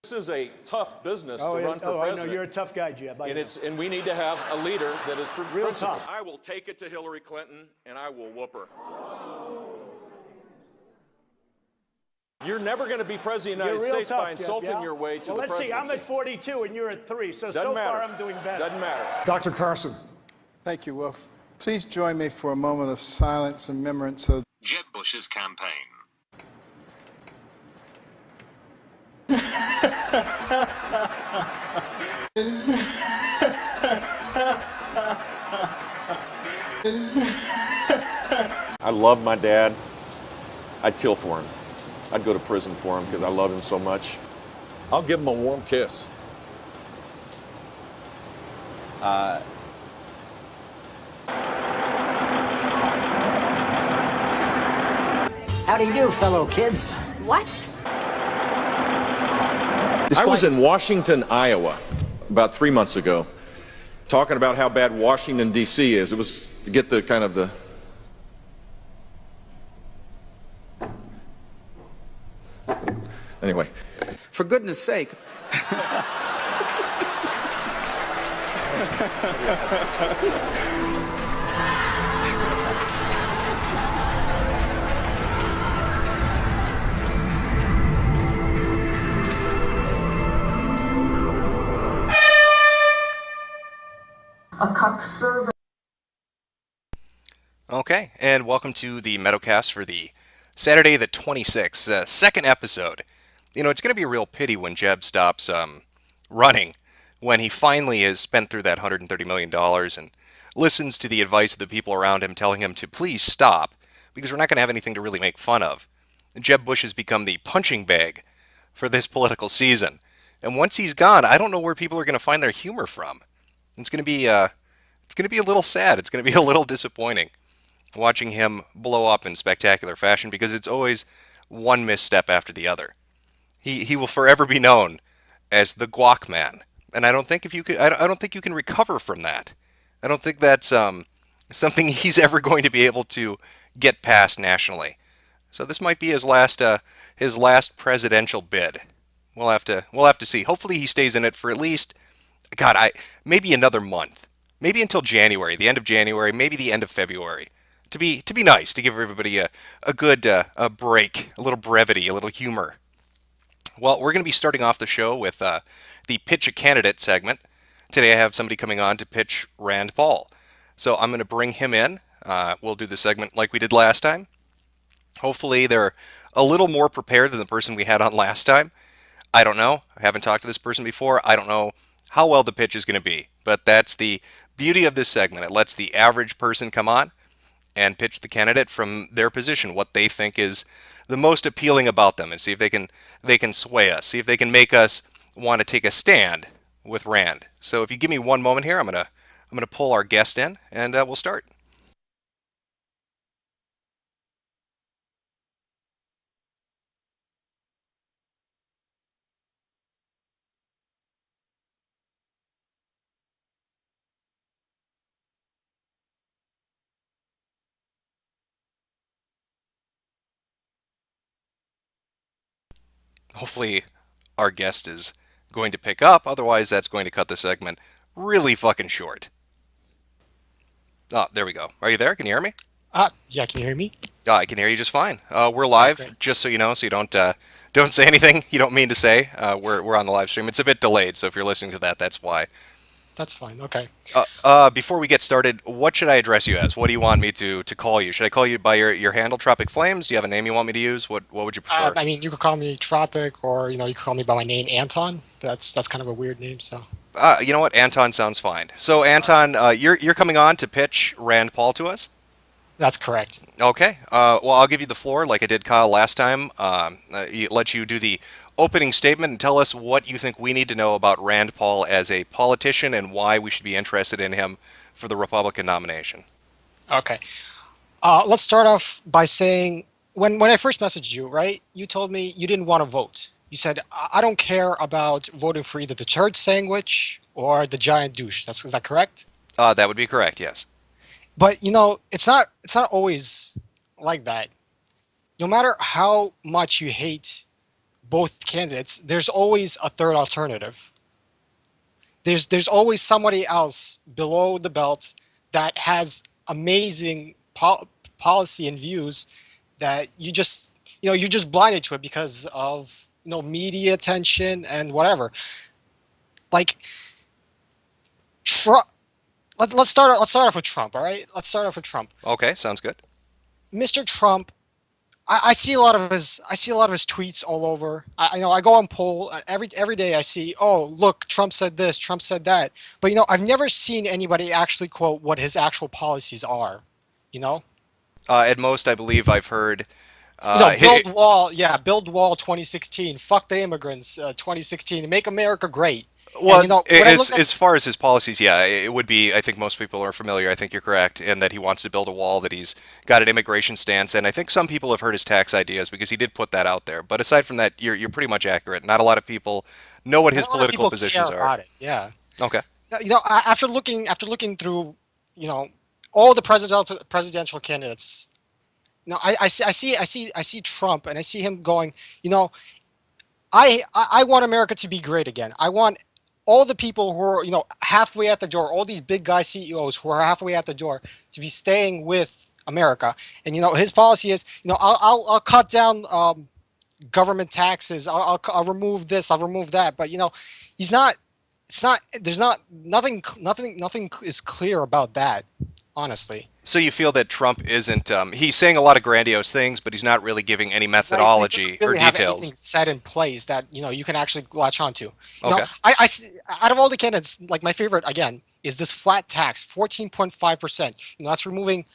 This is a tough business to run for I know. president. You're a tough guy, Jeb. And we need to have a leader that is Real principled. tough. I will take it to Hillary Clinton, and I will whoop her. You're never going to be president of the United States by insulting your way to the presidency. Well, let's see. I'm at 42, and you're at 3, so Doesn't matter. far I'm doing better. Doesn't matter. Dr. Carson. Thank you, Wolf. Please join me for a moment of silence and remembrance of Jeb Bush's campaign. I love my dad. I'd kill for him. I'd go to prison for him because I love him so much. I'll give him a warm kiss. How do you do, fellow kids? What? I was in Washington, Iowa, about 3 months ago, talking about how bad Washington, D.C. is. It was to get the kind of the... Anyway. For goodness sake. A cup server. Okay, and welcome to the Metocast for the Saturday the 26th, second episode. You know, it's going to be a real pity when Jeb stops running, when he finally has spent through that $130 million and listens to the advice of the people around him telling him to please stop, because we're not going to have anything to really make fun of. Jeb Bush has become the punching bag for this political season. And once he's gone, I don't know where people are going to find their humor from. It's going to be a little sad. It's going to be a little disappointing watching him blow up in spectacular fashion, because it's always one misstep after the other. He will forever be known as the Guac Man, and I don't think you can recover from that. I don't think that's something he's ever going to be able to get past nationally. So this might be his last presidential bid. We'll have to see. Hopefully he stays in it for at least, maybe another month, maybe until January, the end of January, maybe the end of February, to be nice, to give everybody a good a break, a little brevity, a little humor. Well, we're going to be starting off the show with the Pitch a Candidate segment. Today I have somebody coming on to pitch Rand Paul. So I'm going to bring him in. We'll do the segment like we did last time. Hopefully they're a little more prepared than the person we had on last time. I don't know. I haven't talked to this person before. I don't know how well the pitch is going to be. But that's the beauty of this segment. It lets the average person come on and pitch the candidate from their position, what they think is the most appealing about them, and see if they can sway us, see if they can make us want to take a stand with Rand. So if you give me one moment here, I'm gonna pull our guest in, and we'll start. Hopefully our guest is going to pick up, otherwise that's going to cut the segment really fucking short. Oh, there we go. Are you there? Can you hear me? Yeah, can you hear me? I can hear you just fine. We're live, okay. Just so you know, so you don't say anything you don't mean to say. We're on the live stream. It's a bit delayed, so if you're listening to that, that's why. That's fine, okay. Before we get started, what should I address you as? What do you want me to call you? Should I call you by your handle, Tropic Flames? Do you have a name you want me to use? What would you prefer? I mean, you could call me Tropic, or you could call me by my name, Anton. That's kind of a weird name, so. You know what? Anton sounds fine. So, Anton, you're coming on to pitch Rand Paul to us? That's correct. Okay. Well, I'll give you the floor like I did Kyle last time. Let you do the opening statement and tell us what you think we need to know about Rand Paul as a politician and why we should be interested in him for the Republican nomination. Okay. Let's start off by saying, when I first messaged you, right, you told me you didn't want to vote. You said, I don't care about voting for either the turd sandwich or the giant douche. Is that correct? That would be correct, yes. But, it's not always like that. No matter how much you hate both candidates, there's always a third alternative. There's always somebody else below the belt that has amazing policy and views that you're just blinded to it because of media attention and whatever. Like Trump. Let's start off with Trump. All right, let's start off with Trump. Okay, sounds good. Mr. Trump, I see a lot of his tweets all over. I go on poll every day. I see, oh look, Trump said this, Trump said that. But I've never seen anybody actually quote what his actual policies are. At most, I believe I've heard. Build wall, yeah, build wall 2016. Fuck the immigrants 2016. Make America great. Well, And, as far as his policies, yeah, it would be. I think most people are familiar. I think you're correct in that he wants to build a wall, that he's got an immigration stance, and I think some people have heard his tax ideas because he did put that out there. But aside from that, you're pretty much accurate. Not a lot of people know what his political positions are. About it. Yeah. Okay. After looking through, all the presidential candidates, I see Trump, and I see him going, I want America to be great again. I want all the people who are, halfway at the door, all these big guy CEOs who are halfway at the door, to be staying with America. And his policy is, I'll cut down government taxes. I'll remove this. I'll remove that. But he's not. It's not. There's not nothing. Nothing is clear about that. Honestly. So you feel that Trump isn't? He's saying a lot of grandiose things, but he's not really giving any methodology really or have details. Anything set in place that you can actually latch onto. Okay. I out of all the candidates, like my favorite again is this flat tax, 14.5%. That's removing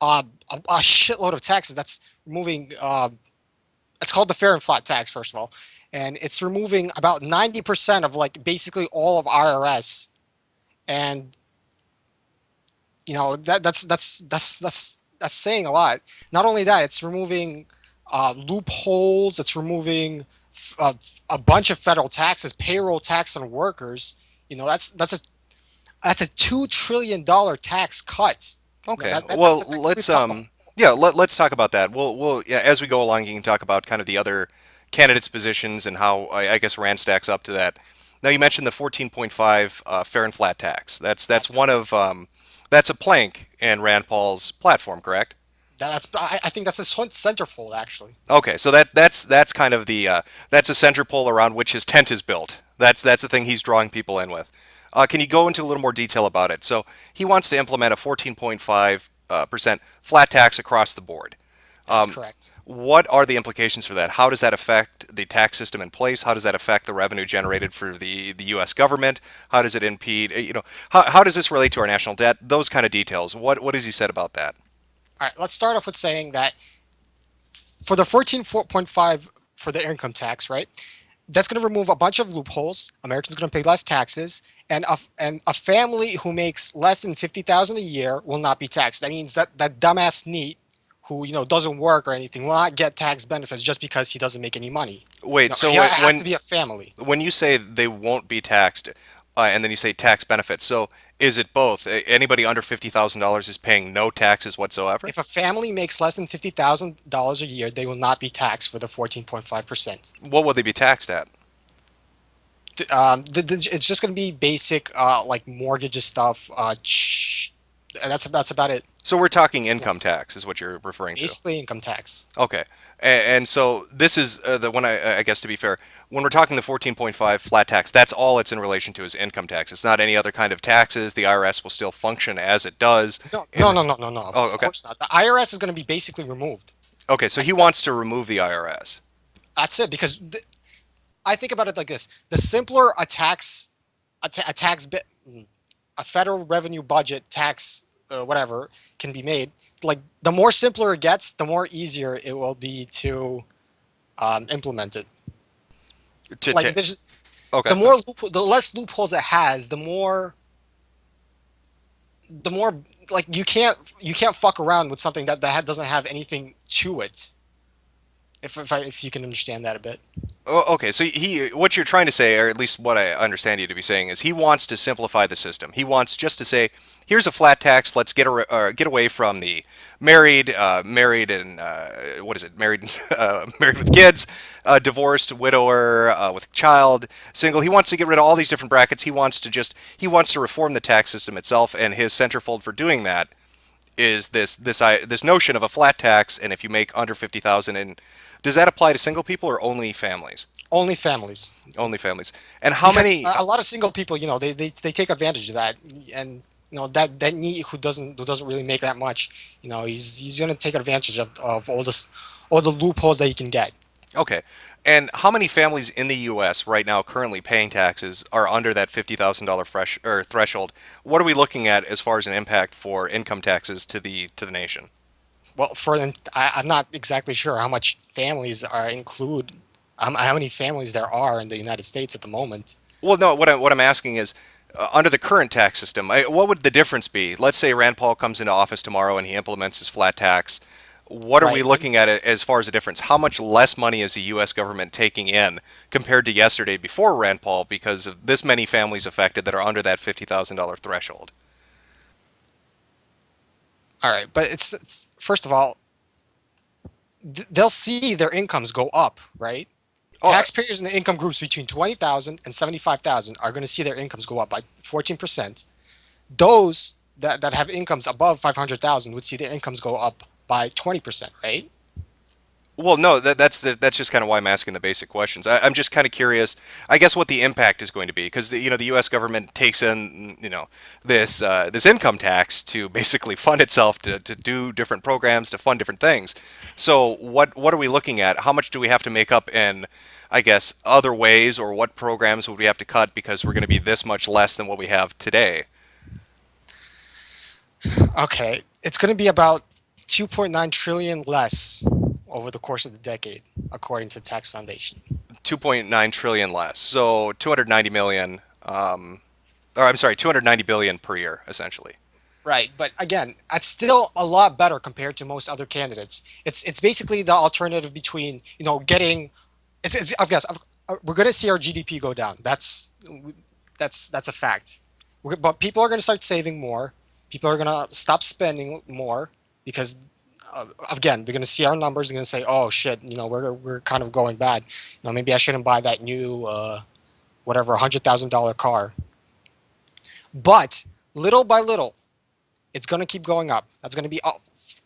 a shitload of taxes. That's removing. It's called the fair and flat tax, first of all, and it's removing about 90% of basically all of IRS, and that's saying a lot. Not only that, it's removing loopholes. It's removing a bunch of federal taxes, payroll tax on workers. That's a $2 trillion tax cut. Okay. Let's let's talk about that. We'll as we go along, you can talk about kind of the other candidates' positions and how I guess Rand stacks up to that. Now you mentioned the 14.5 fair and flat tax. That's one of that's a plank in Rand Paul's platform, correct? I think that's a centerfold, actually. Okay, so that's kind of the that's a center pole around which his tent is built. That's the thing he's drawing people in with. Can you go into a little more detail about it? So he wants to implement a 14.5% flat tax across the board. That's correct. What are the implications for that? How does that affect the tax system in place? How does that affect the revenue generated for the U.S. government? How does it impede? How does this relate to our national debt? Those kind of details. What has he said about that? All right, let's start off with saying that for the 14.5 for the income tax, right? That's going to remove a bunch of loopholes. Americans are going to pay less taxes, and a family who makes less than $50,000 a year will not be taxed. That means that dumbass NEET who doesn't work or anything will not get tax benefits just because he doesn't make any money. Wait, so it has to be a family. When you say they won't be taxed, and then you say tax benefits, so is it both? Anybody under $50,000 is paying no taxes whatsoever? If a family makes less than $50,000 a year, they will not be taxed for the 14.5%. What will they be taxed at? It's just going to be basic, like mortgages stuff. That's about it. So we're talking income tax is what you're referring to. Basically income tax. Okay. And so this is the one, I guess, to be fair, when we're talking the 14.5 flat tax, that's all it's in relation to is income tax. It's not any other kind of taxes. The IRS will still function as it does. No. Oh, okay. Of course not. The IRS is going to be basically removed. Okay, so he wants to remove the IRS. That's it, because I think about it like this. The simpler a federal revenue budget tax, whatever, can be made, like the more simpler it gets, the more easier it will be to implement it. Okay. The less loopholes it has, the more like you can't fuck around with something that doesn't have anything to it. If you can understand that a bit. Oh, okay, so what you're trying to say, or at least what I understand you to be saying, is he wants to simplify the system. He wants just to say, here's a flat tax. Let's get away from the married and what is it? Married, married with kids, divorced, widower with child, single. He wants to get rid of all these different brackets. He wants to reform the tax system itself, and his centerfold for doing that is this notion of a flat tax, and if you make under 50,000, and does that apply to single people or only families? Only families. Only families. And how Because many? a lot of single people, they take advantage of that, and that need who doesn't really make that much, he's gonna take advantage of all the loopholes that he can get. Okay. And how many families in the U.S. right now currently paying taxes are under that $50,000 threshold? What are we looking at as far as an impact for income taxes to the nation? Well, I'm not exactly sure how much families are include, how many families there are in the United States at the moment. Well, no. What I'm asking is, under the current tax system, what would the difference be? Let's say Rand Paul comes into office tomorrow and he implements his flat tax. What are we Right. looking at as far as a difference? How much less money is the U.S. government taking in compared to yesterday before Rand Paul because of this many families affected that are under that $50,000 threshold? All right, but it's first of all, they'll see their incomes go up, right? Oh, Taxpayers in the income groups between 20,000 and 75,000 are going to see their incomes go up by 14%. Those that have incomes above 500,000 would see their incomes go up by 20%, right? well, no, that's just kind of why I'm asking the basic questions. I'm just kind of curious, I guess, what the impact is going to be, because the U.S. government takes in this income tax to basically fund itself to do different programs to fund different things. So what are we looking at? How much do we have to make up in, I guess, other ways, or what programs would we have to cut because we're going to be this much less than what we have today? Okay, it's going to be about 2.9 trillion less over the course of the decade, according to the Tax Foundation. 2.9 trillion less, so 290 million, or I'm sorry, 290 billion per year, essentially. Right, but again, that's still a lot better compared to most other candidates. It's basically the alternative between getting. It's I've got. We're going to see our GDP go down. That's a fact. But people are going to start saving more. People are going to stop spending more because, again, they're going to see our numbers. They're going to say, "Oh shit, we're kind of going bad. Maybe I shouldn't buy that new whatever $100,000 car." But little by little, it's going to keep going up. That's going to be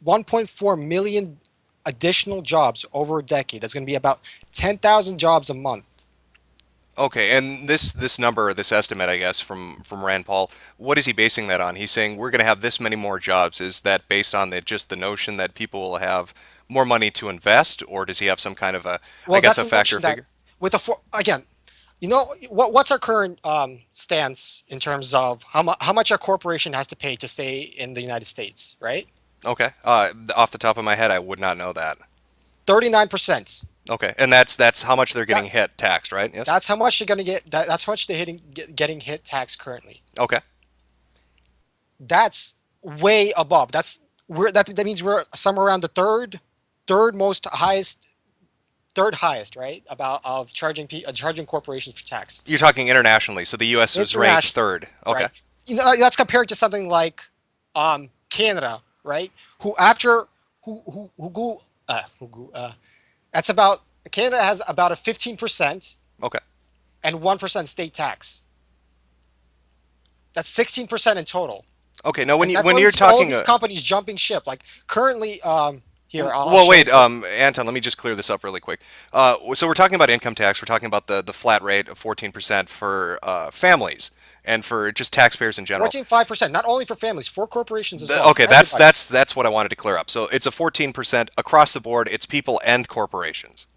1.4 million additional jobs over a decade. That's going to be about 10,000 jobs a month. Okay, and this number, this estimate, I guess, from Rand Paul, what is he basing that on? He's saying we're going to have this many more jobs. Is that based on just the notion that people will have more money to invest, or does he have some kind of a, I guess, a factor figure? With again, what's our current stance in terms of how much a corporation has to pay to stay in the United States, right? Okay, off the top of my head, I would not know that. 39%. Okay, and that's how much they're getting hit taxed, right? Yes. That's how much they're going to get. That's how much they're getting hit tax currently. Okay. That's way above. That means we're somewhere around the third highest, right? Of charging corporations for tax. You're talking internationally, so the U.S. was ranked third. Okay. Right. That's compared to something like Canada, right? That's about Canada has about a 15%. Okay. And 1% state tax. That's 16% in total. Okay. Now, when you're all talking, these companies jumping ship, like currently, here. Wait, Anton, let me just clear this up really quick. So we're talking about income tax. We're talking about the flat rate of 14% for families and for just taxpayers in general. 14.5%, not only for families, for corporations as well. Okay, that's what I wanted to clear up. So it's a 14% across the board. It's people and corporations.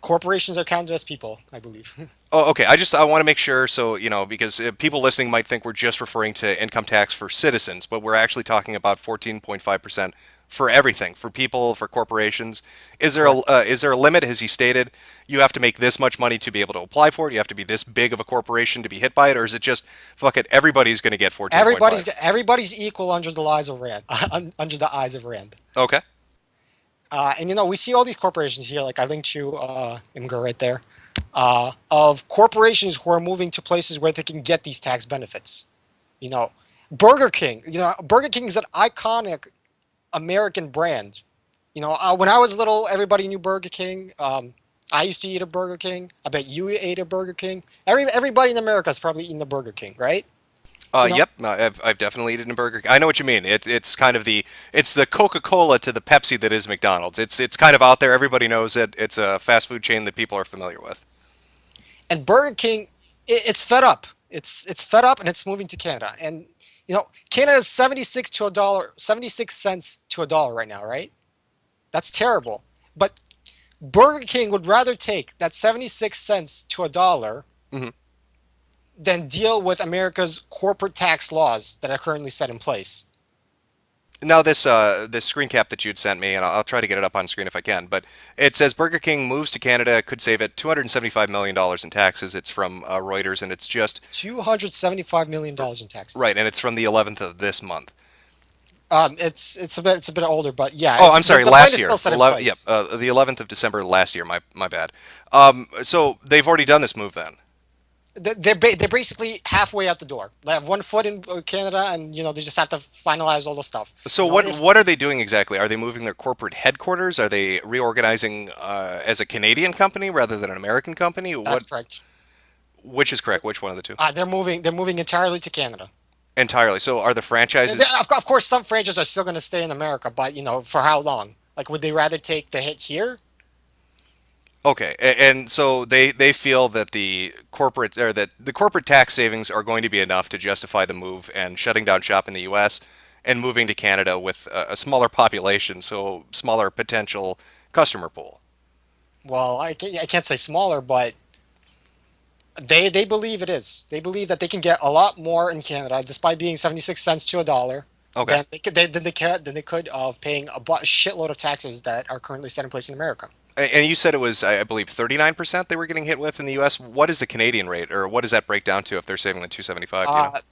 Corporations are counted as people, I believe. Oh, okay. I want to make sure, so, because people listening might think we're just referring to income tax for citizens, but we're actually talking about 14.5% for everything, for people, for corporations. Is there a limit? Has he stated you have to make this much money to be able to apply for it? You have to be this big of a corporation to be hit by it, or is it just fuck it? Everybody's going to get 14.5. Everybody's equal under the eyes of Rand. Under the eyes of Rand. Okay. And we see all these corporations here, like I linked you, Imgur, right there, of corporations who are moving to places where they can get these tax benefits. You know, Burger King. Burger King is an iconic American brand. When I was little, everybody knew Burger King. I used to eat a Burger King. I bet you ate a Burger King. Everybody in America has probably eaten a Burger King, right? Yep, I've definitely eaten a Burger King. I know what you mean. It's kind of it's the Coca-Cola to the Pepsi that is McDonald's. It's kind of out there. Everybody knows it. It's a fast food chain that people are familiar with. And Burger King, it's fed up. It's fed up, and it's moving to Canada. And Canada is 76 to a dollar, 76 cents to a dollar right now, right? That's terrible. But Burger King would rather take that 76 cents to a dollar than deal with America's corporate tax laws that are currently set in place. Now this screen cap that you'd sent me, and I'll try to get it up on screen if I can, but it says Burger King moves to Canada, could save it $275 million in taxes. It's from Reuters, and it's just $275 million in taxes. right, and it's from the 11th of this month. It's a bit older, but yeah. Oh, I'm sorry, the last plan is year. still set in place. The 11th of December last year. My bad. So they've already done this move then. They're basically halfway out the door. They have one foot in Canada, and they just have to finalize all the stuff. So what are they doing exactly? Are they moving their corporate headquarters? Are they reorganizing as a Canadian company rather than an American company? That's correct. Which is correct? Which one of the two? They're moving entirely to Canada. Entirely. So are the franchises? Of course, some franchises are still going to stay in America, but for how long? Like, would they rather take the hit here? Okay, and so they feel that the corporate tax savings are going to be enough to justify the move and shutting down shop in the U.S. and moving to Canada with a smaller population, so smaller potential customer pool. Well, I can't say smaller, but they believe it is. They believe that they can get a lot more in Canada, despite being 76 cents to a dollar. Okay. Than they could of paying a shitload of taxes that are currently set in place in America. And you said it was, I believe, 39% they were getting hit with in the U.S. What is the Canadian rate, or what does that break down to if they're saving the $275?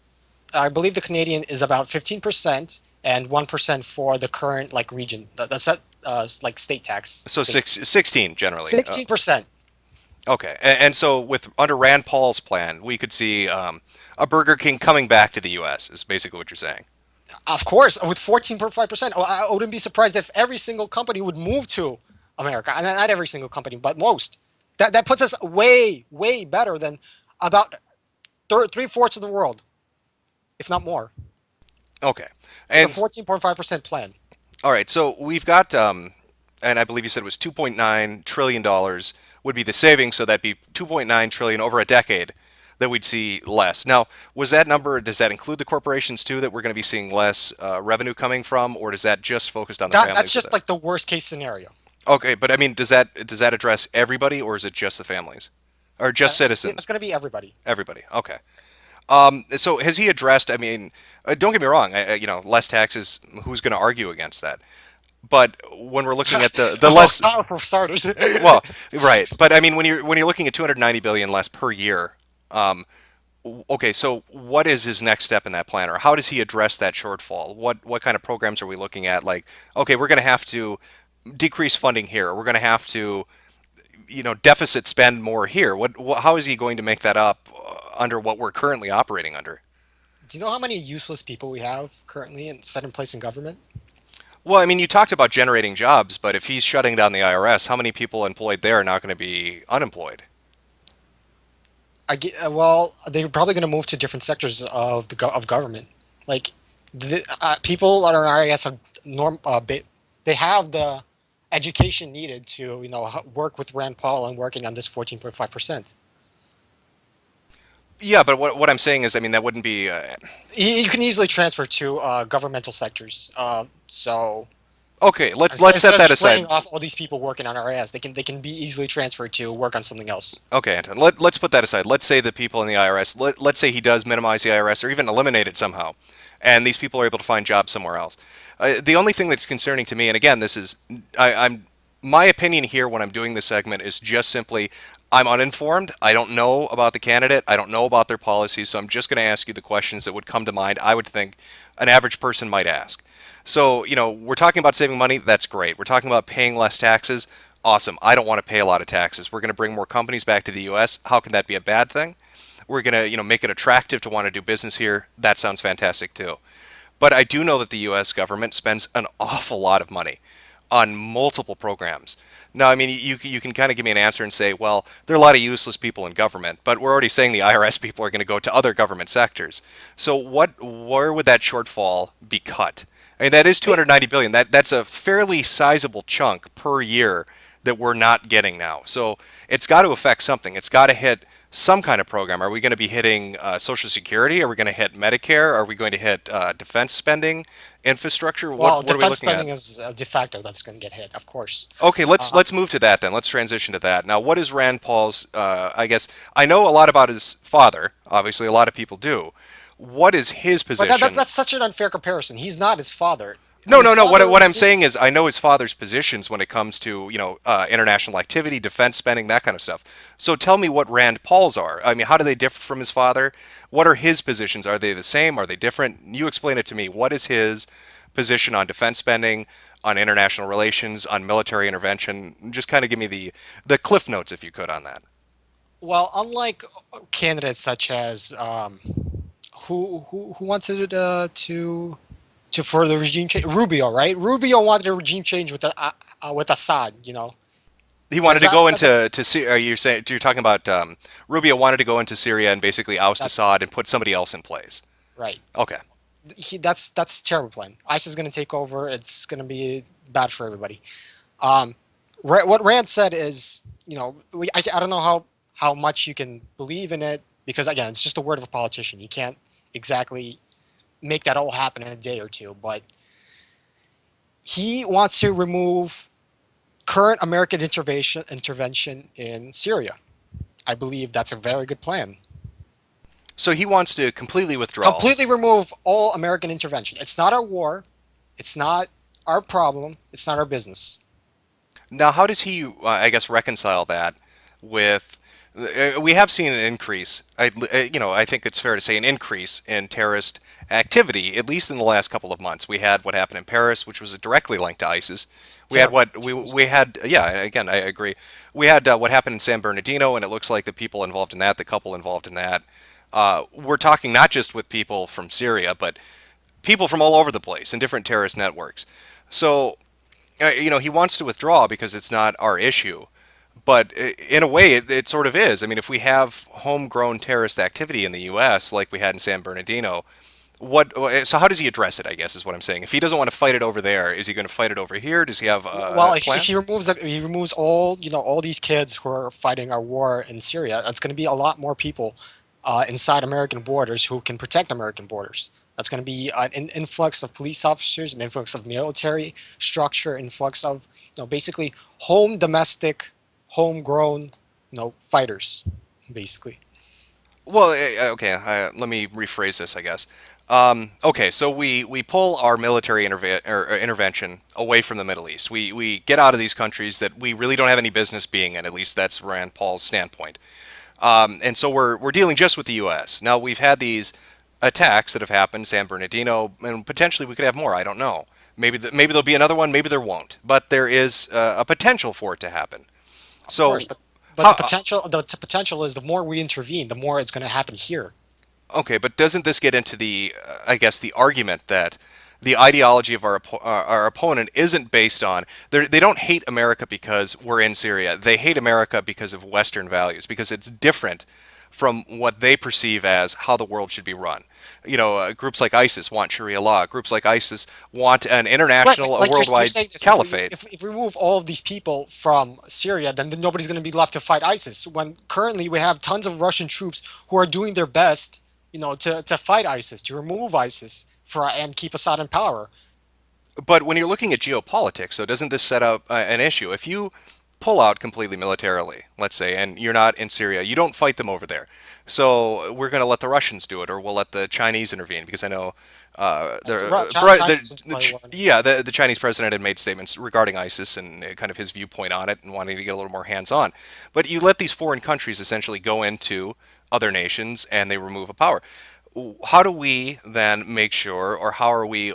I believe the Canadian is about 15% and 1% for the current region. That's state tax. So 16 generally. 16%. Okay, and so under Rand Paul's plan, we could see a Burger King coming back to the U.S. is basically what you're saying. Of course, with 14.5%. I wouldn't be surprised if every single company would move to America. And not every single company, but most. That puts us way, way better than about 3/4 of the world, if not more. Okay. And the 14.5% plan. All right, so we've got, and I believe you said it was $2.9 trillion would be the savings, so that'd be $2.9 trillion over a decade that we'd see less. Now, does that include the corporations too, that we're going to be seeing less revenue coming from, or does that just focused on the families? That's just like the worst case scenario. Okay, but I mean, does that address everybody, or is it just the families, or just citizens? It's going to be everybody. Everybody. Okay. So has he addressed? I mean, don't get me wrong. Less taxes. Who's going to argue against that? But when we're looking at the less, for starters. well, right. But I mean, when you're looking at $290 billion less per year. Okay, so what is his next step in that plan, or how does he address that shortfall? What kind of programs are we looking at? Like, okay, we're going to have to decrease funding here. We're going to have to, deficit spend more here. How is he going to make that up under what we're currently operating under? Do you know how many useless people we have currently set in place in government? Well, I mean, you talked about generating jobs, but if he's shutting down the IRS, how many people employed there are not going to be unemployed? Well, they're probably going to move to different sectors of government. Like, people at our IRS have they have the education needed to work with Rand Paul and working on this 14.5%. Yeah, but what I'm saying is, I mean, that wouldn't be. You can easily transfer to governmental sectors. So. Okay, let's set that aside. Laying off all these people working on IRS, they can be easily transferred to work on something else. Okay, Anton, let's put that aside. Let's say the people in the IRS. Let's say he does minimize the IRS or even eliminate it somehow, and these people are able to find jobs somewhere else. The only thing that's concerning to me, and again, this is my opinion here when I'm doing this segment is just simply I'm uninformed. I don't know about the candidate. I don't know about their policies, so I'm just going to ask you the questions that would come to mind. I would think an average person might ask. So, we're talking about saving money. That's great. We're talking about paying less taxes. Awesome. I don't want to pay a lot of taxes. We're going to bring more companies back to the U.S. How can that be a bad thing? We're going to, make it attractive to want to do business here. That sounds fantastic too. But I do know that the U.S. government spends an awful lot of money on multiple programs. Now, I mean, you can kind of give me an answer and say, well, there are a lot of useless people in government, but we're already saying the IRS people are going to go to other government sectors. So where would that shortfall be cut? I mean, that is 290 billion. That's a fairly sizable chunk per year that we're not getting now. So it's got to affect something. It's got to hit some kind of program. Are we going to be hitting Social Security? Are we going to hit Medicare? Are we going to hit defense spending, infrastructure? Well, What are we defense looking at? spending is a de facto that's going to get hit, of course. Okay, let's move to that then. Let's transition to that. Now, what is Rand Paul's? I guess I know a lot about his father. Obviously, a lot of people do. What is his But position? that's such an unfair comparison. He's not his father. No, His no, no. father What I'm was- saying is, I know his father's positions when it comes to international activity, defense spending, that kind of stuff. So tell me what Rand Paul's are. I mean, how do they differ from his father? What are his positions? Are they the same? Are they different? You explain it to me. What is his position on defense spending, on international relations, on military intervention? Just kind of give me the cliff notes, if you could, on that. Well, unlike candidates such as who wanted to for the regime change, Rubio, right? Rubio wanted a regime change with Assad. He wanted to Is go that- into Syria. You're talking about Rubio wanted to go into Syria and basically oust Assad and put somebody else in place. Right. Okay. That's a terrible plan. ISIS is going to take over. It's going to be bad for everybody. What Rand said is, I don't know how much you can believe in it because again, it's just a word of a politician. You can't exactly make that all happen in a day or two. But he wants to remove current American intervention in Syria. I believe that's a very good plan. So he wants to completely withdraw. Completely remove all American intervention. It's not our war. It's not our problem. It's not our business. Now, how does he, I guess, reconcile that with? We have seen an increase. I think it's fair to say an increase in terrorist activity, at least in the last couple of months. We had what happened in Paris, which was directly linked to ISIS. We had we had. Yeah, again, I agree. We had what happened in San Bernardino, and it looks like the people involved in that, the couple involved in that. We're talking not just with people from Syria, but people from all over the place in different terrorist networks. So, he wants to withdraw because it's not our issue. But in a way, it sort of is. I mean, if we have homegrown terrorist activity in the U.S., like we had in San Bernardino, so how does he address it, I guess, is what I'm saying. If he doesn't want to fight it over there, is he going to fight it over here? Does he have a Well, plan? if he removes all these kids who are fighting our war in Syria, that's going to be a lot more people inside American borders who can protect American borders. That's going to be an influx of police officers, an influx of military structure, influx of basically domestic, homegrown, fighters, basically. Well, okay, let me rephrase this, I guess. Okay, so we pull our military intervention away from the Middle East. We get out of these countries that we really don't have any business being in. At least that's Rand Paul's standpoint. And so we're dealing just with the U.S. Now, we've had these attacks that have happened, San Bernardino, and potentially we could have more. I don't know. Maybe there'll be another one. Maybe there won't. But there is a potential for it to happen. So, Of course, but the potential is the more we intervene, the more it's going to happen here. okay, but doesn't this get into the, I guess, the argument that the ideology of our opponent isn't based on they don't hate America because we're in Syria. They hate America because of Western values, because it's different from what they perceive as how the world should be run. Groups like ISIS want Sharia law. Groups like ISIS want an international, Like you're worldwide saying this, caliphate. If we remove all of these people from Syria, then nobody's going to be left to fight ISIS. When currently we have tons of Russian troops who are doing their best, to fight ISIS, to remove ISIS and keep Assad in power. But when you're looking at geopolitics, so doesn't this set up an issue? If you pull out completely militarily, let's say, and you're not in Syria, you don't fight them over there. So we're going to let the Russians do it, or we'll let the Chinese intervene, because I know the Chinese president had made statements regarding ISIS and kind of his viewpoint on it and wanting to get a little more hands-on. But you let these foreign countries essentially go into other nations and they remove a power. How do we then make sure, or how are we...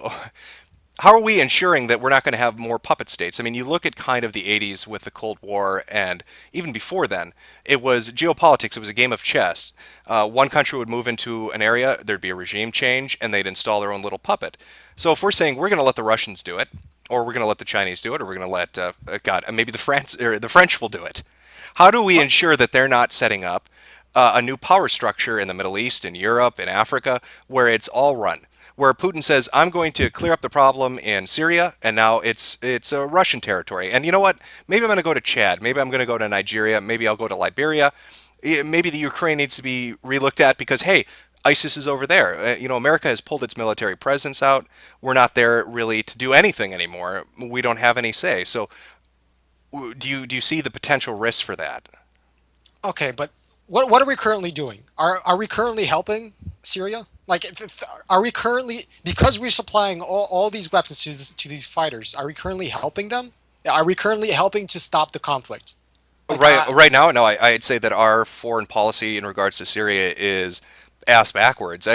how are we ensuring that we're not going to have more puppet states? I mean, you look at kind of the 80s with the Cold War, and even before then, it was geopolitics. It was a game of chess. One country would move into an area, there'd be a regime change, and they'd install their own little puppet. So if we're saying we're going to let the Russians do it, or we're going to let the Chinese do it, or we're going to let, maybe the French will do it. How do we ensure that they're not setting up a new power structure in the Middle East, in Europe, in Africa, where it's all run? Where Putin says, I'm going to clear up the problem in Syria, and now it's a Russian territory. And you know what? Maybe I'm going to go to Chad. Maybe I'm going to go to Nigeria. Maybe I'll go to Liberia. Maybe the Ukraine needs to be relooked at because, hey, ISIS is over there. America has pulled its military presence out. We're not there really to do anything anymore. We don't have any say. So do you see the potential risks for that? Okay, but what are we currently doing? Are we currently helping Syria? Like, are we currently, because we're supplying all these weapons to these fighters, are we currently helping them? Are we currently helping to stop the conflict? Like, Right now, no. I'd say that our foreign policy in regards to Syria is ass backwards.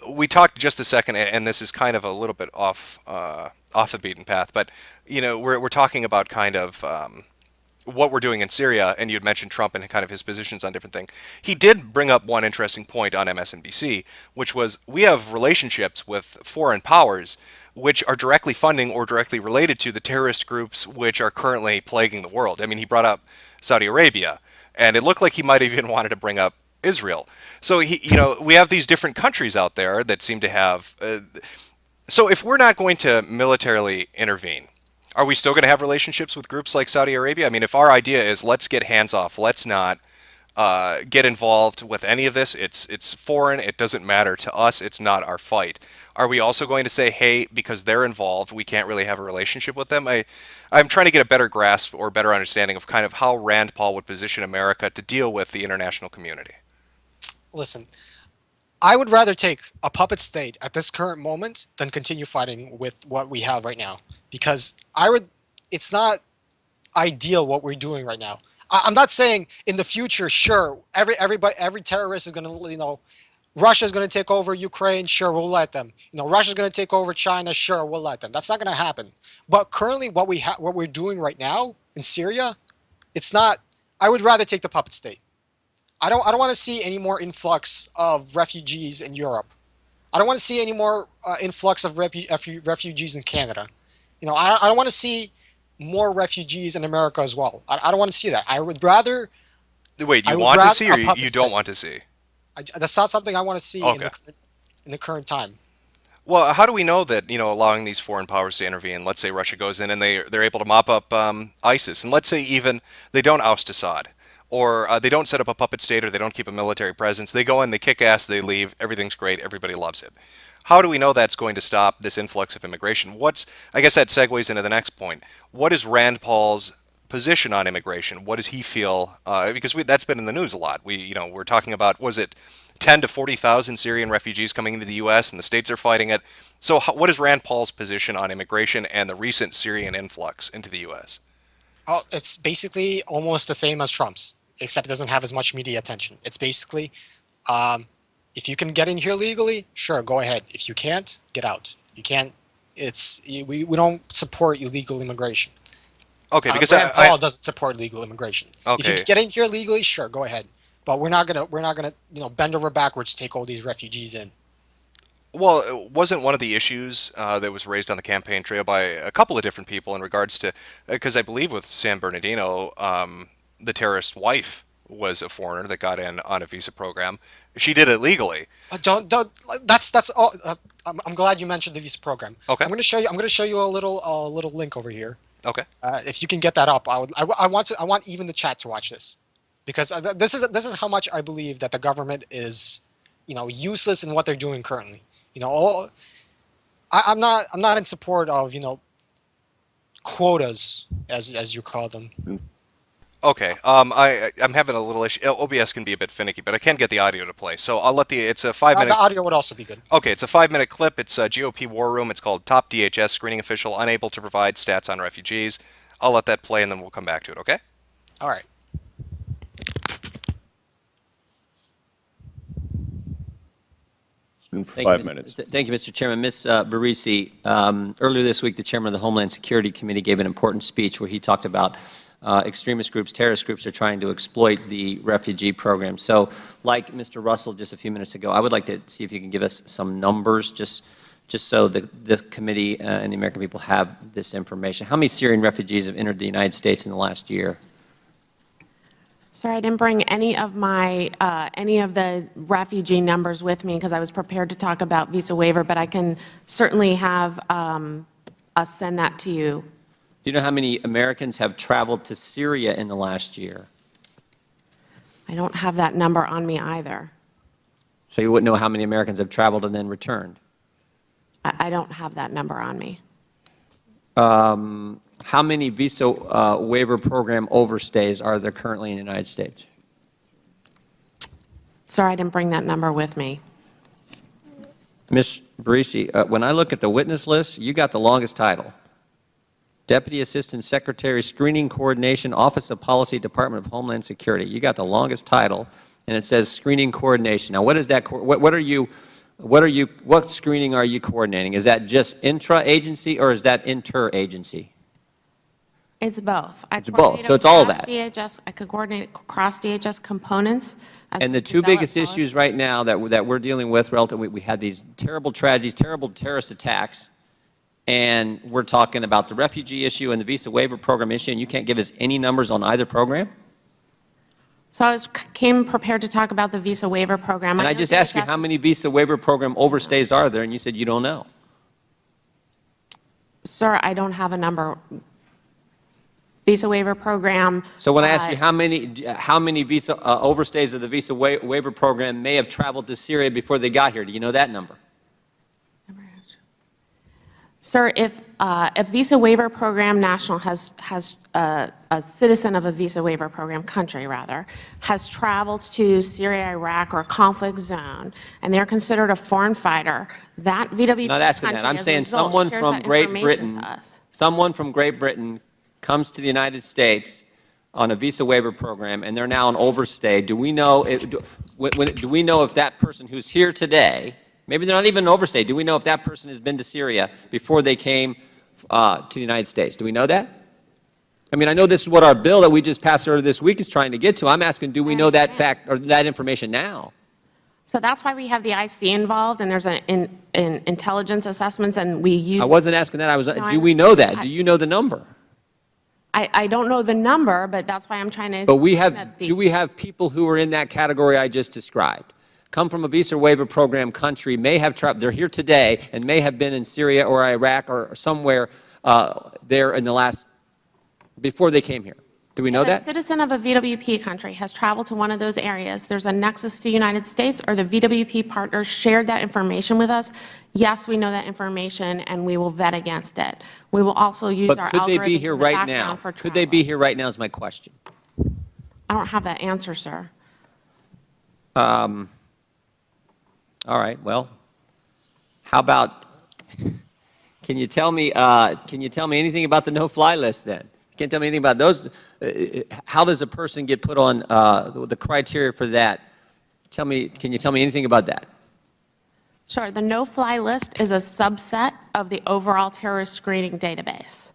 We talked just a second, and this is kind of a little bit off the beaten path, but we're talking about kind of what we're doing in Syria, and you'd mentioned Trump and kind of his positions on different things. He did bring up one interesting point on MSNBC, which was we have relationships with foreign powers which are directly funding or directly related to the terrorist groups which are currently plaguing the world. I mean, he brought up Saudi Arabia, and it looked like he might have even wanted to bring up Israel. So we have these different countries out there that seem to have. So if we're not going to militarily intervene, are we still going to have relationships with groups like Saudi Arabia? I mean, if our idea is let's get hands off, let's not get involved with any of this. It's foreign. It doesn't matter to us. It's not our fight. Are we also going to say, hey, because they're involved, we can't really have a relationship with them? I'm trying to get a better grasp or better understanding of kind of how Rand Paul would position America to deal with the international community. Listen, I would rather take a puppet state at this current moment than continue fighting with what we have right now, because it's not ideal what we're doing right now. I'm not saying in the future, sure, every terrorist is going to, Russia's going to take over Ukraine, sure, we'll let them. Russia's going to take over China, sure, we'll let them. That's not going to happen. But currently, what we're doing right now in Syria, it's not. I would rather take the puppet state. I don't want to see any more influx of refugees in Europe. I don't want to see any more influx of refugees in Canada. I don't want to see more refugees in America as well. I don't want to see that. I would rather. Wait, you want to see or you don't want to see? That's not something I want to see Okay. in the current time. Well, how do we know that, allowing these foreign powers to intervene, let's say Russia goes in and they're able to mop up ISIS, and let's say even they don't oust Assad, or they don't set up a puppet state, or they don't keep a military presence, they go in, they kick ass, they leave, everything's great, everybody loves it. How do we know that's going to stop this influx of immigration? I guess that segues into the next point. What is Rand Paul's position on immigration? What does he feel? Because that's been in the news a lot. We're talking about, was it 10 to 40,000 Syrian refugees coming into the U.S. and the states are fighting it. So what is Rand Paul's position on immigration and the recent Syrian influx into the U.S.? Oh, it's basically almost the same as Trump's, except it doesn't have as much media attention. It's basically, if you can get in here legally, sure, go ahead. If you can't, get out. You can't. We don't support illegal immigration. Okay, because Rand Paul doesn't support legal immigration. Okay. If you can get in here legally, sure, go ahead. But we're not gonna bend over backwards to take all these refugees in. Well, it wasn't one of the issues that was raised on the campaign trail by a couple of different people in regards to, because I believe with San Bernardino, the terrorist wife was a foreigner that got in on a visa program. She did it legally. Don't. That's all. I'm glad you mentioned the visa program. Okay. I'm gonna show you a little link over here. Okay. If you can get that up, I want even the chat to watch this, because this is how much I believe that the government is, useless in what they're doing currently. I'm not in support of quotas as you call them. Okay. I'm having a little issue. OBS can be a bit finicky, but I can get the audio to play. So I'll let it's a 5 minute. The audio would also be good. Okay, it's a 5-minute clip. It's a GOP War Room. It's called Top DHS Screening Official Unable to Provide Stats on Refugees. I'll let that play and then we'll come back to it, okay? All right. in Thank 5 you, minutes. Thank you, Mr. Chairman. Ms. Barisi, earlier this week, the chairman of the Homeland Security Committee gave an important speech where he talked about extremist groups, terrorist groups are trying to exploit the refugee program. So, like Mr. Russell just a few minutes ago, I would like to see if you can give us some numbers, just so this committee and the American people have this information. How many Syrian refugees have entered the United States in the last year? Sir, I didn't bring any of the refugee numbers with me because I was prepared to talk about visa waiver, but I can certainly have us send that to you. Do you know how many Americans have traveled to Syria in the last year? I don't have that number on me either. So you wouldn't know how many Americans have traveled and then returned? I don't have that number on me. How many visa waiver program overstays are there currently in the United States? Sir, I didn't bring that number with me. Ms. Barisi, when I look at the witness list, you got the longest title. Deputy Assistant Secretary, Screening Coordination, Office of Policy, Department of Homeland Security. You got the longest title, and it says Screening Coordination. Now, what is that? What screening are you coordinating? Is that just intra-agency or is that inter-agency? It's both. It's both, so it's all of that. I could coordinate across DHS components. And the two biggest issues right now that we're dealing with, we had these terrible tragedies, terrible terrorist attacks, and we're talking about the refugee issue and the visa waiver program issue, and you can't give us any numbers on either program? So I came prepared to talk about the visa waiver program. And I just asked you how many visa waiver program overstays are there, and you said you don't know. Sir, I don't have a number. Visa waiver program. So when I ask you how many visa overstays of the visa waiver program may have traveled to Syria before they got here, do you know that number? Sir, if visa waiver program national has a citizen of a visa waiver program country rather has traveled to Syria, Iraq, or a conflict zone, and they're considered a foreign fighter, that VWP Not asking that. I'm saying someone from Great Britain. Someone from Great Britain comes to the United States on a visa waiver program, and they're now on overstay. Do we know if that person who's here today? Maybe they're not even an overstay. Do we know if that person has been to Syria before they came to the United States? Do we know that? I mean, I know this is what our bill that we just passed earlier this week is trying to get to. I'm asking, do we know that fact or that information now? So that's why we have the IC involved, and there's an intelligence assessments, and we use. I wasn't asking that. Do we know that? Do you know the number? I don't know the number, but that's why I'm trying to. But do we have people who are in that category I just described? Come from a visa waiver program country, may have traveled, they're here today, and may have been in Syria or Iraq or somewhere there in the last, before they came here. Do we know that? If a citizen of a VWP country has traveled to one of those areas, there's a nexus to the United States, or the VWP partners shared that information with us, yes, we know that information, and we will vet against it. We will also use our algorithms. But could they be here right now? Could they be here right now is my question. I don't have that answer, sir. All right, well, how about, can you tell me anything about the no-fly list then? You can't tell me anything about those. How does a person get put on the criteria for that? Can you tell me anything about that? Sure, the no-fly list is a subset of the overall terrorist screening database.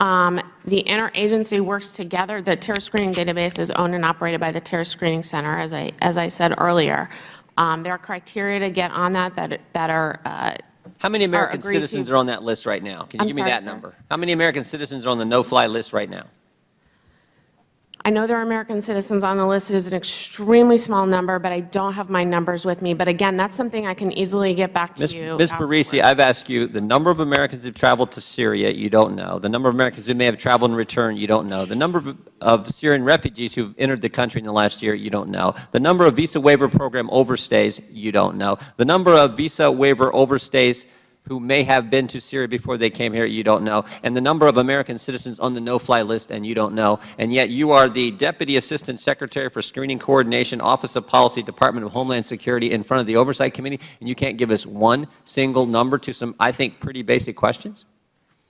The interagency works together. The terrorist screening database is owned and operated by the Terrorist Screening Center, as I said earlier. There are criteria to get on that are. How many American citizens are on that list right now? Can you give me that number? How many American citizens are on the no-fly list right now? I know there are American citizens on the list. It is an extremely small number, but I don't have my numbers with me. But again, that's something I can easily get back to you. Ms. Barisi, I've asked you the number of Americans who've traveled to Syria, you don't know. The number of Americans who may have traveled and returned, you don't know. The number of Syrian refugees who've entered the country in the last year, you don't know. The number of visa waiver program overstays, you don't know. The number of visa waiver overstays who may have been to Syria before they came here, you don't know. And the number of American citizens on the no-fly list, and you don't know. And yet you are the Deputy Assistant Secretary for Screening Coordination, Office of Policy, Department of Homeland Security in front of the Oversight Committee, and you can't give us one single number to some, I think, pretty basic questions?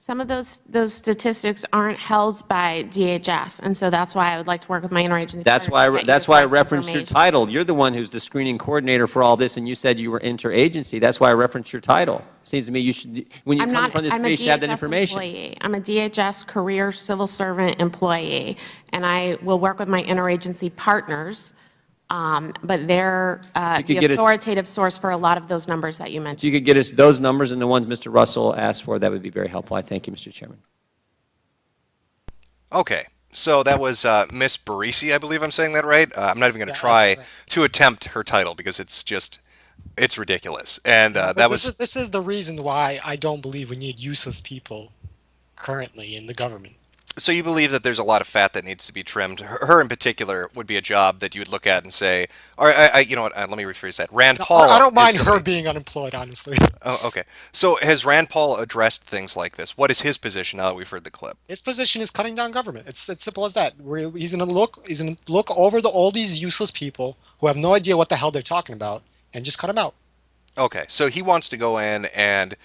Some of those statistics aren't held by DHS, and so that's why I would like to work with my interagency. That's partner to why, get you that's the why I correct referenced your information. title. You're the one who's the screening coordinator for all this, and you said you were interagency. That's why I referenced your title. Seems to me you should, when you I'm come not, from this I'm a committee, you should have that DHS information. employee. I'm a DHS career civil servant employee, and I will work with my interagency partners, but they're You could the get us- authoritative source for a lot of those numbers that you If mentioned. you could get us those numbers and the ones Mr. Russell asked for, that would be very helpful. I thank you, Mr. Chairman. Okay, so that was Miss Barisi, I believe I'm saying that right. I'm not even going to Yeah, try that's right. to attempt her title because it's ridiculous. And But that this was is this is the reason why I don't believe we need useless people currently in the government. so you believe that there's a lot of fat that needs to be trimmed. Her in particular would be a job that you would look at and say, or you know what? Let me rephrase that. Rand Paul. I don't mind is her somebody- being unemployed, honestly. Oh, okay. So has Rand Paul addressed things like this? What is his position now that we've heard the clip? His position is cutting down government. It's simple as that. He's gonna look over all these useless people who have no idea what the hell they're talking about and just cut them out. Okay, so he wants to go in and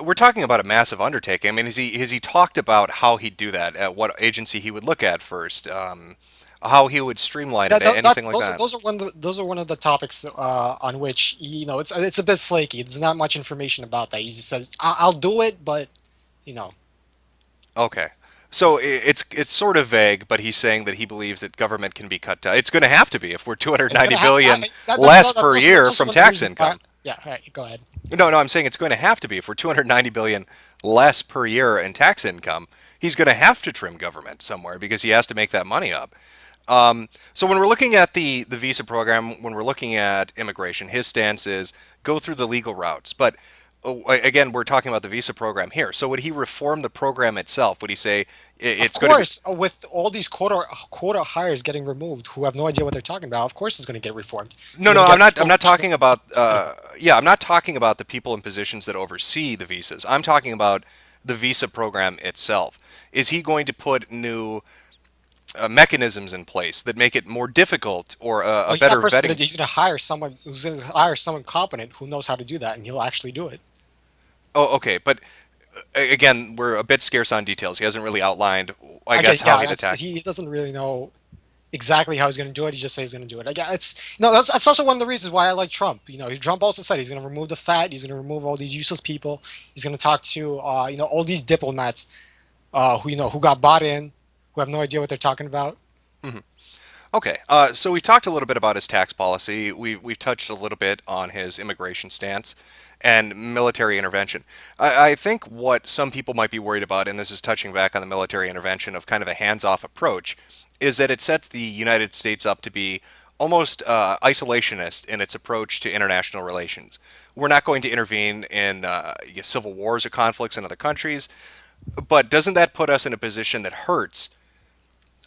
we're talking about a massive undertaking. I mean, has he talked about how he'd do that? At what agency he would look at first? How he would streamline it? Anything like that? Those are one of the topics on which it's a bit flaky. There's not much information about that. He just says I'll do it, but you know. Okay. So it's sort of vague, but he's saying that he believes that government can be cut down. It's going to have to be if we're 290 billion less per year from tax income. Yeah, all right, go ahead. No, I'm saying it's going to have to be if we're 290 billion less per year in tax income. He's going to have to trim government somewhere because he has to make that money up. So when we're looking at the visa program, when we're looking at immigration, his stance is go through the legal routes. But again, we're talking about the visa program here. So would he reform the program itself? Would he say it's going to? Of course, with all these quota hires getting removed, who have no idea what they're talking about, of course it's going to get reformed. No, I'm not talking about. I'm not talking about the people in positions that oversee the visas. I'm talking about the visa program itself. Is he going to put new mechanisms in place that make it more difficult or a better vetting? He's going to hire someone who's going to hire someone competent who knows how to do that, and he'll actually do it. Oh, okay, but again, we're a bit scarce on details. He hasn't really outlined, I guess, how he'd attack. He doesn't really know exactly how he's going to do it. He just says he's going to do it. That's also one of the reasons why I like Trump. Trump also said he's going to remove the fat. He's going to remove all these useless people. He's going to talk to all these diplomats who got bought in, who have no idea what they're talking about. Mm-hmm. Okay, so we talked a little bit about his tax policy. We've touched a little bit on his immigration stance and military intervention. I think what some people might be worried about, and this is touching back on the military intervention of kind of a hands-off approach, is that it sets the United States up to be almost isolationist in its approach to international relations. We're not going to intervene in civil wars or conflicts in other countries, but doesn't that put us in a position that hurts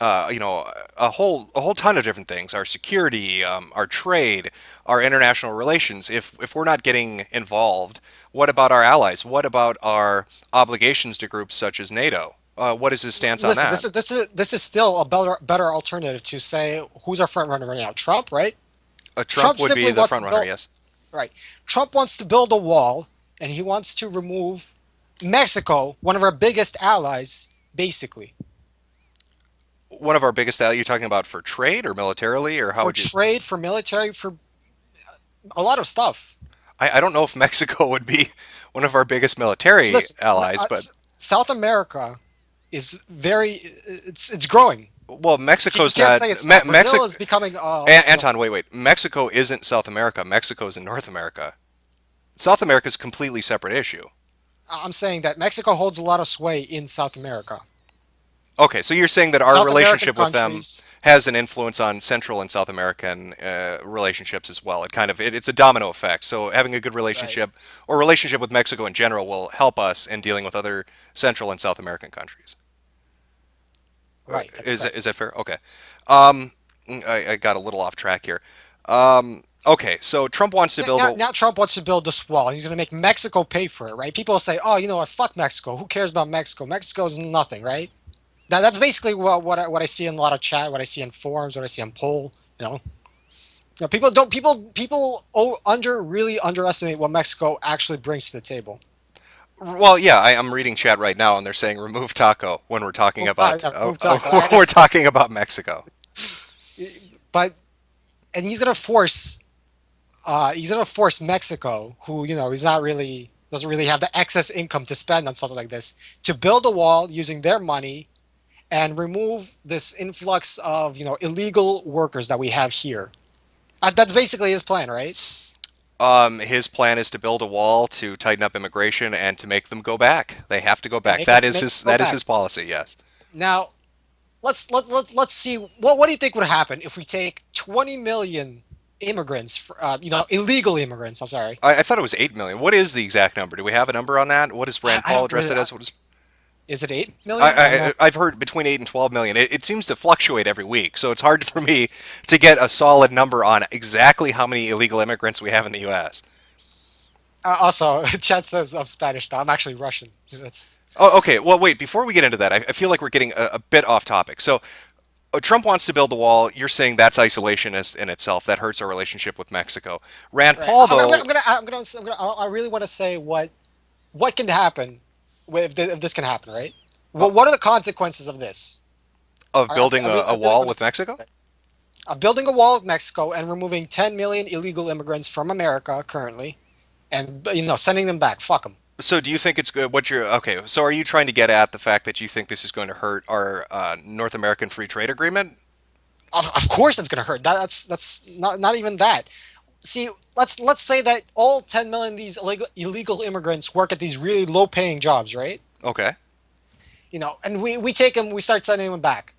a whole ton of different things: our security, our trade, our international relations. If we're not getting involved, what about our allies? What about our obligations to groups such as NATO? What is his stance on that? This is still a better alternative to say who's our front runner right now. Trump, right? Trump would be the front runner, yes. Right. Trump wants to build a wall, and he wants to remove Mexico, one of our biggest allies, basically. One of our biggest allies. You're talking about for trade or militarily, or how? For trade, for military, for a lot of stuff. I don't know if Mexico would be one of our biggest military allies, but South America is it's growing. Well, Mexico's you can't not. Say it's not. Brazil is becoming. Anton, wait. Mexico isn't South America. Mexico's in North America. South America is a completely separate issue. I'm saying that Mexico holds a lot of sway in South America. Okay, so you're saying that our South relationship American with them has an influence on Central and South American relationships as well. It's a domino effect. So having a good relationship or relationship with Mexico in general will help us in dealing with other Central and South American countries. Right. Is that fair? Okay. I got a little off track here. Okay, so Trump wants to build. Now Trump wants to build this wall. He's going to make Mexico pay for it, right? People say, "Oh, you know what? Fuck Mexico. Who cares about Mexico? Mexico's nothing, right?" That's basically what I see in a lot of chat, what I see in forums, what I see on poll. People really underestimate what Mexico actually brings to the table. Well, yeah, I'm reading chat right now, and they're saying remove taco when we're talking about Remove taco. when we're talking about Mexico. But and he's gonna force Mexico, who he's not really doesn't really have the excess income to spend on something like this, to build a wall using their money and remove this influx of illegal workers that we have here. That's basically his plan, right? His plan is to build a wall to tighten up immigration and to make them go back. They have to go back. Make That it- is make his it go that is back. his policy. Yes. Now, let's see what do you think would happen if we take 20 million immigrants, illegal immigrants. I'm sorry. I thought it was 8 million. What is the exact number? Do we have a number on that? What does Rand I Paul don't address it really- as? What is? Is it 8 million? I don't know. I've heard between 8 and 12 million. It seems to fluctuate every week, so it's hard for me to get a solid number on exactly how many illegal immigrants we have in the U.S. Also, Chad says I'm Spanish now. I'm actually Russian. That's Oh, okay. Well, wait. Before we get into that, I feel like we're getting a bit off topic. So, Trump wants to build the wall. You're saying that's isolationist in itself. That hurts our relationship with Mexico. Rand right. Paul, though, I really want to say what can happen if this can happen, right? What are the consequences of this? of building I really- a I really wall wanna with say- Mexico. Building a wall with Mexico and removing 10 million illegal immigrants from America currently, and sending them back. Fuck them. So, do you think it's good? Okay? So, are you trying to get at the fact that you think this is going to hurt our North American Free Trade Agreement? Of course, it's gonna hurt. That's not even that. See, let's say that all 10 million of these illegal immigrants work at these really low paying jobs, right? Okay. And we take them, we start sending them back.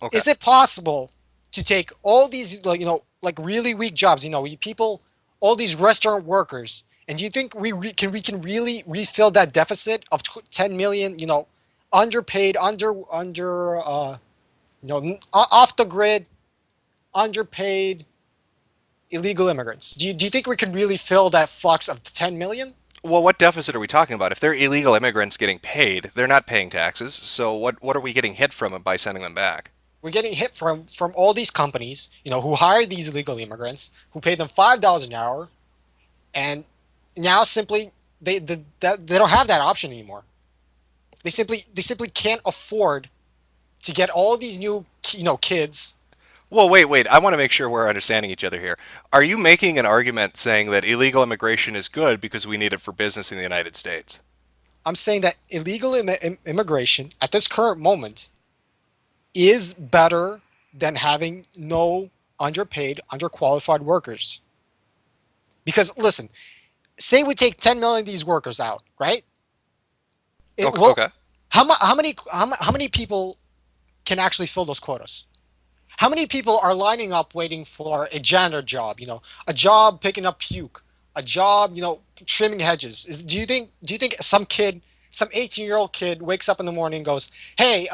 Okay. Is it possible to take all these like really weak jobs, people, all these restaurant workers, and do you think we can really refill that deficit of 10 million, underpaid, off the grid, underpaid illegal immigrants? Do you think we can really fill that flux of 10 million? Well, what deficit are we talking about? If they're illegal immigrants getting paid, they're not paying taxes. So, what are we getting hit from by sending them back? We're getting hit from all these companies, who hire these illegal immigrants, who pay them $5 an hour, and now simply they don't have that option anymore. They simply can't afford to get all these new kids. Well, wait. I want to make sure we're understanding each other here. Are you making an argument saying that illegal immigration is good because we need it for business in the United States? I'm saying that illegal immigration at this current moment is better than having no underpaid, underqualified workers. Because listen, say we take 10 million of these workers out, right? Okay. How many people can actually fill those quotas? How many people are lining up waiting for a janitor job? A job picking up puke, a job, trimming hedges. Do you think some 18-year-old kid wakes up in the morning and goes, "Hey,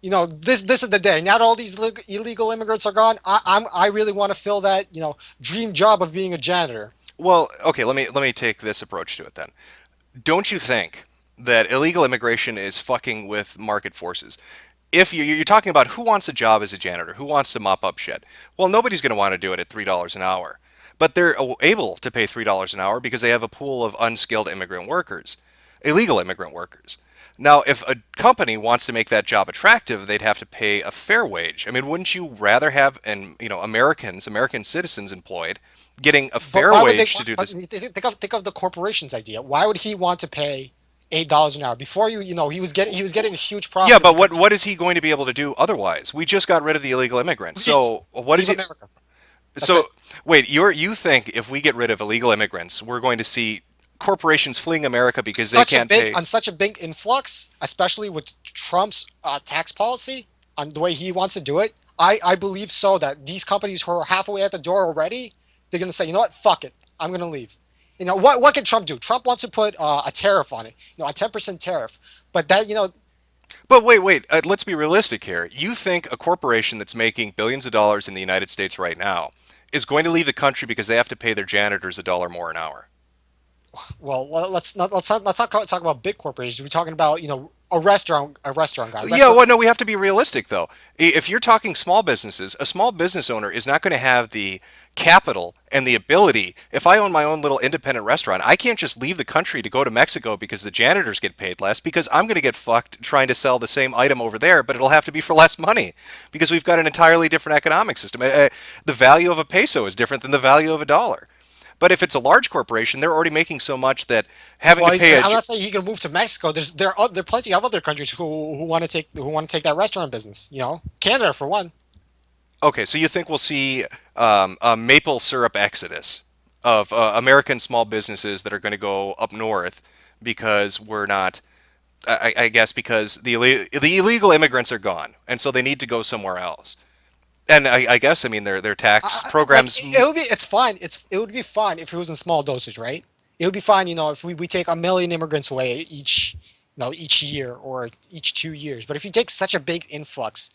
this is the day. Now that all these illegal immigrants are gone, I really want to fill that, dream job of being a janitor." Well, okay. Let me take this approach to it then. Don't you think that illegal immigration is fucking with market forces? If you're talking about who wants a job as a janitor, who wants to mop up shit, well, nobody's going to want to do it at $3 an hour. But they're able to pay $3 an hour because they have a pool of unskilled immigrant workers, illegal immigrant workers. Now, if a company wants to make that job attractive, they'd have to pay a fair wage. I mean, wouldn't you rather have American citizens employed, getting a fair wage to do this? Think of the corporation's idea. Why would he want to pay $8 an hour? Before he was getting a huge profit. Yeah, but what is he going to be able to do otherwise? We just got rid of the illegal immigrants. So what is Leave he? America. So wait, you think if we get rid of illegal immigrants, we're going to see corporations fleeing America because they can't pay? On such a big influx, especially with Trump's tax policy on the way he wants to do it, I believe so that these companies who are halfway at the door already, they're going to say, you know what, fuck it, I'm going to leave. What can Trump do? Trump wants to put a tariff on it, a 10% tariff, but that But wait, let's be realistic here. You think a corporation that's making billions of dollars in the United States right now is going to leave the country because they have to pay their janitors $1 more an hour? Well, let's not talk about big corporations. We're talking about a restaurant guy. Yeah, well, no, we have to be realistic, though. If you're talking small businesses, a small business owner is not going to have the capital and the ability. If I own my own little independent restaurant, I can't just leave the country to go to Mexico because the janitors get paid less, because I'm going to get fucked trying to sell the same item over there, but it'll have to be for less money because we've got an entirely different economic system. The value of a peso is different than the value of a dollar. But if it's a large corporation, they're already making so much that having Well, to pay I'm not saying he can move to Mexico. There are plenty of other countries who want to take that restaurant business. You know, Canada for one. Okay, so you think we'll see a maple syrup exodus of American small businesses that are going to go up north because we're not, I guess, because the illegal immigrants are gone, and so they need to go somewhere else. And I guess, I mean, their tax programs. Like, it's fine. It would be fine if it was in small dosage, right? It would be fine, you know, if we take 1 million immigrants away each year or each 2 years. But if you take such a big influx,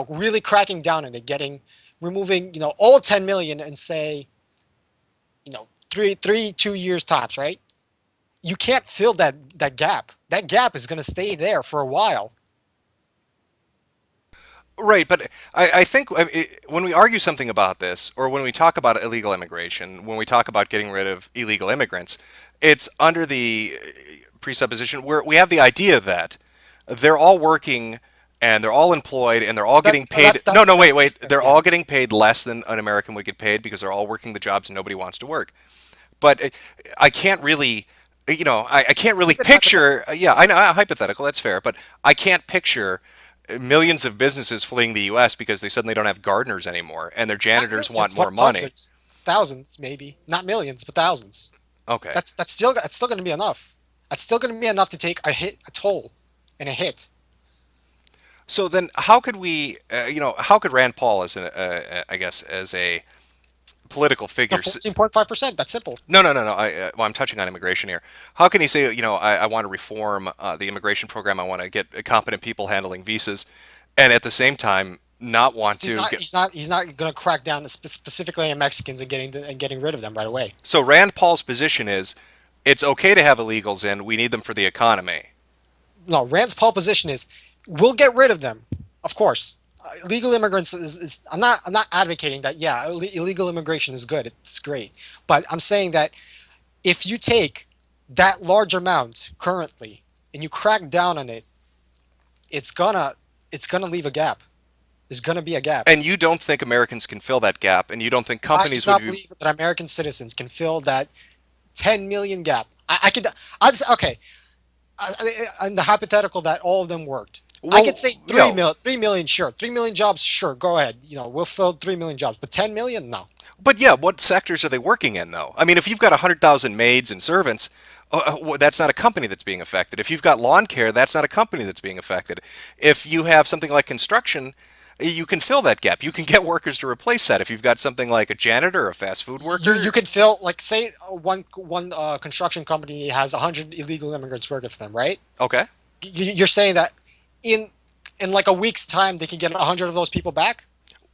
really cracking down on it, removing, all 10 million and say, 2 years tops, right? You can't fill that gap. That gap is going to stay there for a while. Right, but I think when we argue something about this, or when we talk about illegal immigration, when we talk about getting rid of illegal immigrants, it's under the presupposition where we have the idea that they're all working and they're all employed and they're all getting paid. Wait. They're all getting paid less than an American would get paid because they're all working the jobs nobody wants to work. But I can't really, I can't really picture. Yeah, I know, hypothetical, that's fair, but I can't picture millions of businesses fleeing the U.S. because they suddenly don't have gardeners anymore, and their janitors want more money. Hundreds, thousands, maybe not millions, but thousands. Okay, that's still going to be enough. That's still going to be enough to take a toll, and a hit. So then, how could we, how could Rand Paul, as I guess, as a political figure, 14.5%? That's simple. No. I'm touching on immigration here. How can he say, I want to reform the immigration program? I want to get competent people handling visas, and at the same time not want to. He's not going to crack down specifically on Mexicans and getting rid of them right away. So Rand Paul's position is, it's okay to have illegals in. We need them for the economy. No, Rand's Paul position is, we'll get rid of them, of course. Illegal immigrants is I'm not advocating that. Yeah, illegal immigration is good. It's great, but I'm saying that if you take that large amount currently and you crack down on it, it's gonna leave a gap. There's gonna be a gap. And you don't think Americans can fill that gap, and you don't think companies would believe that American citizens can fill that 10 million gap. Okay. In the hypothetical that all of them worked. Well, I could say 3 million, sure. 3 million jobs, sure. Go ahead. We'll fill 3 million jobs. But 10 million, no. But yeah, what sectors are they working in, though? I mean, if you've got 100,000 maids and servants, that's not a company that's being affected. If you've got lawn care, that's not a company that's being affected. If you have something like construction, you can fill that gap. You can get workers to replace that. If you've got something like a janitor or a fast food worker, you can fill, like, say one construction company has 100 illegal immigrants working for them, right? Okay. You're saying that in like a week's time they can get 100 of those people back?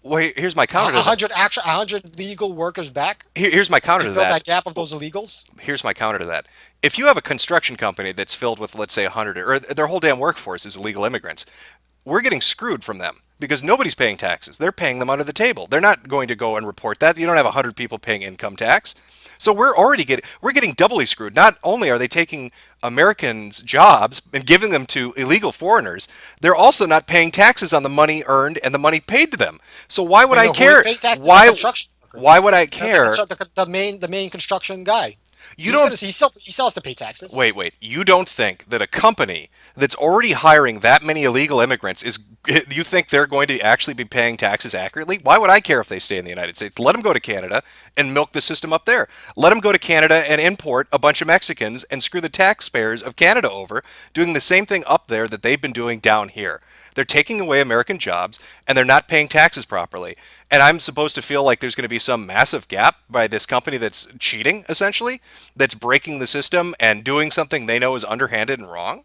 Well, here's my counter to 100 legal workers back? Here's my counter to that. Fill that gap of those illegals? Here's my counter to that. If you have a construction company that's filled with, let's say, 100, or their whole damn workforce is illegal immigrants, we're getting screwed from them because nobody's paying taxes. They're paying them under the table. They're not going to go and report that. You don't have 100 people paying income tax. So we're getting doubly screwed. Not only are they taking Americans' jobs and giving them to illegal foreigners, they're also not paying taxes on the money earned and the money paid to them. So why would I care? Why would I care? The main construction guy. He still has to pay taxes. Wait. You don't think that a company that's already hiring that many illegal immigrants you think they're going to actually be paying taxes accurately? Why would I care if they stay in the United States? Let them go to Canada and milk the system up there. Let them go to Canada and import a bunch of Mexicans and screw the taxpayers of Canada over, doing the same thing up there that they've been doing down here. They're taking away American jobs and they're not paying taxes properly. And I'm supposed to feel like there's going to be some massive gap by this company that's cheating, essentially, that's breaking the system and doing something they know is underhanded and wrong?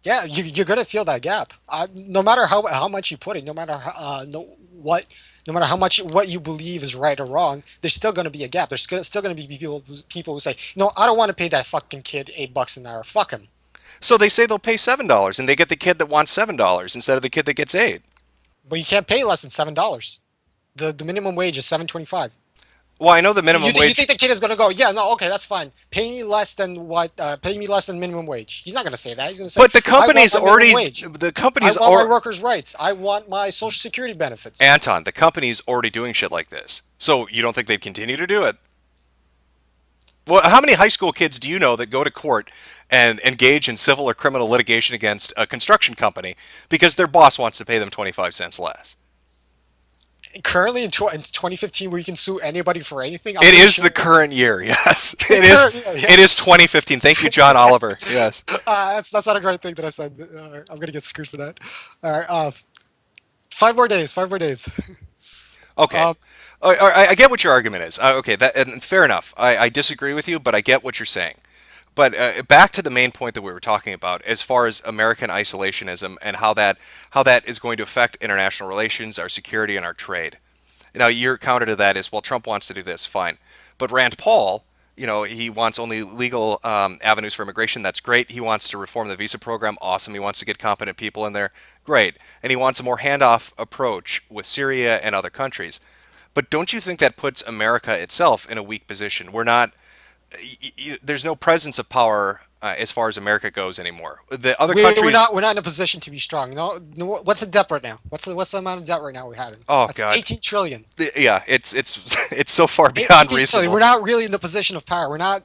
Yeah, you're going to feel that gap. No matter how much you put it, no matter how much what you believe is right or wrong, there's still going to be a gap. There's still going to be people who say, I don't want to pay that fucking kid $8 an hour. Fuck him. So they say they'll pay $7, and they get the kid that wants $7 instead of the kid that gets 8. But you can't pay less than $7. The minimum wage is $7.25. Well, I know the minimum You wage. think the kid is going to go? Yeah, no, okay, that's fine. Pay me less than what? Pay me less than minimum wage. He's not going to say that. He's going to say. But the company's I want my minimum already. wage. The company's I want my already. workers' rights. I want my Social Security benefits. Anton, the company's already doing shit like this. So you don't think they'd continue to do it? Well, how many high school kids do you know that go to court and engage in civil or criminal litigation against a construction company because their boss wants to pay them 25 cents less? Currently in 2015, where you can sue anybody for anything. It is the current year, yes. It is. Current year, yeah. It is 2015. Thank you, John Oliver. Yes. That's not a great thing that I said. I'm going to get screwed for that. All right. 5 more days. 5 more days. Okay. I get what your argument is. Okay, and fair enough. I disagree with you, but I get what you're saying. But back to the main point that we were talking about, as far as American isolationism and how that is going to affect international relations, our security, and our trade. Now, your counter to that is, well, Trump wants to do this, fine. But Rand Paul, he wants only legal avenues for immigration. That's great. He wants to reform the visa program. Awesome. He wants to get competent people in there. Great. And he wants a more handoff approach with Syria and other countries. But don't you think that puts America itself in a weak position? We're not. There's no presence of power as far as America goes anymore. The other countries. We're not in a position to be strong. No, what's the debt right now? What's the amount of debt right now we're having? Oh, That's God. 18 trillion. Yeah, it's so far beyond 18 reasonable. trillion. We're not really in the position of power. We're not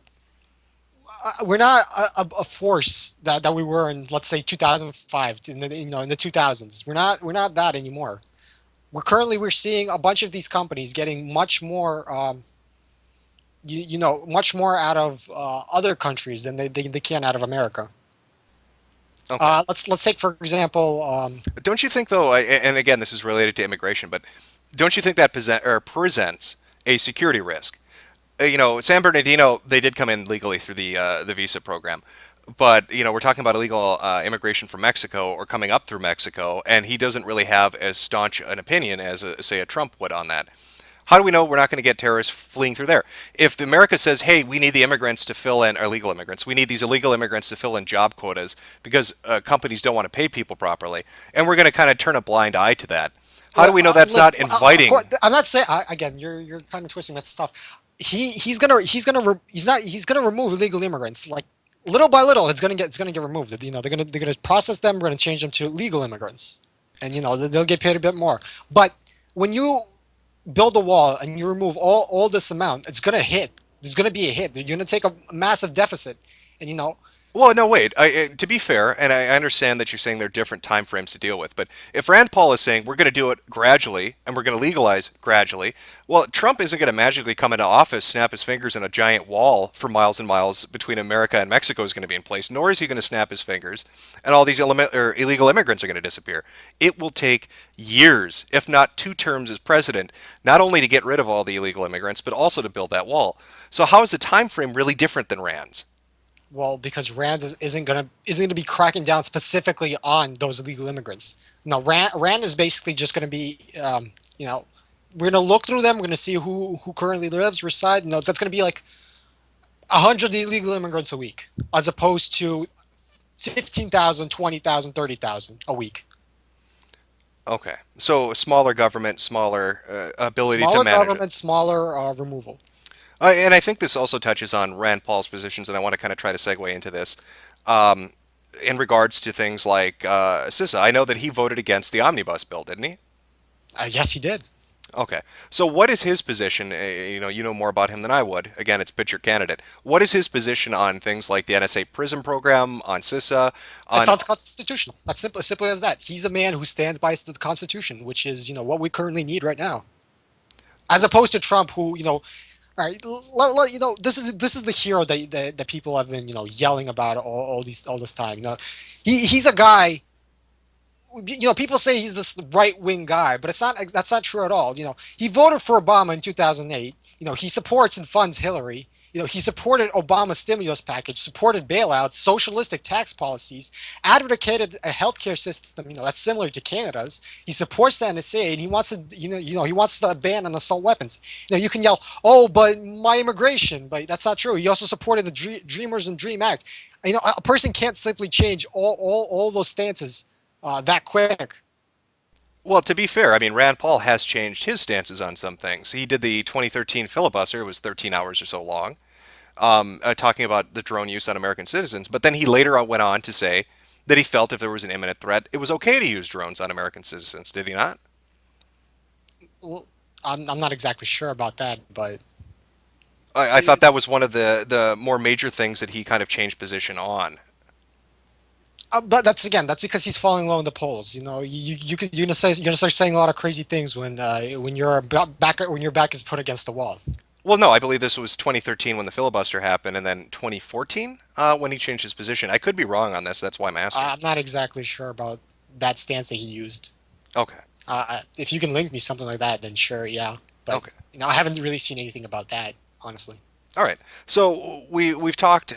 a force that we were in, let's say 2005 in the 2000s. We're not that anymore. We're seeing a bunch of these companies getting much more much more out of other countries than they can out of America. Okay. Let's take for example. Don't you think though? And again, this is related to immigration, but don't you think that presents a security risk? San Bernardino, they did come in legally through the visa program, but we're talking about illegal immigration from Mexico or coming up through Mexico, and he doesn't really have as staunch an opinion as say a Trump would on that. How do we know we're not going to get terrorists fleeing through there? If America says, hey, we need the immigrants to fill in, or illegal immigrants, we need these illegal immigrants to fill in job quotas because companies don't want to pay people properly, and we're going to kind of turn a blind eye to that. How do we know that's not inviting? I'm not saying again. You're kind of twisting that stuff. He's gonna remove illegal immigrants like little by little. It's gonna get removed. They're gonna process them. We're gonna change them to legal immigrants, and they'll get paid a bit more. But when you build a wall and you remove all this amount, it's gonna hit. There's gonna be a hit. You're gonna take a massive deficit, and Well, no, wait. To be fair, and I understand that you're saying there are different time frames to deal with, but if Rand Paul is saying we're going to do it gradually and we're going to legalize gradually, well, Trump isn't going to magically come into office, snap his fingers, and a giant wall for miles and miles between America and Mexico is going to be in place, nor is he going to snap his fingers and all these illegal immigrants are going to disappear. It will take years, if not 2 terms as president, not only to get rid of all the illegal immigrants, but also to build that wall. So how is the time frame really different than Rand's? Well, because Rand isn't gonna be cracking down specifically on those illegal immigrants. No, Rand is basically just gonna be, we're gonna look through them. We're gonna see who currently lives, reside. That's gonna be like 100 illegal immigrants a week, as opposed to 15,000, 20,000, 30,000 a week. Okay, so smaller government, smaller ability Smaller to manage government, smaller removal. And I think this also touches on Rand Paul's positions, and I want to kind of try to segue into this in regards to things like CISA. I know that he voted against the omnibus bill, didn't he? Yes, he did. Okay. So what is his position? You know more about him than I would. Again, it's pitch your candidate. What is his position on things like the NSA prison program, on CISA? It's unconstitutional. That's simply as that. He's a man who stands by the Constitution, which is what we currently need right now, as opposed to Trump, who all right, this is the hero that people have been yelling about all this time. He's a guy. People say he's this right-wing guy, but that's not true at all. He voted for Obama in 2008. He supports and funds Hillary. He supported Obama's stimulus package, supported bailouts, socialistic tax policies, advocated a healthcare system, that's similar to Canada's. He supports the NSA, and he wants to, he wants to ban on assault weapons. You can yell, "Oh, but my immigration," but that's not true. He also supported the Dreamers and Dream Act. A person can't simply change all those stances that quick. Well, to be fair, I mean, Rand Paul has changed his stances on some things. He did the 2013 filibuster, it was 13 hours or so long, talking about the drone use on American citizens. But then he later went on to say that he felt if there was an imminent threat, it was okay to use drones on American citizens. Did he not? Well, I'm not exactly sure about that, but I thought that was one of the more major things that he kind of changed position on. but that's because he's falling low in the polls. You're gonna start saying a lot of crazy things when your back is put against the wall. Well, no, I believe this was 2013 when the filibuster happened, and then 2014 when he changed his position. I could be wrong on this. That's why I'm asking. I'm not exactly sure about that stance that he used. Okay. If you can link me something like that, then sure, yeah. But Okay. I haven't really seen anything about that, honestly. All right. So we've talked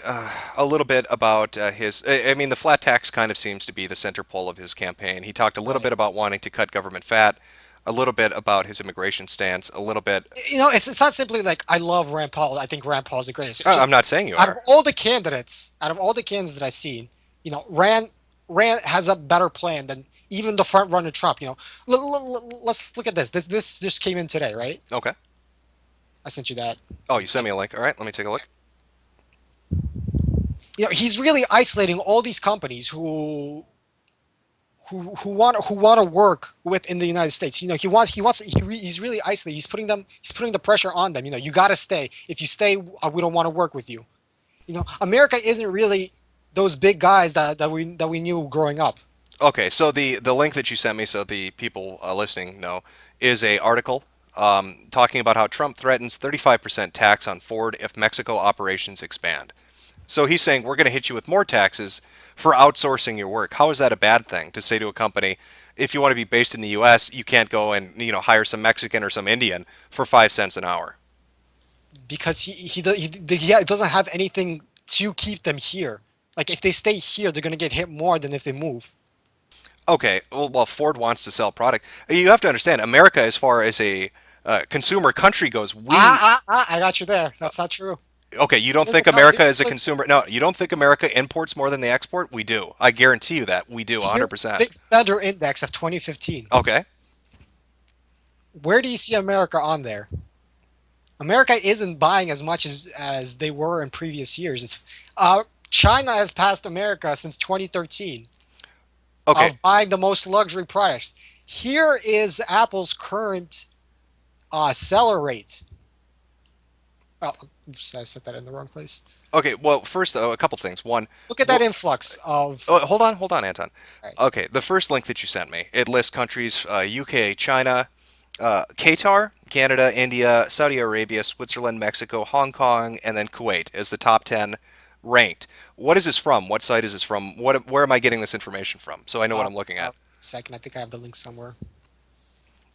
a little bit about his. I mean, the flat tax kind of seems to be the center pole of his campaign. He talked a little bit about wanting to cut government fat, a little bit about his immigration stance, a little bit. It's not simply like I love Rand Paul. I think Rand Paul is the greatest. It's I'm not saying you out of are. all the candidates that I've seen, Rand has a better plan than even the front runner Trump. Let's look at this. This just came in today, right? Okay. I sent you that. Oh, you sent me a link. All right, let me take a look. He's really isolating all these companies who want to work within the United States. He's really isolating. He's putting the pressure on them. You got to stay. If you stay, we don't want to work with you. America isn't really those big guys that we knew growing up. Okay, so the link that you sent me, so the people listening know, is a article talking about how Trump threatens 35% tax on Ford if Mexico operations expand. So he's saying we're going to hit you with more taxes for outsourcing your work. How is that a bad thing to say to a company, if you want to be based in the U.S., you can't go and hire some Mexican or some Indian for 5 cents an hour? Because he doesn't have anything to keep them here. Like if they stay here, they're going to get hit more than if they move. Okay, well, Ford wants to sell product. You have to understand, America, as far as a consumer country goes, I got you there. That's not true. Okay, you don't think America is a consumer? No, you don't think America imports more than they export? We do. I guarantee you that. We do, 100%. Big spender index of 2015. Okay. Where do you see America on there? America isn't buying as much as they were in previous years. China has passed America since 2013. Okay. Of buying the most luxury products. Here is Apple's current seller rate. Oh, oops, I set that in the wrong place. Okay, well, first, a couple things. One, look at that influx of... Oh, hold on, Anton. Right. Okay, the first link that you sent me, it lists countries, UK, China, Qatar, Canada, India, Saudi Arabia, Switzerland, Mexico, Hong Kong, and then Kuwait as the top 10 ranked. What is this from? What site is this from? Where am I getting this information from? So I know what I'm looking at. Second, I think I have the link somewhere.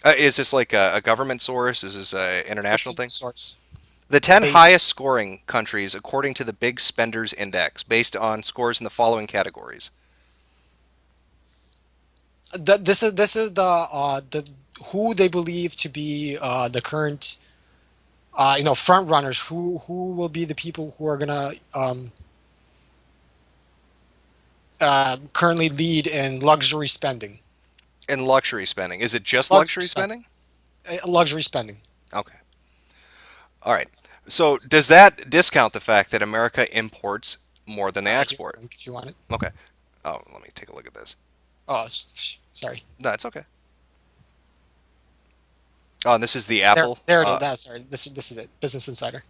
Is this like a government source? Is this an international thing? Source. The 10 highest scoring countries according to the Big Spenders Index, based on scores in the following categories. This is the who they believe to be the current front runners. Who will be the people who are gonna currently lead in luxury spending. In luxury spending. Is it just luxury spending? Luxury spending. Okay. All right. So does that discount the fact that America imports more than they export? If you want it. Okay. Oh, let me take a look at this. Oh, sorry. No, it's okay. Oh, and this is the Apple. There it is. Sorry. This is it. Business Insider.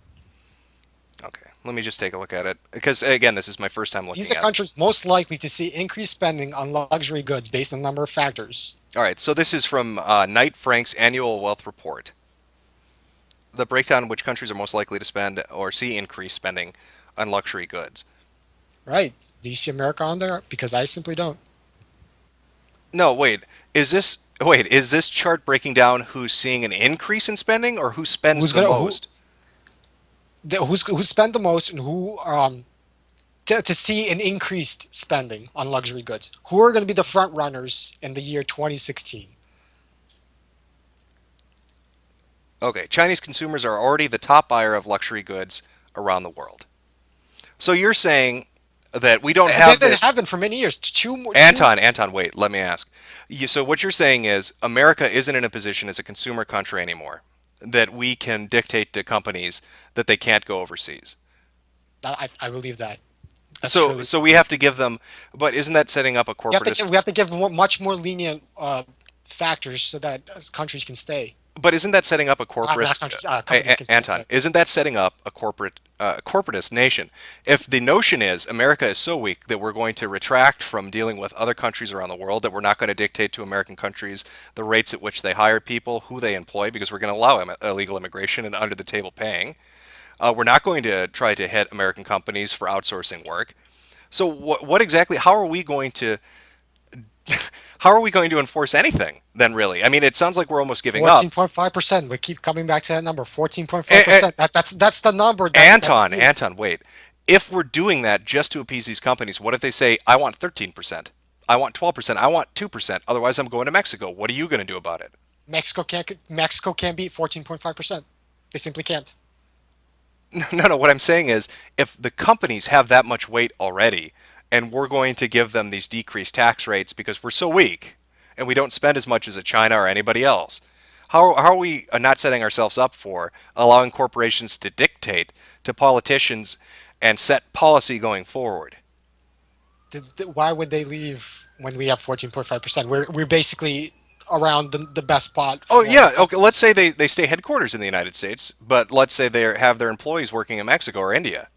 Okay. Let me just take a look at it. Because, again, this is my first time looking at it. These are countries most likely to see increased spending on luxury goods based on a number of factors. All right. So this is from Knight Frank's Annual Wealth Report. The breakdown in which countries are most likely to spend or see increased spending on luxury goods. Right. Do you see America on there? Because I simply don't. No, wait. Is this chart breaking down who's seeing an increase in spending or who spends the most? who spend the most and who to see an increased spending on luxury goods. Who are going to be the front runners in the year 2016? Okay, Chinese consumers are already the top buyer of luxury goods around the world. So you're saying that we don't have They this. have been for many years. Two more. Anton, wait, let me ask. So what you're saying is America isn't in a position as a consumer country anymore that we can dictate to companies that they can't go overseas. I believe that. That's So truly- so we have to give them, but isn't that setting up a we have to corporatist? give, we have to give much more lenient factors so that countries can stay. But isn't that setting up a corporate? countries, companies can say, Anton, sorry. isn't that setting up a corporatist nation? If the notion is America is so weak that we're going to retract from dealing with other countries around the world, that we're not going to dictate to American countries the rates at which they hire people, who they employ, because we're going to allow illegal immigration and under the table paying. We're not going to try to hit American companies for outsourcing work. So what exactly? How are we going to? How are we going to enforce anything then? Really, I mean, it sounds like we're almost giving up. 14.5%. We keep coming back to that number. 14.5%. That's the number. Anton, wait. If we're doing that just to appease these companies, what if they say, I want 13%, I want 12%, I want 2%, otherwise I'm going to Mexico? What are you going to do about it? Mexico can't beat 14.5%. They simply can't. No, what I'm saying is, if the companies have that much weight already, and we're going to give them these decreased tax rates because we're so weak, and we don't spend as much as a China or anybody else, how are we not setting ourselves up for allowing corporations to dictate to politicians and set policy going forward? Why would they leave when we have 14.5%? We're basically around the best spot. Oh yeah, okay. Let's say they stay headquarters in the United States, but let's say they have their employees working in Mexico or India.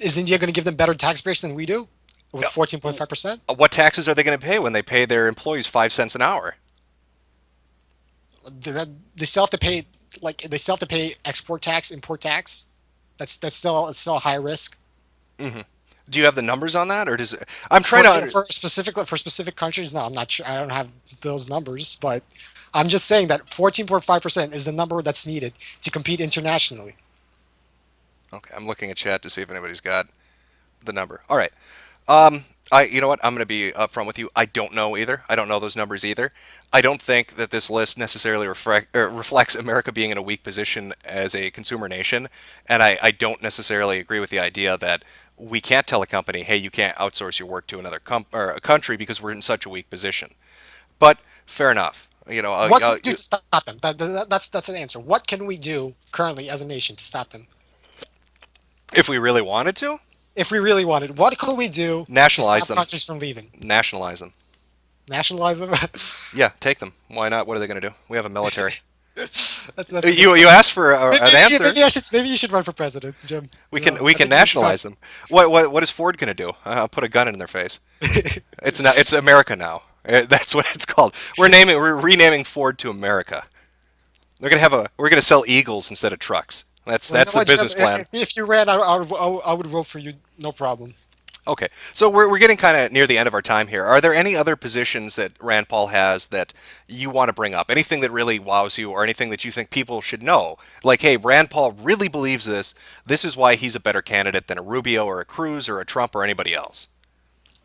Is India going to give them better tax breaks than we do with 14.5%? What taxes are they going to pay when they pay their employees 5 cents an hour? They still have to pay export tax, import tax. It's still a high risk. Mm-hmm. Do you have the numbers on that, or does it, I'm trying for specific countries? No, I'm not sure. I don't have those numbers, but I'm just saying that 14.5% is the number that's needed to compete internationally. Okay, I'm looking at chat to see if anybody's got the number. All right. You know what? I'm going to be upfront with you. I don't know either. I don't know those numbers either. I don't think that this list necessarily reflects America being in a weak position as a consumer nation, and I don't necessarily agree with the idea that we can't tell a company, hey, you can't outsource your work to another a country because we're in such a weak position. But fair enough. You know, what can we do to stop them? That's an answer. What can we do currently as a nation to stop them? If we really wanted to? If we really wanted, what could we do Nationalize to stop them. countries from leaving? Nationalize them. Nationalize them? Yeah, take them. Why not? What are they going to do? We have a military. that's you asked for an answer. Maybe you should run for president, Jim. We can nationalize them. What is Ford going to do? I'll put a gun in their face. It's America now. That's what it's called. We're renaming Ford to America. We're gonna sell Eagles instead of trucks. That's the business plan. If you ran, I would vote for you, no problem. Okay, so we're getting kind of near the end of our time here. Are there any other positions that Rand Paul has that you want to bring up? Anything that really wows you, or anything that you think people should know? Like, hey, Rand Paul really believes this. This is why he's a better candidate than a Rubio or a Cruz or a Trump or anybody else.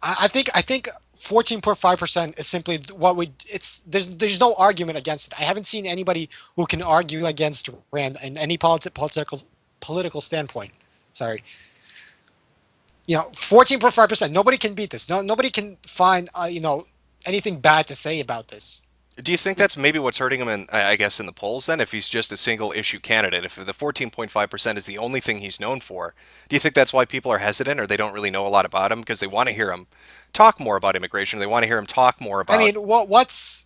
I think 14.5% is simply there's no argument against it. I haven't seen anybody who can argue against Rand in any political standpoint. Sorry. 14.5%. Nobody can beat this. Nobody can find anything bad to say about this. Do you think that's maybe what's hurting him in the polls then, if he's just a single issue candidate? If the 14.5% is the only thing he's known for, do you think that's why people are hesitant, or they don't really know a lot about him because they want to hear him talk more about immigration? They want to hear him talk more about. I mean, what's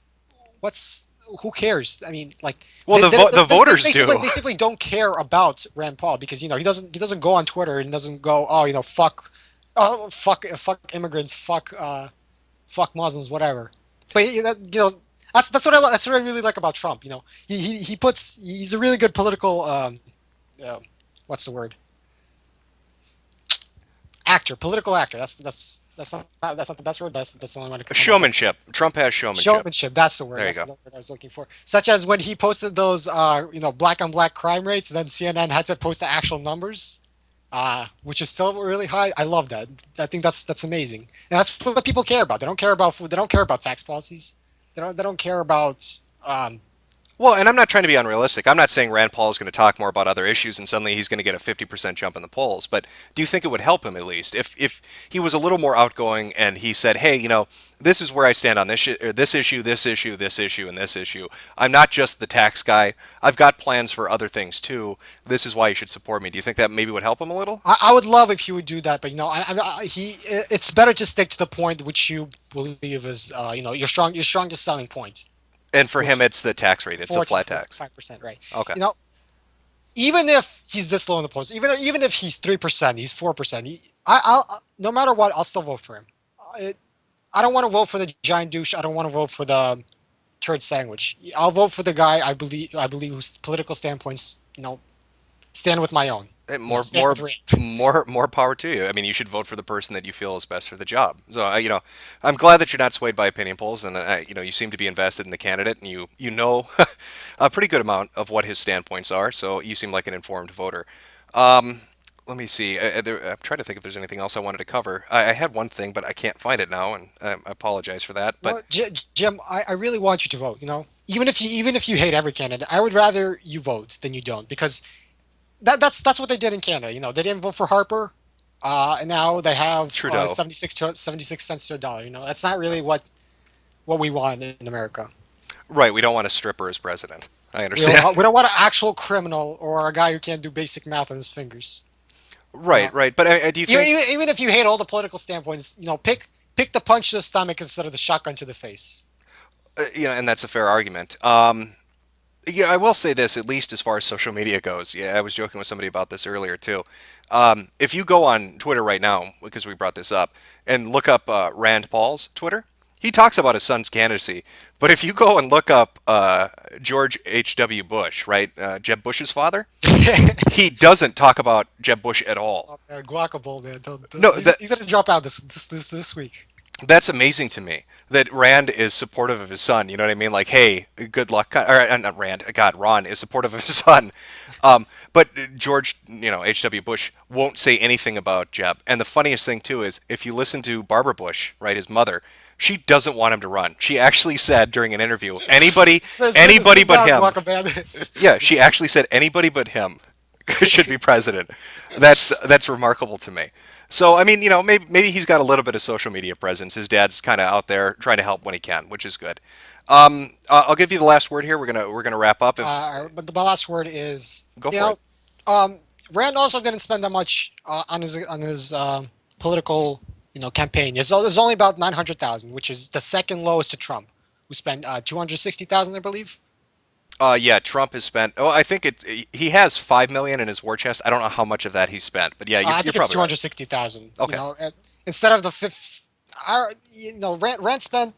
who cares? I mean, like, well, the voters do. They simply don't care about Rand Paul because he doesn't go on Twitter and doesn't go, fuck immigrants, fuck Muslims, whatever. But that's what I really like about Trump. He's a really good political what's the word? Political actor. That's That's not the best word. That's the only one I can come up with. Showmanship. Trump has showmanship. Showmanship. That's the word. There you That's go. the word I was looking for. Such as when he posted those, black on black crime rates, then CNN had to post the actual numbers, which is still really high. I love that. I think that's amazing. And that's what people care about. They don't care about food. They don't care about tax policies. They don't care about. Well, and I'm not trying to be unrealistic. I'm not saying Rand Paul is going to talk more about other issues and suddenly he's going to get a 50% jump in the polls. But do you think it would help him at least if he was a little more outgoing and he said, hey, this is where I stand on this this issue, this issue, this issue, and this issue. I'm not just the tax guy. I've got plans for other things too. This is why you should support me. Do you think that maybe would help him a little? I would love if he would do that, but it's better to stick to the point which you believe is your strongest selling point. And for him, it's the tax rate. It's a flat tax. 5%, right? Okay. Even if he's this low in the polls, even if he's 3%, he's 4%. I'll no matter what, I'll still vote for him. I don't want to vote for the giant douche. I don't want to vote for the turd sandwich. I'll vote for the guy I believe whose political standpoints stand with my own. More power to you. I mean, you should vote for the person that you feel is best for the job. So, I'm glad that you're not swayed by opinion polls, and you seem to be invested in the candidate, and you know a pretty good amount of what his standpoints are. So you seem like an informed voter. Let me see. I'm trying to think if there's anything else I wanted to cover. I had one thing, but I can't find it now, and I apologize for that. But Jim, I really want you to vote. Even if you hate every candidate, I would rather you vote than you don't, because that's what they did in Canada. They didn't vote for Harper, and now they have Trudeau. 76 cents to a dollar. That's not really what we want in America. Right, we don't want a stripper as president. I understand. We don't want an actual criminal or a guy who can't do basic math on his fingers. Right. But do you think even if you hate all the political standpoints, pick the punch to the stomach instead of the shotgun to the face. and that's a fair argument. Yeah, I will say this, at least as far as social media goes. Yeah, I was joking with somebody about this earlier too. If you go on Twitter right now, because we brought this up, and look up Rand Paul's Twitter, he talks about his son's candidacy. But if you go and look up George H.W. Bush, right, Jeb Bush's father, he doesn't talk about Jeb Bush at all. Oh, man, guacamole, man. No, he's going to drop out this week. That's amazing to me that Rand is supportive of his son. You know what I mean? Like, hey, good luck. Or not Rand. God, Ron is supportive of his son. But George, H.W. Bush won't say anything about Jeb. And the funniest thing too is if you listen to Barbara Bush, right, his mother, she doesn't want him to run. She actually said during an interview, anybody but him. Yeah, she actually said anybody but him should be president. That's remarkable to me. So, I mean, maybe he's got a little bit of social media presence. His dad's kind of out there trying to help when he can, which is good. I'll give you the last word here. We're gonna wrap up. But the last word is go for it. Rand also didn't spend that much on his political campaign. There's only about 900,000, which is the second lowest to Trump, who spent 260,000, I believe. Yeah, Trump has spent. Oh, I think he has $5 million in his war chest. I don't know how much of that he spent, but yeah, I think it's 260,000. Okay. Instead of the fifth, Rand spent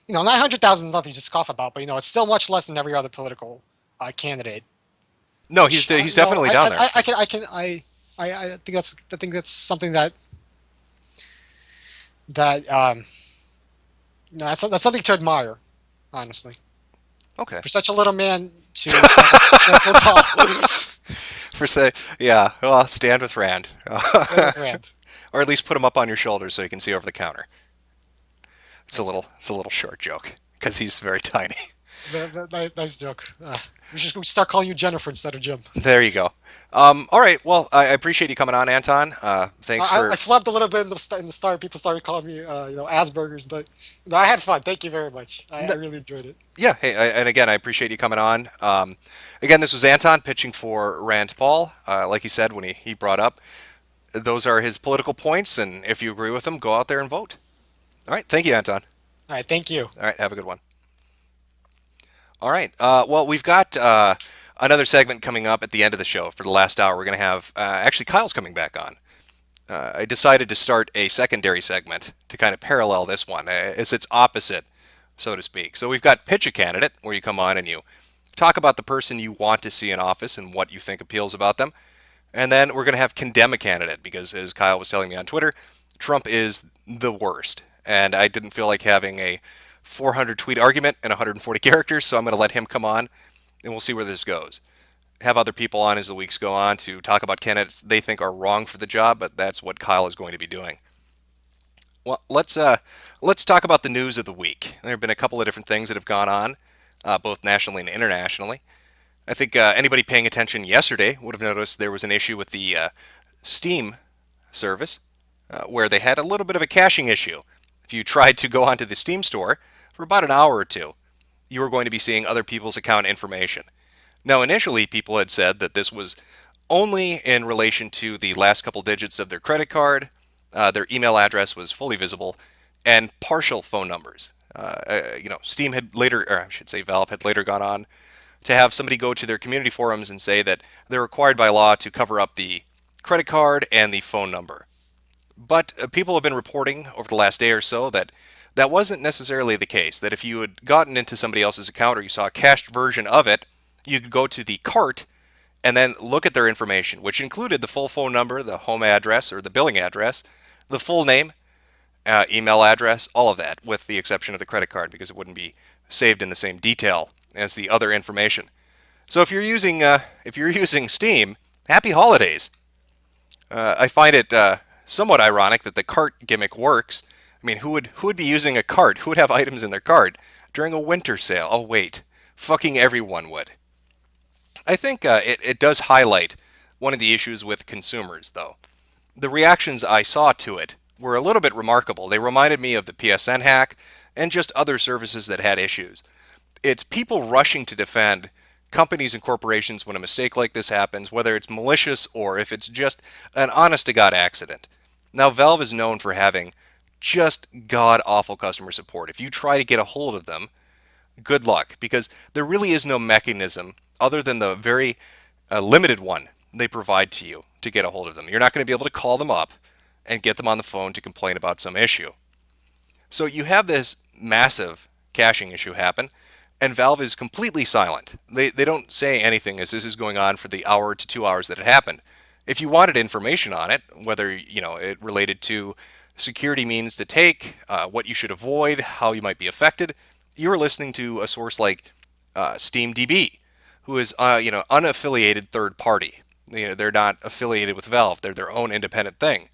900,000 is nothing to scoff about, but it's still much less than every other political candidate. No, he's definitely down there. I think that's something that's something to admire, honestly. Okay. For such a little man to stand so tall. Well, stand with Rand. Stand with Rand. Or at least put him up on your shoulders so you can see over the counter. It's a little short joke because he's very tiny. Nice joke. We should start calling you Jennifer instead of Jim. There you go. All right. Well, I appreciate you coming on, Anton. Thanks for. I flubbed a little bit in the start. People started calling me, Asperger's, but I had fun. Thank you very much. I really enjoyed it. Yeah. Hey, and again, I appreciate you coming on. Again, this was Anton pitching for Rand Paul. Like he said when he brought up, those are his political points, and if you agree with them, go out there and vote. All right. Thank you, Anton. All right. Thank you. All right. Have a good one. All right. Well, we've got another segment coming up at the end of the show for the last hour. We're going to have actually Kyle's coming back on. I decided to start a secondary segment to kind of parallel this one. It's its opposite, so to speak. So we've got Pitch a Candidate, where you come on and you talk about the person you want to see in office and what you think appeals about them. And then we're going to have Condemn a Candidate, because as Kyle was telling me on Twitter, Trump is the worst, and I didn't feel like having a 400 tweet argument in 140 characters, so I'm going to let him come on, and we'll see where this goes. Have other people on as the weeks go on to talk about candidates they think are wrong for the job, but that's what Kyle is going to be doing. Well, let's talk about the news of the week. There have been a couple of different things that have gone on, both nationally and internationally. I think anybody paying attention yesterday would have noticed there was an issue with the Steam service, where they had a little bit of a caching issue. If you tried to go onto the Steam store for about an hour or two, you were going to be seeing other people's account information. Now, initially, people had said that this was only in relation to the last couple digits of their credit card, their email address was fully visible, and partial phone numbers. Steam had later, or I should say Valve had later gone on to have somebody go to their community forums and say that they're required by law to cover up the credit card and the phone number. But people have been reporting over the last day or so that that wasn't necessarily the case, that if you had gotten into somebody else's account or you saw a cached version of it, you could go to the cart and then look at their information, which included the full phone number, the home address or the billing address, the full name, email address, all of that, with the exception of the credit card because it wouldn't be saved in the same detail as the other information. So if you're using Steam, happy holidays. I find it somewhat ironic that the cart gimmick works. I mean, who would be using a cart? Who would have items in their cart during a winter sale? Oh wait, fucking everyone would. I think it does highlight one of the issues with consumers, though. The reactions I saw to it were a little bit remarkable. They reminded me of the PSN hack and just other services that had issues. It's people rushing to defend companies and corporations when a mistake like this happens, whether it's malicious or if it's just an honest-to-God accident. Now, Valve is known for having just god-awful customer support. If you try to get a hold of them, good luck, because there really is no mechanism other than the very limited one they provide to you to get a hold of them. You're not going to be able to call them up and get them on the phone to complain about some issue. So you have this massive caching issue happen, and Valve is completely silent. They don't say anything as this is going on for the hour to 2 hours that it happened. If you wanted information on it, whether it related to security means to take, what you should avoid, how you might be affected, you're listening to a source like SteamDB, who is unaffiliated third party. They're not affiliated with Valve. They're their own independent thing.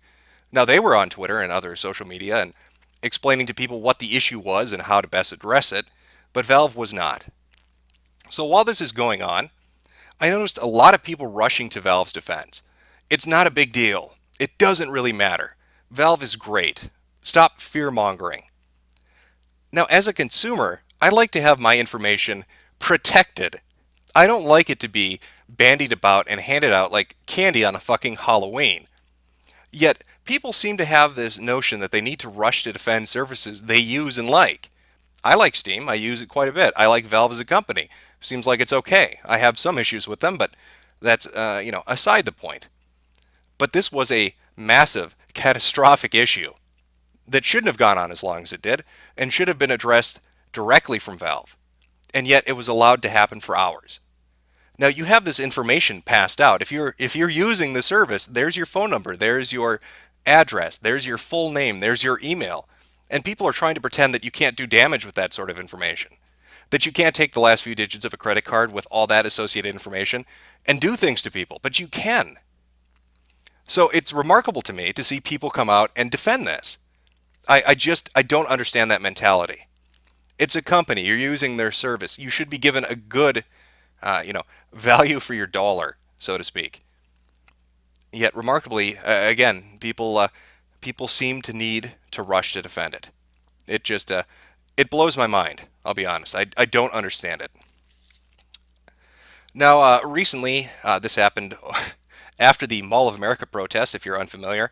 Now, they were on Twitter and other social media and explaining to people what the issue was and how to best address it, but Valve was not. So while this is going on, I noticed a lot of people rushing to Valve's defense. It's not a big deal. It doesn't really matter. Valve is great. Stop fear-mongering. Now, as a consumer, I like to have my information protected. I don't like it to be bandied about and handed out like candy on a fucking Halloween. Yet, people seem to have this notion that they need to rush to defend services they use and like. I like Steam. I use it quite a bit. I like Valve as a company. Seems like it's okay. I have some issues with them, but that's, aside the point. But this was a massive, catastrophic issue that shouldn't have gone on as long as it did and should have been addressed directly from Valve. And yet it was allowed to happen for hours. Now you have this information passed out. If you're using the service, there's your phone number, there's your address, there's your full name, there's your email. And people are trying to pretend that you can't do damage with that sort of information. That you can't take the last few digits of a credit card with all that associated information and do things to people, but you can. So it's remarkable to me to see people come out and defend this. I don't understand that mentality. It's a company. You're using their service. You should be given a good, value for your dollar, so to speak. Yet, remarkably, again, people seem to need to rush to defend it. It just, it blows my mind, I'll be honest. I don't understand it. Now, recently, this happened after the Mall of America protests, if you're unfamiliar.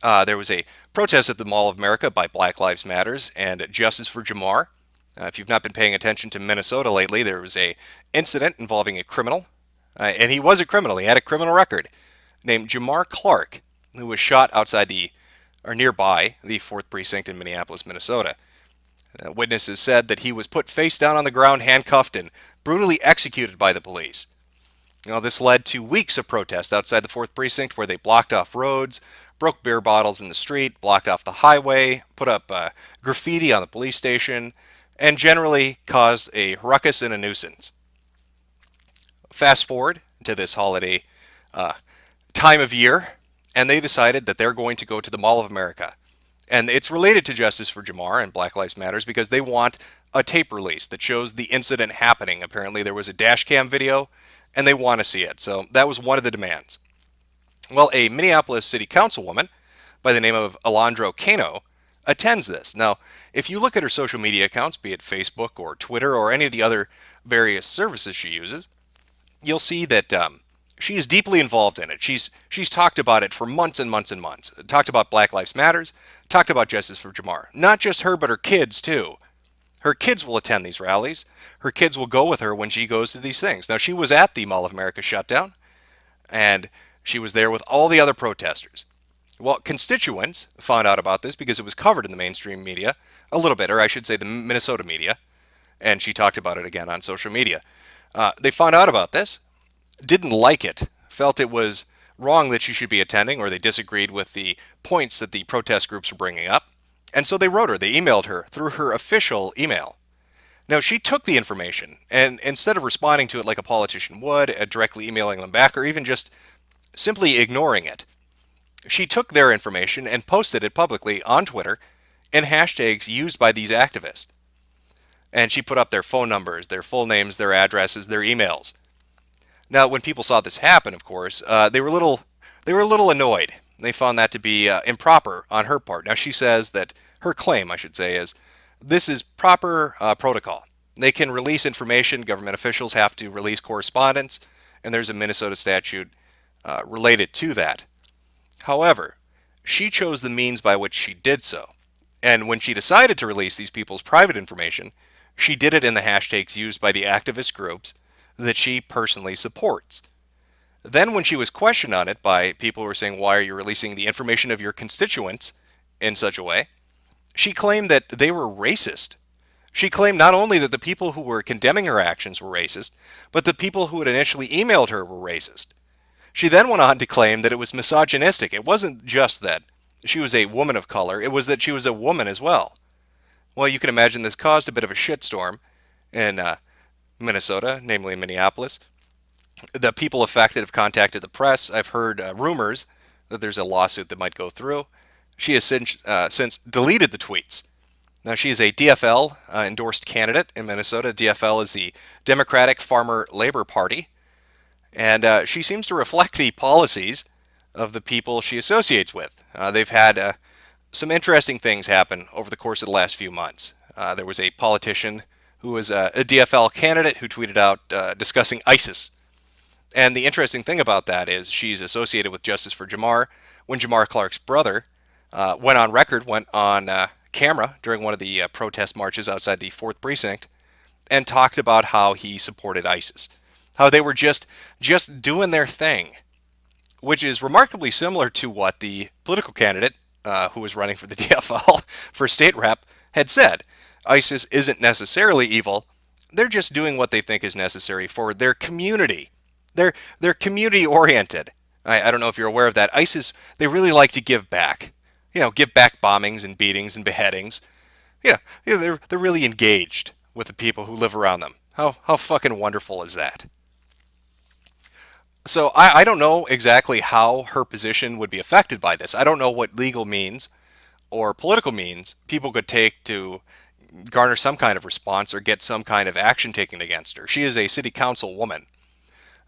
There was a protest at the Mall of America by Black Lives Matters and Justice for Jamar. If you've not been paying attention to Minnesota lately, there was a incident involving a criminal, and he was a criminal. He had a criminal record, named Jamar Clark, who was shot outside nearby the 4th Precinct in Minneapolis, Minnesota. Witnesses said that he was put face down on the ground, handcuffed, and brutally executed by the police. Now, this led to weeks of protest outside the 4th Precinct where they blocked off roads, broke beer bottles in the street, blocked off the highway, put up graffiti on the police station, and generally caused a ruckus and a nuisance. Fast forward to this holiday time of year, and they decided that they're going to go to the Mall of America. And it's related to Justice for Jamar and Black Lives Matters because they want a tape release that shows the incident happening. Apparently there was a dash cam video, and they want to see it. So that was one of the demands. Well, a Minneapolis City Councilwoman by the name of Alondra Cano attends this. Now, if you look at her social media accounts, be it Facebook or Twitter or any of the other various services she uses, you'll see that she is deeply involved in it. She's talked about it for months and months and months. Talked about Black Lives Matters, talked about Justice for Jamar. Not just her, but her kids too. Her kids will attend these rallies. Her kids will go with her when she goes to these things. Now, she was at the Mall of America shutdown, and she was there with all the other protesters. Well, constituents found out about this because it was covered in the mainstream media a little bit, or I should say the Minnesota media, and she talked about it again on social media. They found out about this, didn't like it, felt it was wrong that she should be attending, or they disagreed with the points that the protest groups were bringing up, and so they wrote her, they emailed her through her official email. Now, she took the information, and instead of responding to it like a politician would, directly emailing them back, or even just simply ignoring it, she took their information and posted it publicly on Twitter in hashtags used by these activists. And she put up their phone numbers, their full names, their addresses, their emails. Now, when people saw this happen, of course, they were a little annoyed. They found that to be improper on her part. Now, she says that her claim, I should say, is this is proper protocol. They can release information. Government officials have to release correspondence, and there's a Minnesota statute related to that. However, she chose the means by which she did so. And when she decided to release these people's private information, she did it in the hashtags used by the activist groups that she personally supports. Then when she was questioned on it by people who were saying, why are you releasing the information of your constituents in such a way? She claimed that they were racist. She claimed not only that the people who were condemning her actions were racist, but the people who had initially emailed her were racist. She then went on to claim that it was misogynistic. It wasn't just that she was a woman of color, it was that she was a woman as well. Well, you can imagine this caused a bit of a shitstorm in Minnesota, namely in Minneapolis. The people affected have contacted the press. I've heard rumors that there's a lawsuit that might go through. She has since deleted the tweets. Now, she is a DFL endorsed candidate in Minnesota. DFL is the Democratic Farmer Labor Party. And she seems to reflect the policies of the people she associates with. They've had some interesting things happen over the course of the last few months. There was a politician who was a DFL candidate who tweeted out discussing ISIS. And the interesting thing about that is she's associated with Justice for Jamar. When Jamar Clark's brother went on camera during one of the protest marches outside the 4th Precinct and talked about how he supported ISIS. How they were just doing their thing, which is remarkably similar to what the political candidate who was running for the DFL for state rep had said. ISIS isn't necessarily evil. They're just doing what they think is necessary for their community. They're community oriented. I don't know if you're aware of that. ISIS, they really like to give back. Give back bombings and beatings and beheadings. They're really engaged with the people who live around them. How fucking wonderful is that? So I don't know exactly how her position would be affected by this. I don't know what legal means or political means people could take to garner some kind of response or get some kind of action taken against her. She is a city council woman.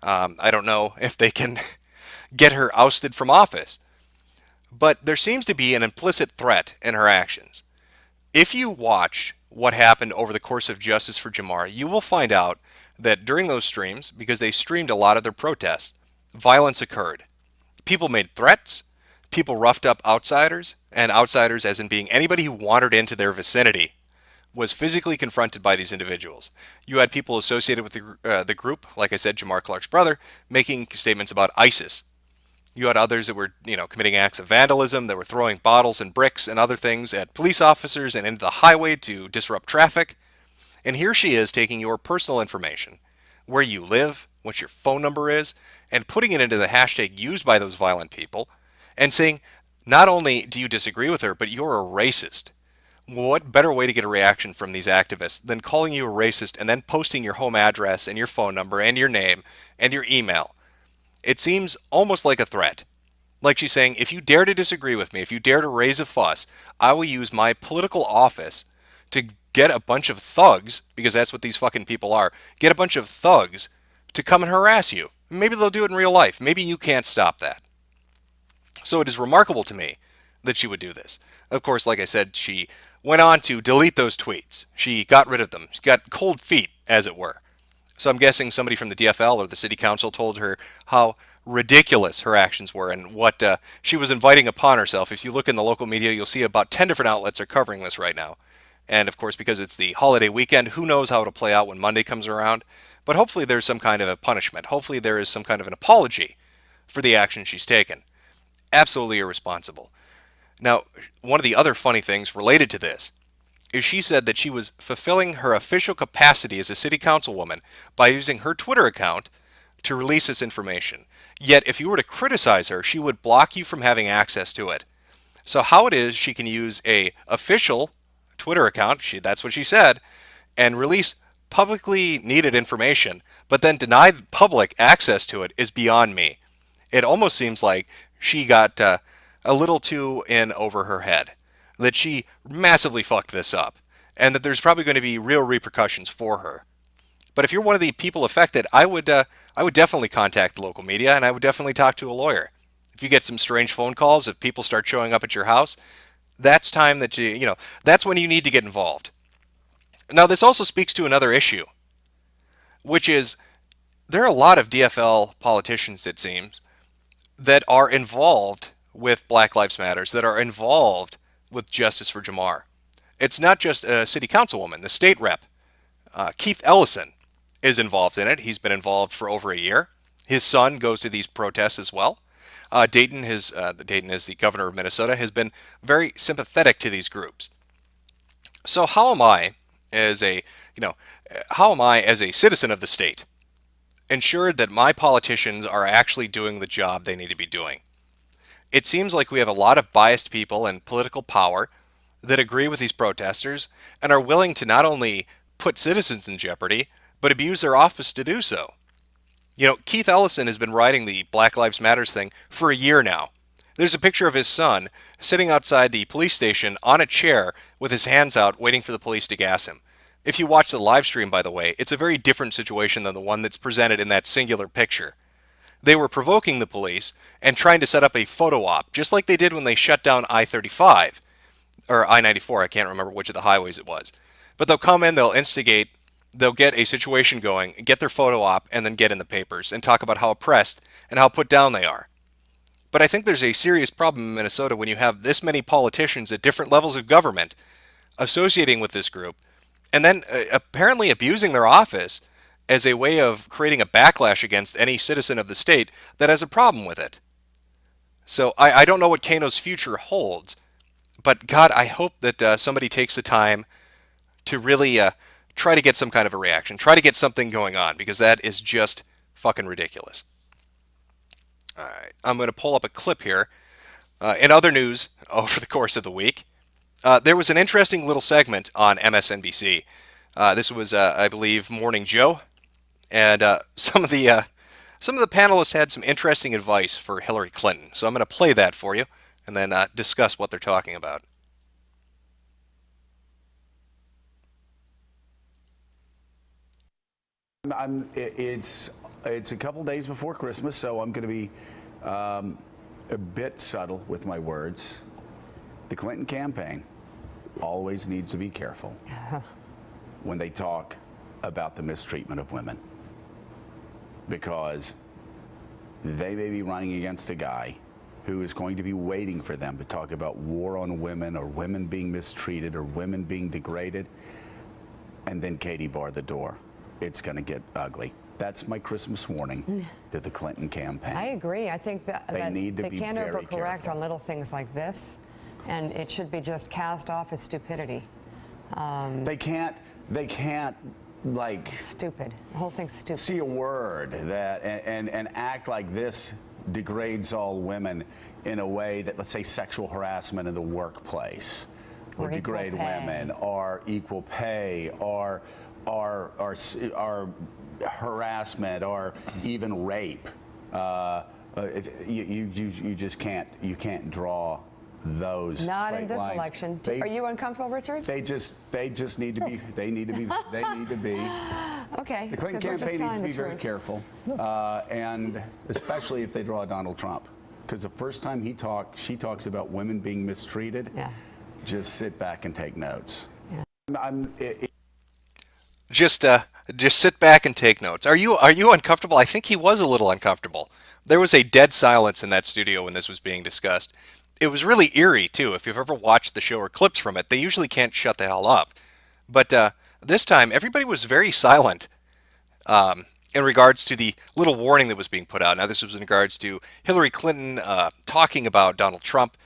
I don't know if they can get her ousted from office. But there seems to be an implicit threat in her actions. If you watch what happened over the course of Justice for Jamar, you will find out that during those streams, because they streamed a lot of their protests, violence occurred. People made threats, people roughed up outsiders, and outsiders as in being anybody who wandered into their vicinity was physically confronted by these individuals. You had people associated with the group, like I said, Jamar Clark's brother, making statements about ISIS. You had others that were, committing acts of vandalism, that were throwing bottles and bricks and other things at police officers and into the highway to disrupt traffic. And here she is taking your personal information, where you live, what your phone number is, and putting it into the hashtag used by those violent people, and saying, not only do you disagree with her, but you're a racist. What better way to get a reaction from these activists than calling you a racist and then posting your home address and your phone number and your name and your email? It seems almost like a threat. Like she's saying, if you dare to disagree with me, if you dare to raise a fuss, I will use my political office to get a bunch of thugs, because that's what these fucking people are, get a bunch of thugs to come and harass you. Maybe they'll do it in real life. Maybe you can't stop that. So it is remarkable to me that she would do this. Of course, like I said, she went on to delete those tweets. She got rid of them. She got cold feet, as it were. So I'm guessing somebody from the DFL or the city council told her how ridiculous her actions were and what she was inviting upon herself. If you look in the local media, you'll see about 10 different outlets are covering this right now. And of course, because it's the holiday weekend, who knows how it'll play out when Monday comes around. But hopefully there's some kind of a punishment. Hopefully there is some kind of an apology for the action she's taken. Absolutely irresponsible. Now, one of the other funny things related to this is she said that she was fulfilling her official capacity as a city councilwoman by using her Twitter account to release this information. Yet, if you were to criticize her, she would block you from having access to it. So how it is she can use a official Twitter account, that's what she said, and release publicly needed information, but then deny the public access to it is beyond me. It almost seems like she got a little too in over her head, that she massively fucked this up, and that there's probably going to be real repercussions for her. But if you're one of the people affected, I would definitely contact the local media, and I would definitely talk to a lawyer. If you get some strange phone calls, if people start showing up at your house, that's time that that's when you need to get involved. Now, this also speaks to another issue, which is there are a lot of DFL politicians, it seems, that are involved with Black Lives Matters, that are involved with Justice for Jamar. It's not just a city councilwoman. The state rep, Keith Ellison, is involved in it. He's been involved for over a year. His son goes to these protests as well. Dayton is the governor of Minnesota, has been very sympathetic to these groups. So how am I, as a citizen of the state, ensured that my politicians are actually doing the job they need to be doing? It seems like we have a lot of biased people in political power that agree with these protesters and are willing to not only put citizens in jeopardy, but abuse their office to do so. Keith Ellison has been writing the Black Lives Matters thing for a year now. There's a picture of his son sitting outside the police station on a chair with his hands out waiting for the police to gas him. If you watch the live stream, by the way, it's a very different situation than the one that's presented in that singular picture. They were provoking the police and trying to set up a photo op, just like they did when they shut down I-35, or I-94, I can't remember which of the highways it was. But they'll come in, they'll instigate, they'll get a situation going, get their photo op, and then get in the papers and talk about how oppressed and how put down they are. But I think there's a serious problem in Minnesota when you have this many politicians at different levels of government associating with this group, and then apparently abusing their office as a way of creating a backlash against any citizen of the state that has a problem with it. So I don't know what Kano's future holds, but God, I hope that somebody takes the time to really try to get some kind of a reaction, try to get something going on, because that is just fucking ridiculous. All right, I'm going to pull up a clip here. In other news over the course of the week, there was an interesting little segment on MSNBC. This was, I believe, Morning Joe, and some of the panelists had some interesting advice for Hillary Clinton. So I'm going to play that for you, and then discuss what they're talking about. It's a couple days before Christmas, so I'm going to be a bit subtle with my words. The Clinton campaign always needs to be careful when they talk about the mistreatment of women, because they may be running against a guy who is going to be waiting for them to talk about war on women or women being mistreated or women being degraded, and then Katie barred the door. It's going to get ugly. That's my Christmas warning to the Clinton campaign. I agree. I think that they need to be can't very overcorrect careful on little things like this, and it should be just cast off as stupidity. They can't like stupid. The whole thing's stupid. See a word that and act like this degrades all women in a way that, let's say, sexual harassment in the workplace would degrade women, or equal pay, or harassment, or even rape. You just can't draw those. Not in straight this lines. election. Are you uncomfortable, Richard? They just need to be. They need to be. Okay. The Clinton campaign needs to be very careful, and especially if they draw Donald Trump, because the first time she talks about women being mistreated. Yeah. Just sit back and take notes. Yeah. Just sit back and take notes. Are you uncomfortable? I think he was a little uncomfortable. There was a dead silence in that studio when this was being discussed. It was really eerie too. If you've ever watched the show or clips from it, they usually can't shut the hell up. But this time, everybody was very silent in regards to the little warning that was being put out. Now, this was in regards to Hillary Clinton talking about Donald Trump,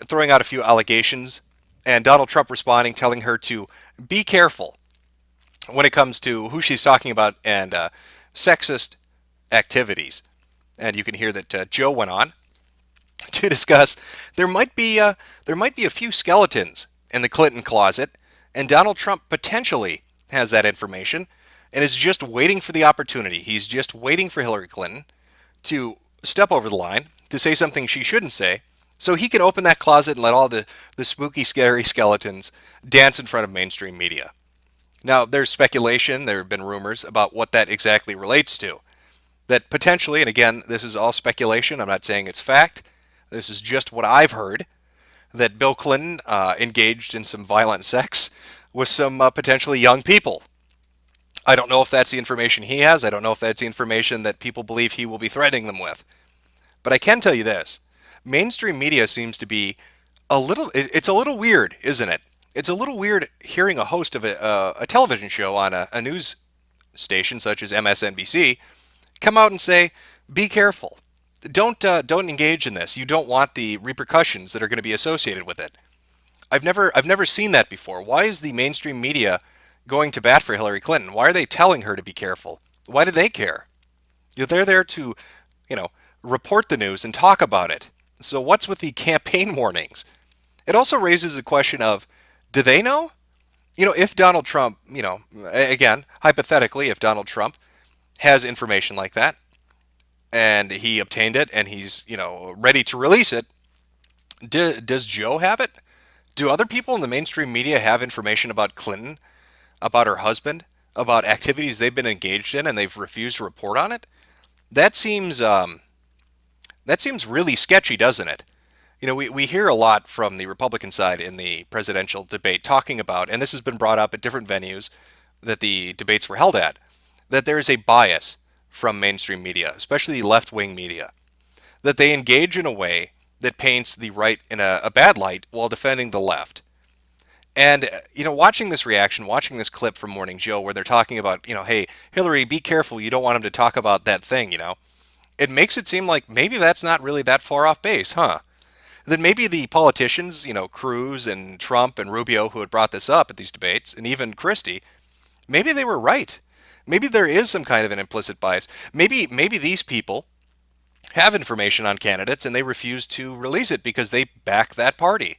throwing out a few allegations, and Donald Trump responding, telling her to be careful when it comes to who she's talking about and sexist activities. And you can hear that Joe went on to discuss there might be a few skeletons in the Clinton closet, and Donald Trump potentially has that information and is just waiting for the opportunity. He's just waiting for Hillary Clinton to step over the line, to say something she shouldn't say, so he can open that closet and let all the spooky, scary skeletons dance in front of mainstream media. Now, there's speculation, there have been rumors about what that exactly relates to. That potentially, and again, this is all speculation, I'm not saying it's fact, this is just what I've heard, that Bill Clinton engaged in some violent sex with some potentially young people. I don't know if that's the information he has, I don't know if that's the information that people believe he will be threatening them with. But I can tell you this, mainstream media seems to be it's a little weird, isn't it? It's a little weird hearing a host of a television show on a news station such as MSNBC come out and say, be careful. Don't engage in this. You don't want the repercussions that are going to be associated with it. I've never seen that before. Why is the mainstream media going to bat for Hillary Clinton? Why are they telling her to be careful? Why do they care? They're there to, report the news and talk about it. So what's with the campaign warnings? It also raises the question of, do they know? If Donald Trump, again, hypothetically, if Donald Trump has information like that, and he obtained it, and he's, ready to release it, does Joe have it? Do other people in the mainstream media have information about Clinton, about her husband, about activities they've been engaged in, and they've refused to report on it? That seems really sketchy, doesn't it? We hear a lot from the Republican side in the presidential debate talking about, and this has been brought up at different venues that the debates were held at, that there is a bias from mainstream media, especially left-wing media, that they engage in a way that paints the right in a bad light while defending the left. And, watching this reaction, watching this clip from Morning Joe where they're talking about, hey, Hillary, be careful, you don't want him to talk about that thing, it makes it seem like maybe that's not really that far off base, huh? Then maybe the politicians, Cruz and Trump and Rubio, who had brought this up at these debates, and even Christie, maybe they were right. Maybe there is some kind of an implicit bias. Maybe these people have information on candidates and they refuse to release it because they back that party.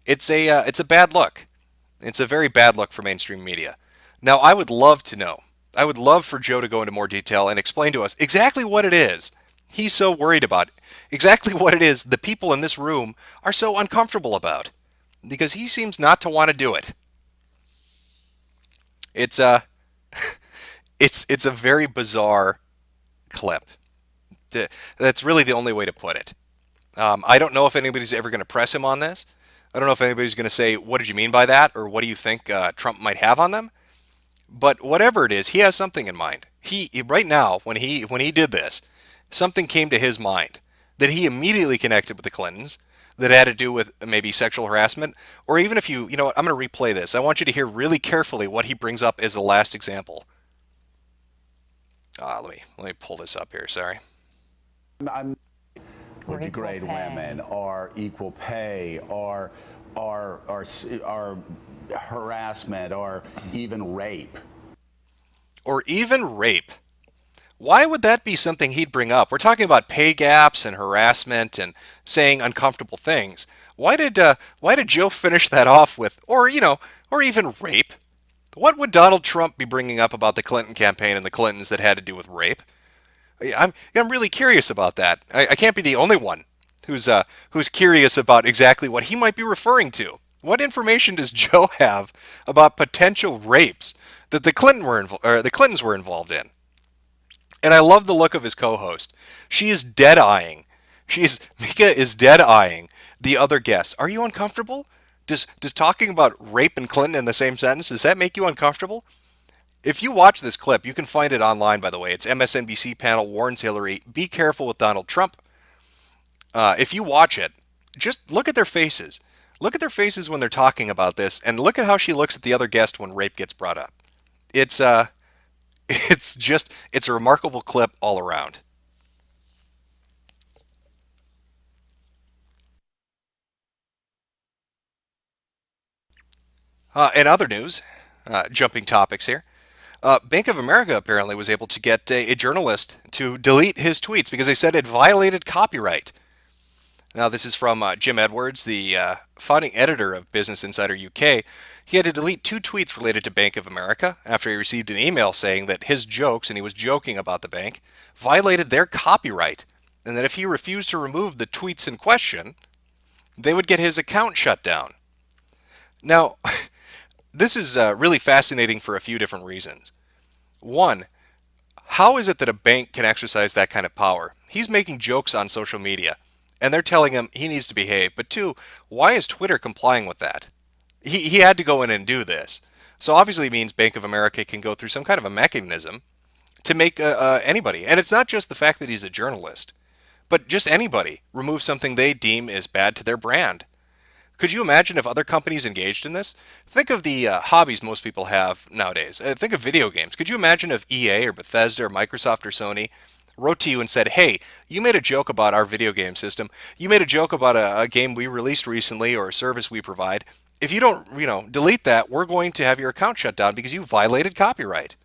It's a bad look. It's a very bad look for mainstream media. Now, I would love to know. I would love for Joe to go into more detail and explain to us exactly what it is he's so worried about, exactly what it is the people in this room are so uncomfortable about, because he seems not to want to do it. It's a very bizarre clip. That's really the only way to put it. I don't know if anybody's ever going to press him on this. I don't know if anybody's going to say, what did you mean by that? Or what do you think Trump might have on them? But whatever it is, he has something in mind. He right now, when he did this, something came to his mind that he immediately connected with the Clintons that had to do with maybe sexual harassment, or even if I'm going to replay this. I want you to hear really carefully what he brings up as the last example. Let me pull this up here. Sorry. Or degrade women, or equal pay, or harassment, or even rape. Or even rape. Why would that be something he'd bring up? We're talking about pay gaps and harassment and saying uncomfortable things. Why did Joe finish that off with, or or even rape? What would Donald Trump be bringing up about the Clinton campaign and the Clintons that had to do with rape? I'm really curious about that. I can't be the only one who's curious about exactly what he might be referring to. What information does Joe have about potential rapes that the Clintons were involved in? And I love the look of his co-host. She is dead-eyeing. Mika is dead-eyeing the other guests. Are you uncomfortable? Does talking about rape and Clinton in the same sentence, does that make you uncomfortable? If you watch this clip, you can find it online, by the way. It's MSNBC panel warns Hillary, be careful with Donald Trump. If you watch it, just look at their faces. Look at their faces when they're talking about this, and look at how she looks at the other guest when rape gets brought up. It's a remarkable clip all around. In other news, jumping topics here, Bank of America apparently was able to get a journalist to delete his tweets because they said it violated copyright. Now, this is from Jim Edwards, the founding editor of Business Insider UK. He had to delete 2 tweets related to Bank of America after he received an email saying that his jokes, and he was joking about the bank, violated their copyright, and that if he refused to remove the tweets in question, they would get his account shut down. Now, this is really fascinating for a few different reasons. One, how is it that a bank can exercise that kind of power? He's making jokes on social media, and they're telling him he needs to behave. But 2, why is Twitter complying with that? He had to go in and do this. So obviously it means Bank of America can go through some kind of a mechanism to make anybody, and it's not just the fact that he's a journalist, but just anybody, remove something they deem is bad to their brand. Could you imagine if other companies engaged in this? Think of the hobbies most people have nowadays. Think of video games. Could you imagine if EA or Bethesda or Microsoft or Sony wrote to you and said, hey, you made a joke about our video game system. You made a joke about a game we released recently or a service we provide. If you don't, delete that, we're going to have your account shut down because you violated copyright.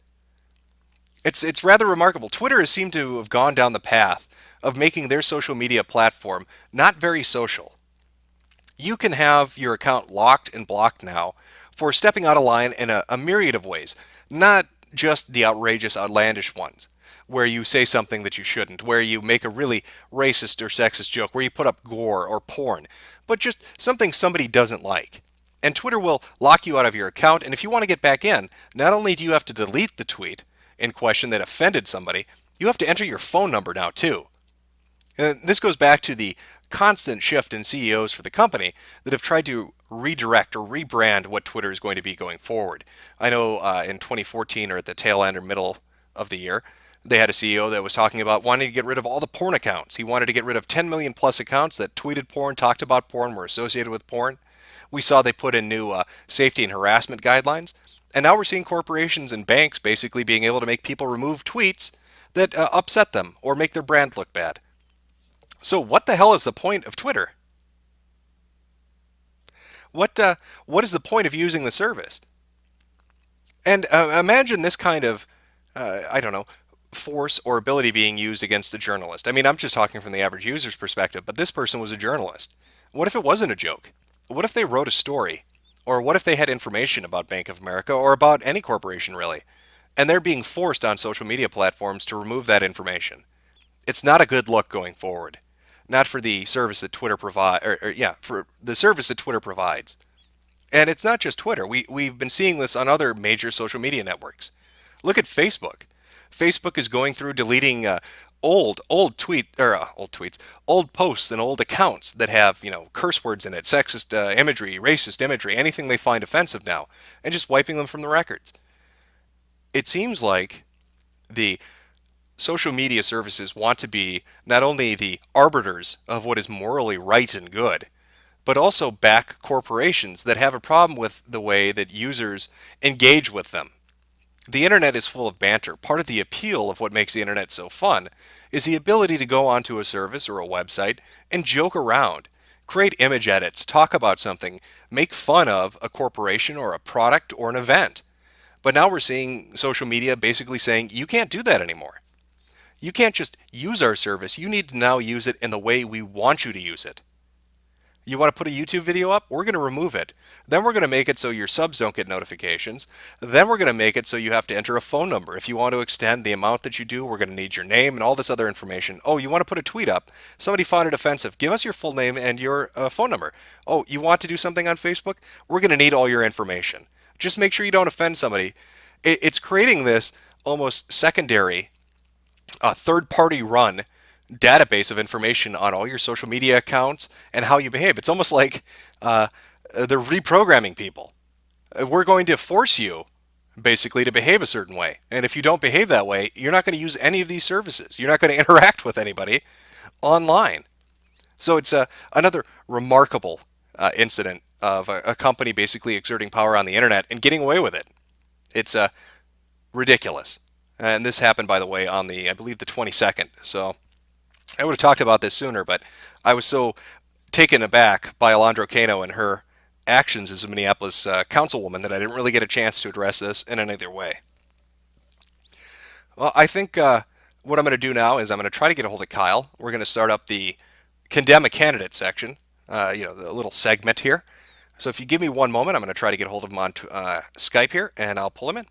It's rather remarkable. Twitter has seemed to have gone down the path of making their social media platform not very social. You can have your account locked and blocked now for stepping out of line in a myriad of ways, not just the outrageous, outlandish ones, where you say something that you shouldn't, where you make a really racist or sexist joke, where you put up gore or porn, but just something somebody doesn't like. And Twitter will lock you out of your account, and if you want to get back in, not only do you have to delete the tweet in question that offended somebody, you have to enter your phone number now too. And this goes back to the constant shift in CEOs for the company that have tried to redirect or rebrand what Twitter is going to be going forward. I know in 2014 or at the tail end or middle of the year, they had a CEO that was talking about wanting to get rid of all the porn accounts. He wanted to get rid of 10 million plus accounts that tweeted porn, talked about porn, were associated with porn. We saw they put in new safety and harassment guidelines. And now we're seeing corporations and banks basically being able to make people remove tweets that upset them or make their brand look bad. So what the hell is the point of Twitter? What is the point of using the service? And imagine this kind of, force or ability being used against a journalist. I mean, I'm just talking from the average user's perspective, but this person was a journalist. What if it wasn't a joke? What if they wrote a story? Or what if they had information about Bank of America or about any corporation really? And they're being forced on social media platforms to remove that information. It's not a good look going forward. Not for the service that Twitter for the service that Twitter provides. And it's not just Twitter. We've been seeing this on other major social media networks. Look at Facebook. Facebook is going through deleting old tweets, old posts and old accounts that have, curse words in it, sexist imagery, racist imagery, anything they find offensive now, and just wiping them from the records. It seems like the social media services want to be not only the arbiters of what is morally right and good, but also back corporations that have a problem with the way that users engage with them. The internet is full of banter. Part of the appeal of what makes the internet so fun is the ability to go onto a service or a website and joke around, create image edits, talk about something, make fun of a corporation or a product or an event. But now we're seeing social media basically saying you can't do that anymore. You can't just use our service. You need to now use it in the way we want you to use it. You want to put a YouTube video up? We're going to remove it. Then we're going to make it so your subs don't get notifications. Then we're going to make it so you have to enter a phone number. If you want to extend the amount that you do, we're going to need your name and all this other information. Oh, you want to put a tweet up? Somebody found it offensive. Give us your full name and your phone number. Oh, you want to do something on Facebook? We're going to need all your information. Just make sure you don't offend somebody. It's creating this almost secondary, third-party run database of information on all your social media accounts and how you behave. It's almost like they're reprogramming people. We're going to force you basically to behave a certain way. And if you don't behave that way, you're not going to use any of these services. You're not going to interact with anybody online. So it's another remarkable incident of a company basically exerting power on the internet and getting away with it. It's ridiculous. And this happened, by the way, on I believe the 22nd. So I would have talked about this sooner, but I was so taken aback by Alondra Cano and her actions as a Minneapolis councilwoman that I didn't really get a chance to address this in any other way. Well, I think what I'm going to do now is I'm going to try to get a hold of Kyle. We're going to start up the Condemn a Candidate section, the little segment here. So if you give me one moment, I'm going to try to get a hold of him on Skype here, and I'll pull him in.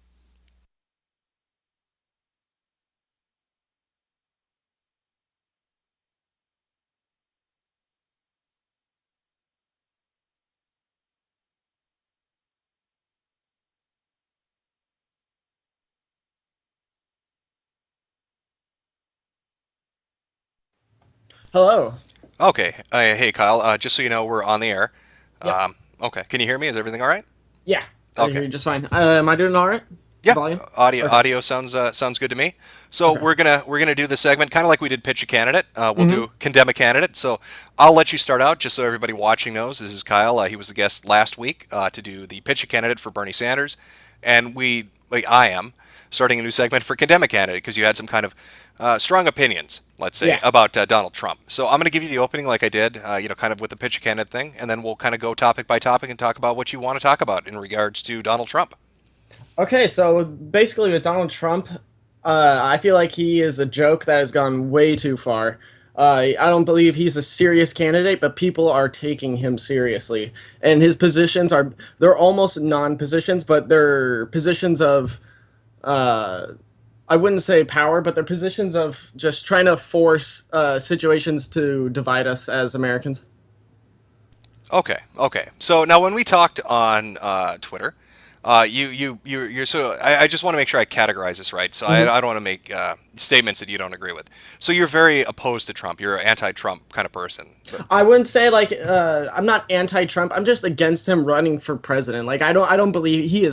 Hello. Okay. Hey, Kyle. Just so you know, we're on the air. Yep. Okay. Can you hear me? Is everything all right? Yeah. I Okay. hear you just fine. Am I doing all right? Yeah. Volume? Audio sounds good to me. So we're gonna do the segment kind of like we did Pitch a Candidate. We'll do Condemn a Candidate. So I'll let you start out just so everybody watching knows. This is Kyle. He was the guest last week to do the Pitch a Candidate for Bernie Sanders, and I am starting a new segment for Condemn a Candidate because you had some kind of strong opinions, let's say, about Donald Trump. So I'm going to give you the opening like I did, kind of with the Pitch a Candidate thing, and then we'll kind of go topic by topic and talk about what you want to talk about in regards to Donald Trump. Okay, so basically with Donald Trump, I feel like he is a joke that has gone way too far. I don't believe he's a serious candidate, but people are taking him seriously. And his positions they're almost non-positions, but they're positions of, I wouldn't say power, but they're positions of just trying to force situations to divide us as Americans. Okay. So now when we talked on Twitter, you're so I just want to make sure I categorize this right. So I don't want to make statements that you don't agree with. So you're very opposed to Trump. You're an anti-Trump kind of person. I wouldn't say I'm not anti-Trump. I'm just against him running for president. Like I don't believe he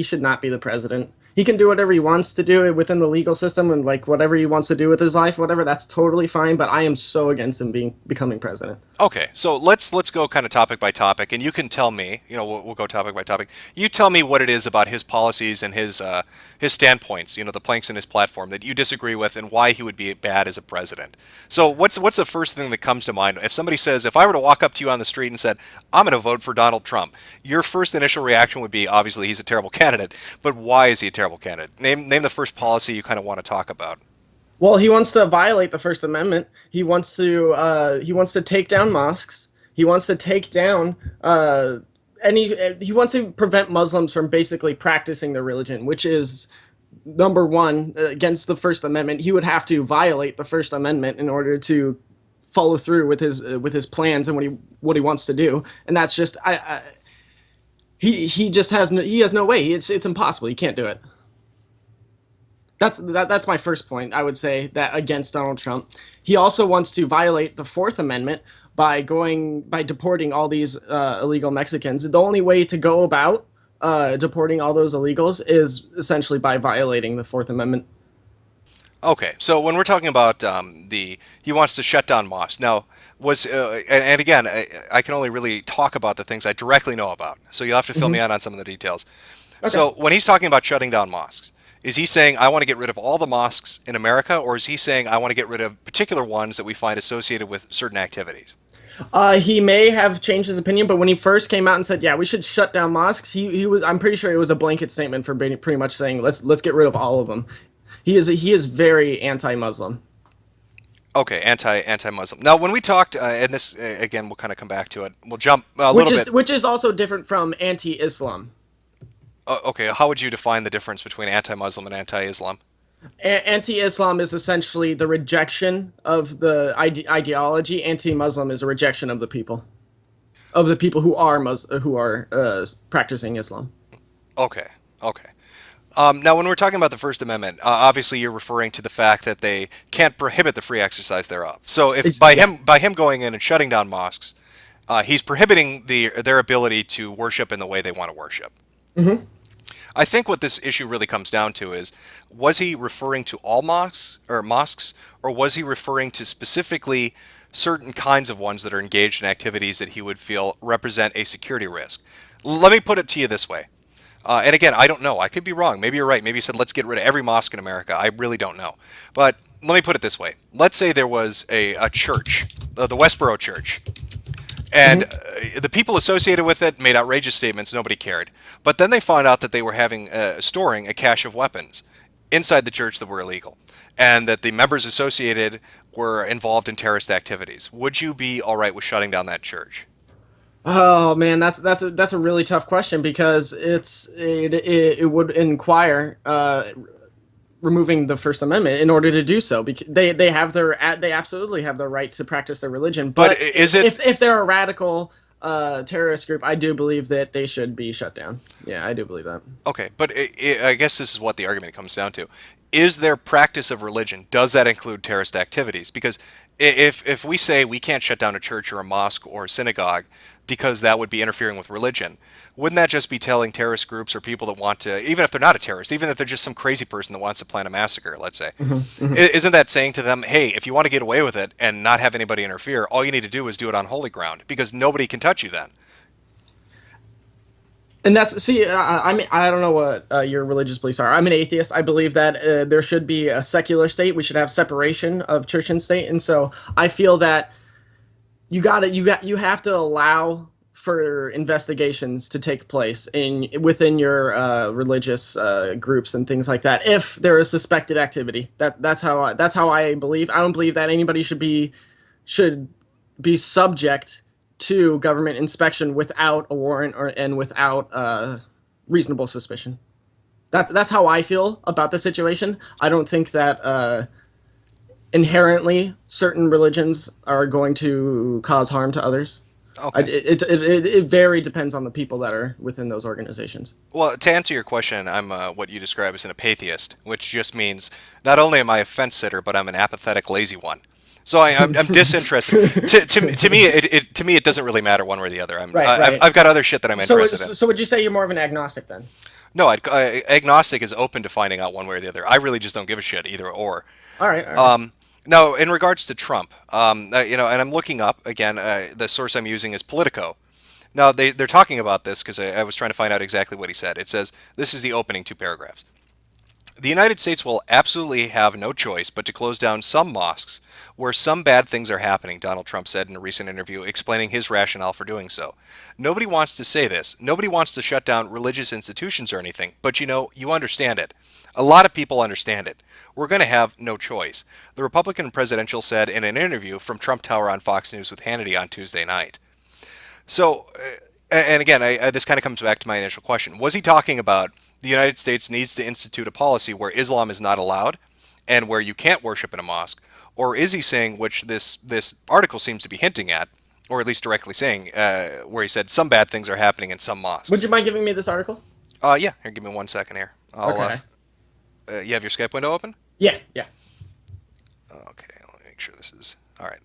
should not be the president. He can do whatever he wants to do within the legal system and like whatever he wants to do with his life, whatever, that's totally fine, but I am so against him becoming president. Okay, so let's go kind of topic by topic, and you can tell me, we'll go topic by topic. You tell me what it is about his policies and his standpoints, the planks in his platform that you disagree with and why he would be bad as a president. So what's the first thing that comes to mind? If somebody says, if I were to walk up to you on the street and said, I'm going to vote for Donald Trump, your first initial reaction would be, obviously, he's a terrible candidate, but why is he a terrible candidate? Name the first policy you kind of want to talk about. Well, he wants to violate the First Amendment. He wants to take down mosques. He wants to take down he wants to prevent Muslims from basically practicing their religion, which is number one against the First Amendment. He would have to violate the First Amendment in order to follow through with his plans and what he wants to do. And that's just he has no way. It's impossible. He can't do it. That's my first point, I would say, that against Donald Trump. He also wants to violate the Fourth Amendment by deporting all these illegal Mexicans. The only way to go about deporting all those illegals is essentially by violating the Fourth Amendment. Okay, so when we're talking about he wants to shut down mosques. Now, and again, I can only really talk about the things I directly know about. So you'll have to fill me in on some of the details. Okay. So when he's talking about shutting down mosques, is he saying, I want to get rid of all the mosques in America, or is he saying, I want to get rid of particular ones that we find associated with certain activities? He may have changed his opinion, but when he first came out and said, yeah, we should shut down mosques, I'm pretty sure it was a blanket statement for pretty much saying, let's get rid of all of them. He is very anti-Muslim. Okay, anti-Muslim. Now, when we talked, and this again, we'll kind of come back to it. We'll jump a little bit. Which is also different from anti-Islam. Okay, how would you define the difference between anti-Muslim and anti-Islam? Anti-Islam is essentially the rejection of the ideology. Anti-Muslim is a rejection of the people who are practicing Islam. Okay. Now, when we're talking about the First Amendment, obviously you're referring to the fact that they can't prohibit the free exercise thereof. So, if by him going in and shutting down mosques, he's prohibiting their ability to worship in the way they want to worship. Mm-hmm. I think what this issue really comes down to is, was he referring to all mosques, or was he referring to specifically certain kinds of ones that are engaged in activities that he would feel represent a security risk? Let me put it to you this way. And again, I don't know. I could be wrong. Maybe you're right. Maybe you said, let's get rid of every mosque in America. I really don't know. But let me put it this way. Let's say there was a church, the Westboro Church, and the people associated with it made outrageous statements. Nobody cared. But then they found out that they were storing a cache of weapons inside the church that were illegal, and that the members associated were involved in terrorist activities. Would you be all right with shutting down that church? Oh man, that's a really tough question, because it would inquire removing the First Amendment in order to do so. Because they absolutely have the right to practice their religion. But is it if they're a radical terrorist group, I do believe that they should be shut down. Yeah, I do believe that. Okay, but I guess this is what the argument comes down to. Is their practice of religion, does that include terrorist activities? Because if we say we can't shut down a church or a mosque or a synagogue because that would be interfering with religion, wouldn't that just be telling terrorist groups or people that want to, even if they're not a terrorist, even if they're just some crazy person that wants to plan a massacre, let's say, isn't that saying to them, hey, if you want to get away with it and not have anybody interfere, all you need to do is do it on holy ground, because nobody can touch you then? And I mean, I don't know what your religious beliefs are. I'm an atheist. I believe that there should be a secular state. We should have separation of church and state. And so I feel that you have to allow for investigations to take place within your religious groups and things like that. If there is suspected activity, that's how I believe. I don't believe that anybody should be subject to government inspection without a warrant and without reasonable suspicion. That's how I feel about the situation. I don't think that inherently certain religions are going to cause harm to others. Okay. It very depends on the people that are within those organizations. Well, to answer your question, I'm what you describe as an apatheist, which just means not only am I a fence sitter, but I'm an apathetic, lazy one. So I'm disinterested. to me, it doesn't really matter one way or the other. Right. I've got other shit that I'm interested in. So would you say you're more of an agnostic then? No, agnostic is open to finding out one way or the other. I really just don't give a shit either or. All right. Now, in regards to Trump, and I'm looking up again. The source I'm using is Politico. Now they're talking about this because I was trying to find out exactly what he said. It says, this is the opening two paragraphs. The United States will absolutely have no choice but to close down some mosques where some bad things are happening, Donald Trump said in a recent interview, explaining his rationale for doing so. Nobody wants to say this. Nobody wants to shut down religious institutions or anything, but you understand it. A lot of people understand it. We're going to have no choice. The Republican presidential said in an interview from Trump Tower on Fox News with Hannity on Tuesday night. So, and again, this kind of comes back to my initial question. Was he talking about the United States needs to institute a policy where Islam is not allowed and where you can't worship in a mosque? Or is he saying, which this article seems to be hinting at, or at least directly saying, where he said some bad things are happening in some mosques? Would you mind giving me this article? Yeah. Here, give me 1 second here. Okay. You have your Skype window open? Yeah. Okay, let me make sure this is... All right.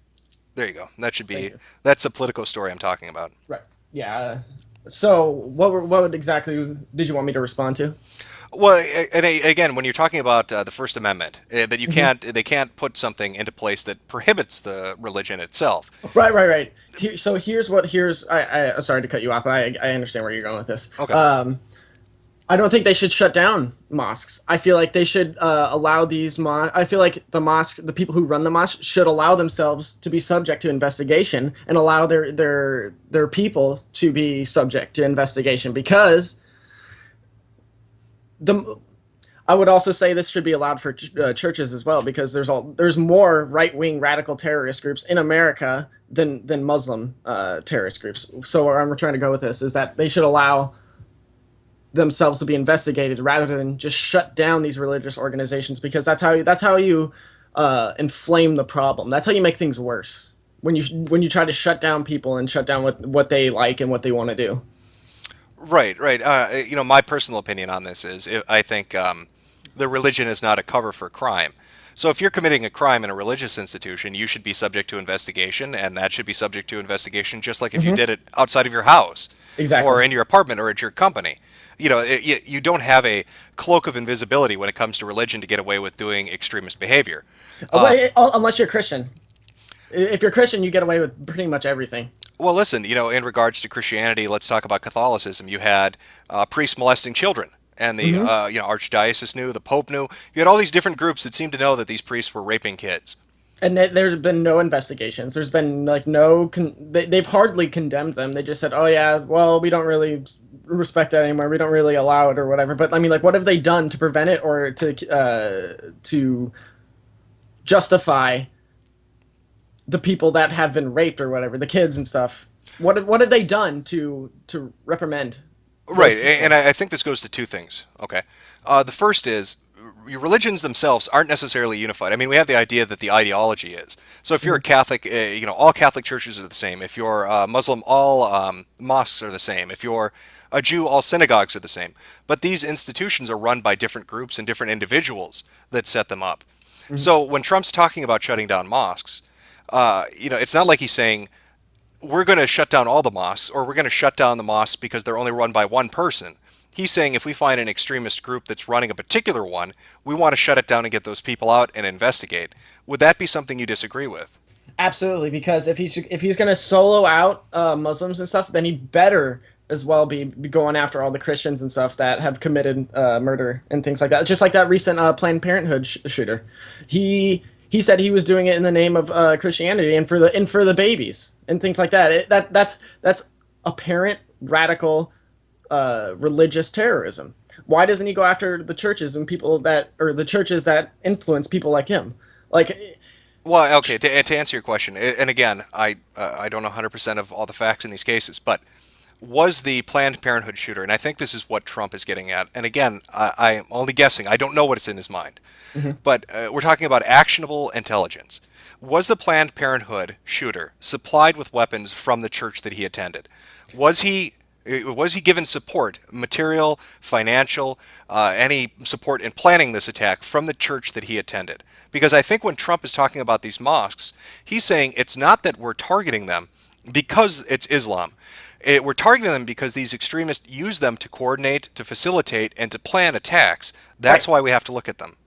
There you go. That should be... That's a Politico story I'm talking about. Right. Yeah. So what exactly did you want me to respond to? Well, and again, when you're talking about the First Amendment, that they can't put something into place that prohibits the religion itself. Right. So I sorry to cut you off, but I understand where you're going with this. Okay. I don't think they should shut down mosques. I feel like they should allow these I feel like the people who run the mosque should allow themselves to be subject to investigation and allow their people to be subject to investigation, because I would also say this should be allowed for churches as well, because there's more right-wing radical terrorist groups in America than Muslim terrorist groups. So where I'm trying to go with this is that they should allow themselves to be investigated rather than just shut down these religious organizations, because that's how you inflame the problem. That's how you make things worse, when you try to shut down people and shut down what they like and what they want to do. Right, right. My personal opinion on this is I think the religion is not a cover for crime. So if you're committing a crime in a religious institution, you should be subject to investigation, and that should be subject to investigation just like if you did it outside of your house. Exactly. Or in your apartment or at your company. You don't have a cloak of invisibility when it comes to religion to get away with doing extremist behavior. Unless you're Christian. If you're Christian, you get away with pretty much everything. Well, listen, in regards to Christianity, let's talk about Catholicism. You had priests molesting children, and the Archdiocese knew, the Pope knew. You had all these different groups that seemed to know that these priests were raping kids. And there's been no investigations. There's been they've hardly condemned them. They just said, "Oh yeah, well, we don't really respect that anymore. We don't really allow it or whatever." But I mean, what have they done to prevent it, or to justify the people that have been raped or whatever, the kids and stuff? What have they done to reprimand? Right, and I think this goes to two things. Okay, the first is religions themselves aren't necessarily unified. I mean, we have the idea that the ideology is. So if you're a Catholic, all Catholic churches are the same. If you're Muslim, all mosques are the same. If you're a Jew, all synagogues are the same. But these institutions are run by different groups and different individuals that set them up. So when Trump's talking about shutting down mosques, it's not like he's saying, we're going to shut down all the mosques, or we're going to shut down the mosques because they're only run by one person. He's saying if we find an extremist group that's running a particular one, we want to shut it down and get those people out and investigate. Would that be something you disagree with? Absolutely, because if he's going to solo out Muslims and stuff, then he better as well be going after all the Christians and stuff that have committed murder and things like that. Just like that recent Planned Parenthood shooter. He said he was doing it in the name of Christianity and for the babies and things like that. That's apparent radical religious terrorism. Why doesn't he go after the churches and the churches that influence people like him? Well, okay, to answer your question, and again, I don't know 100% of all the facts in these cases, but was the Planned Parenthood shooter, and I think this is what Trump is getting at, and again, I'm only guessing, I don't know what's in his mind, but we're talking about actionable intelligence. Was the Planned Parenthood shooter supplied with weapons from the church that he attended? Was he given support, material, financial, any support in planning this attack from the church that he attended? Because I think when Trump is talking about these mosques, he's saying it's not that we're targeting them because it's Islam. We're targeting them because these extremists use them to coordinate, to facilitate, and to plan attacks. That's why we have to look at them.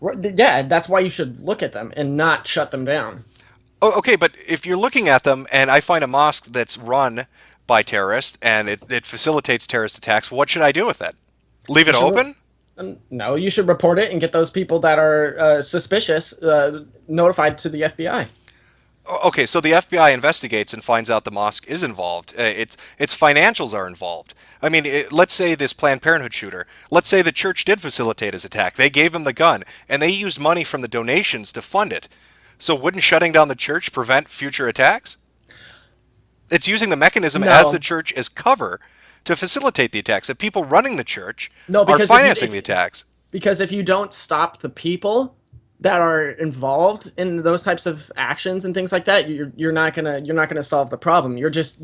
Yeah, that's why you should look at them and not shut them down. Oh, okay, but if you're looking at them and I find a mosque that's run by terrorists and it facilitates terrorist attacks, what should I do with it? Leave it open? No, you should report it and get those people that are suspicious notified to the FBI. Okay, so the FBI investigates and finds out the mosque is involved. Its financials are involved. I mean, let's say this Planned Parenthood shooter, let's say the church did facilitate his attack. They gave him the gun, and they used money from the donations to fund it. So wouldn't shutting down the church prevent future attacks? It's using the mechanism as the church as cover to facilitate the attacks. The people running the church are financing the attacks. Because if you don't stop the people that are involved in those types of actions and things like that, you're not gonna solve the problem. You're just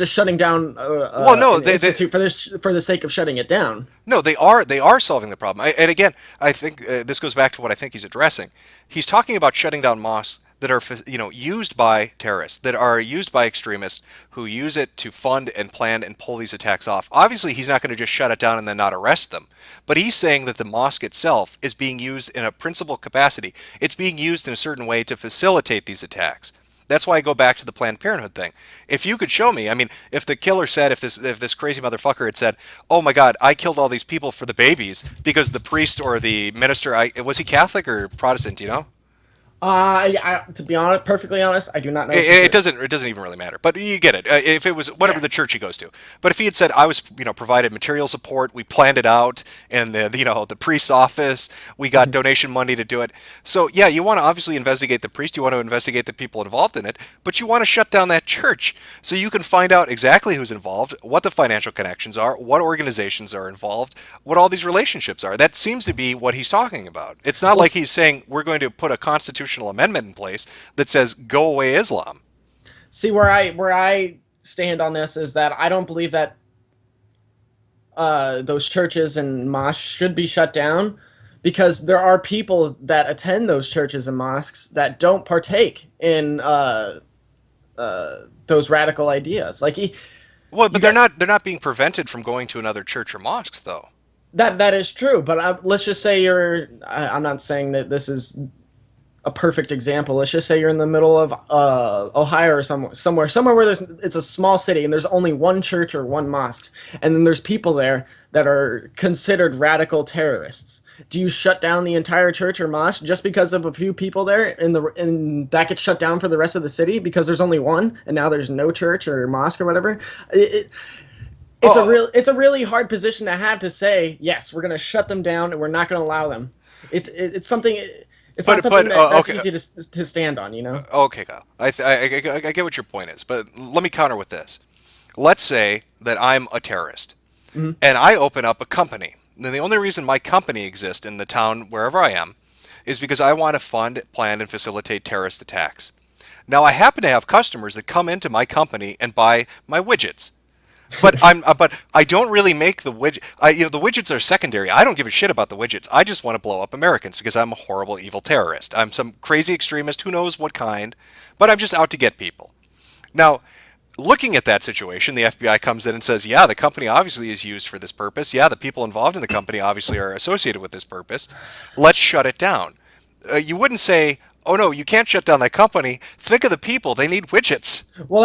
shutting down. Well, no, institute for the sake of shutting it down. No, they are solving the problem. And again, I think this goes back to what I think he's addressing. He's talking about shutting down mosques that are used by terrorists, that are used by extremists who use it to fund and plan and pull these attacks off. Obviously, he's not going to just shut it down and then not arrest them. But he's saying that the mosque itself is being used in a principal capacity. It's being used in a certain way to facilitate these attacks. That's why I go back to the Planned Parenthood thing. If you could show me, I mean, if the killer said, if this crazy motherfucker had said, "Oh my God, I killed all these people for the babies because the priest or the minister, was he Catholic or Protestant? Do you know?" To be honest, perfectly honest, I do not know. It doesn't even really matter. But you get it. If it was whatever the church he goes to. But if he had said, I was provided material support, we planned it out, and the priest's office, we got donation money to do it. So yeah, you want to obviously investigate the priest, you want to investigate the people involved in it, but you want to shut down that church so you can find out exactly who's involved, what the financial connections are, what organizations are involved, what all these relationships are. That seems to be what he's talking about. It's not like he's saying we're going to put a constitutional amendment in place that says go away Islam. See, where I stand on this is that I don't believe that those churches and mosques should be shut down, because there are people that attend those churches and mosques that don't partake in those radical ideas. But they're not being prevented from going to another church or mosque, though. That is true, but let's just say I'm not saying that this is a perfect example. Let's just say you're in the middle of Ohio or somewhere where it's a small city and there's only one church or one mosque, and then there's people there that are considered radical terrorists. Do you shut down the entire church or mosque just because of a few people there, and that gets shut down for the rest of the city because there's only one, and now there's no church or mosque or whatever? It's a really hard position to have, to say yes, we're going to shut them down and we're not going to allow them. It's something. It's not something that's easy to stand on, Okay, Kyle. I get what your point is, but let me counter with this. Let's say that I'm a terrorist, and I open up a company. And the only reason my company exists in the town wherever I am is because I want to fund, plan, and facilitate terrorist attacks. Now, I happen to have customers that come into my company and buy my widgets. But I don't really make the widget. The widgets are secondary. I don't give a shit about the widgets. I just want to blow up Americans because I'm a horrible, evil terrorist. I'm some crazy extremist, who knows what kind, but I'm just out to get people. Now, looking at that situation, the FBI comes in and says, yeah, the company obviously is used for this purpose. Yeah, the people involved in the company obviously are associated with this purpose. Let's shut it down. You wouldn't say, oh no, you can't shut down that company. Think of the people; they need widgets. Well,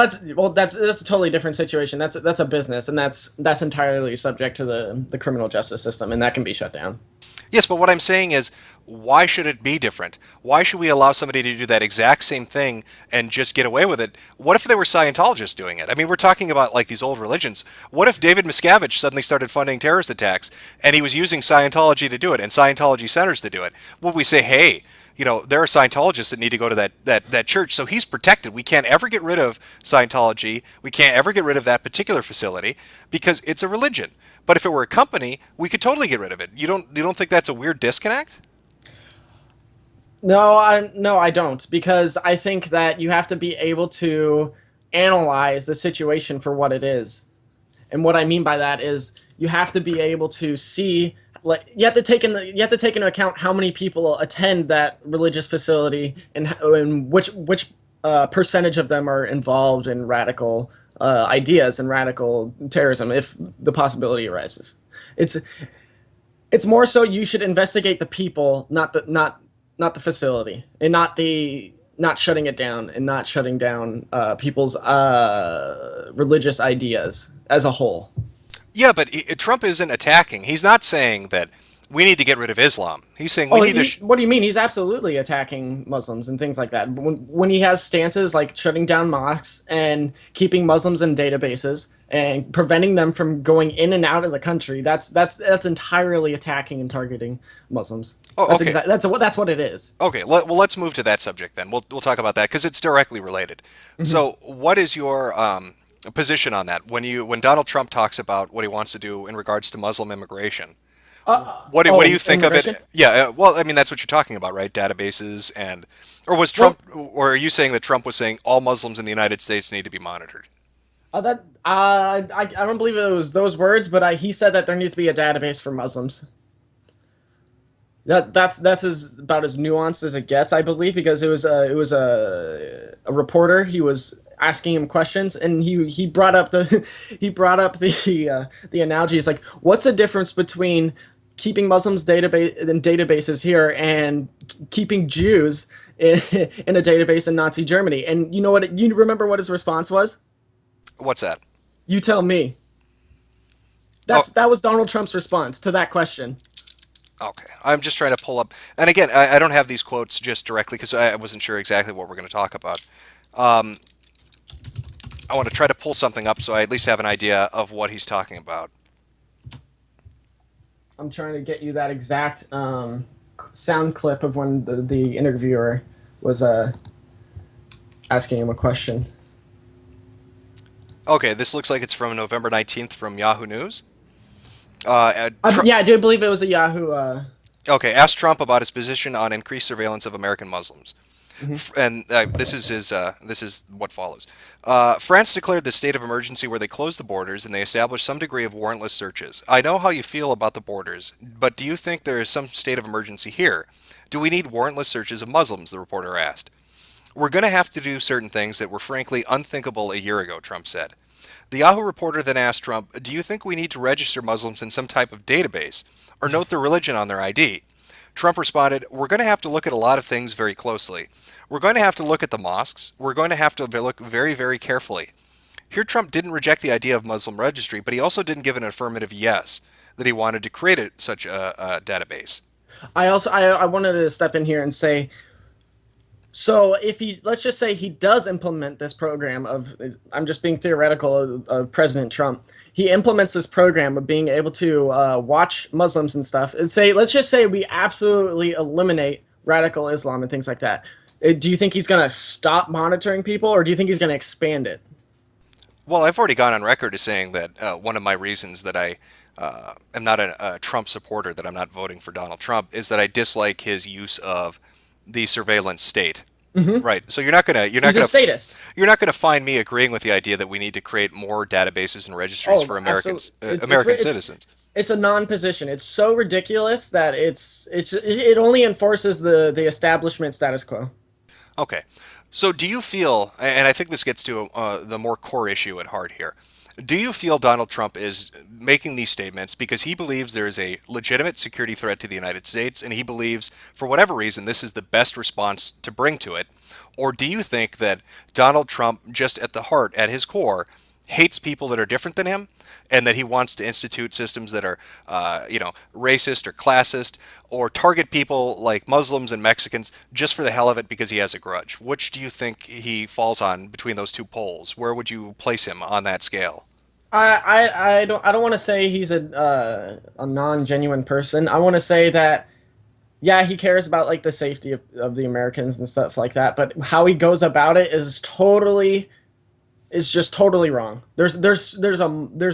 that's a totally different situation. That's a business, and that's entirely subject to the criminal justice system, and that can be shut down. Yes, but what I'm saying is, why should it be different? Why should we allow somebody to do that exact same thing and just get away with it? What if they were Scientologists doing it? I mean, we're talking about like these old religions. What if David Miscavige suddenly started funding terrorist attacks and he was using Scientology to do it and Scientology centers to do it? Would we say, hey, there are Scientologists that need to go to that church, so he's protected. We can't ever get rid of Scientology. We can't ever get rid of that particular facility because it's a religion. But if it were a company, we could totally get rid of it. You don't think that's a weird disconnect? No, I don't, because I think that you have to be able to analyze the situation for what it is. And what I mean by that is you have to be able to see, like, you have to take into account how many people attend that religious facility and which percentage of them are involved in radical ideas and radical terrorism, if the possibility arises. It's more so you should investigate the people, not the facility, and not shutting it down, and not shutting down people's religious ideas as a whole. Yeah, but Trump isn't attacking. He's not saying that we need to get rid of Islam. He's saying we need to... What do you mean? He's absolutely attacking Muslims and things like that. When he has stances like shutting down mosques and keeping Muslims in databases and preventing them from going in and out of the country, that's entirely attacking and targeting Muslims. Oh, that's okay. That's what it is. Okay, well, let's move to that subject then. We'll talk about that because it's directly related. Mm-hmm. So what is your position on that? When Donald Trump talks about what he wants to do in regards to Muslim immigration, what do you think of it? Yeah, well, I mean, that's what you're talking about, right? Databases or was Trump, or are you saying that Trump was saying all Muslims in the United States need to be monitored? I don't believe it was those words, but he said that there needs to be a database for Muslims. That's about as nuanced as it gets, I believe, because it was a reporter. He was asking him questions, and he brought up the analogy. It's like, what's the difference between keeping Muslims in databases here and keeping Jews in a database in Nazi Germany? And you know what? You remember what his response was? What's that? You tell me. That was Donald Trump's response to that question. Okay, I'm just trying to pull up, and again, I don't have these quotes just directly because I wasn't sure exactly what we're going to talk about. I want to try to pull something up so I at least have an idea of what he's talking about. I'm trying to get you that exact sound clip of when the interviewer was asking him a question. Okay, this looks like it's from November 19th from Yahoo News. Yeah, I do believe it was a Yahoo. Okay, asked Trump about his position on increased surveillance of American Muslims. And this is what follows. France declared the state of emergency where they closed the borders and they established some degree of warrantless searches. I know how you feel about the borders, but do you think there is some state of emergency here? Do we need warrantless searches of Muslims, the reporter asked. We're going to have to do certain things that were frankly unthinkable a year ago, Trump said. The Yahoo reporter then asked Trump, do you think we need to register Muslims in some type of database or note their religion on their ID? Trump responded, we're going to have to look at a lot of things very closely. We're going to have to look at the mosques. We're going to have to look very, very carefully. Here, Trump didn't reject the idea of Muslim registry, but he also didn't give an affirmative yes, that he wanted to create such a database. I wanted to step in here and say, so if let's just say he does implement this program I'm just being theoretical of President Trump. He implements this program of being able to watch Muslims and stuff. And let's just say we absolutely eliminate radical Islam and things like that. Do you think he's going to stop monitoring people, or do you think he's going to expand it? Well, I've already gone on record as saying that one of my reasons that I am not a Trump supporter, that I'm not voting for Donald Trump, is that I dislike his use of the surveillance state. Right. So he's a statist. You're not going to find me agreeing with the idea that we need to create more databases and registries for Americans, American citizens. It's a non-position. It's so ridiculous that it only enforces the establishment status quo. Okay. So do you feel, and I think this gets to the more core issue at heart here, do you feel Donald Trump is making these statements because he believes there is a legitimate security threat to the United States, and he believes, for whatever reason, this is the best response to bring to it? Or do you think that Donald Trump, just at the heart, at his core, hates people that are different than him, and that he wants to institute systems that are, racist or classist, or target people like Muslims and Mexicans just for the hell of it because he has a grudge? Which do you think he falls on between those two poles? Where would you place him on that scale? I don't want to say he's a non-genuine person. I want to say that, yeah, he cares about like the safety of the Americans and stuff like that, but how he goes about it is just totally wrong. There's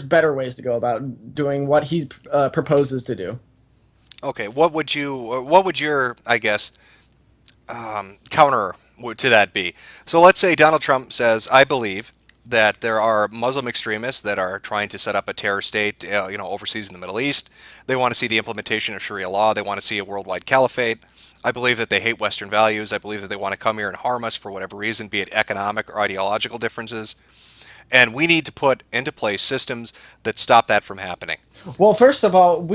better ways to go about doing what he proposes to do. Okay, what would your, I guess, counter to that be? So let's say Donald Trump says, I believe that there are Muslim extremists that are trying to set up a terror state, overseas in the Middle East. They want to see the implementation of Sharia law. They want to see a worldwide caliphate. I believe that they hate Western values. I believe that they want to come here and harm us for whatever reason, be it economic or ideological differences. And we need to put into place systems that stop that from happening. Well, first of all,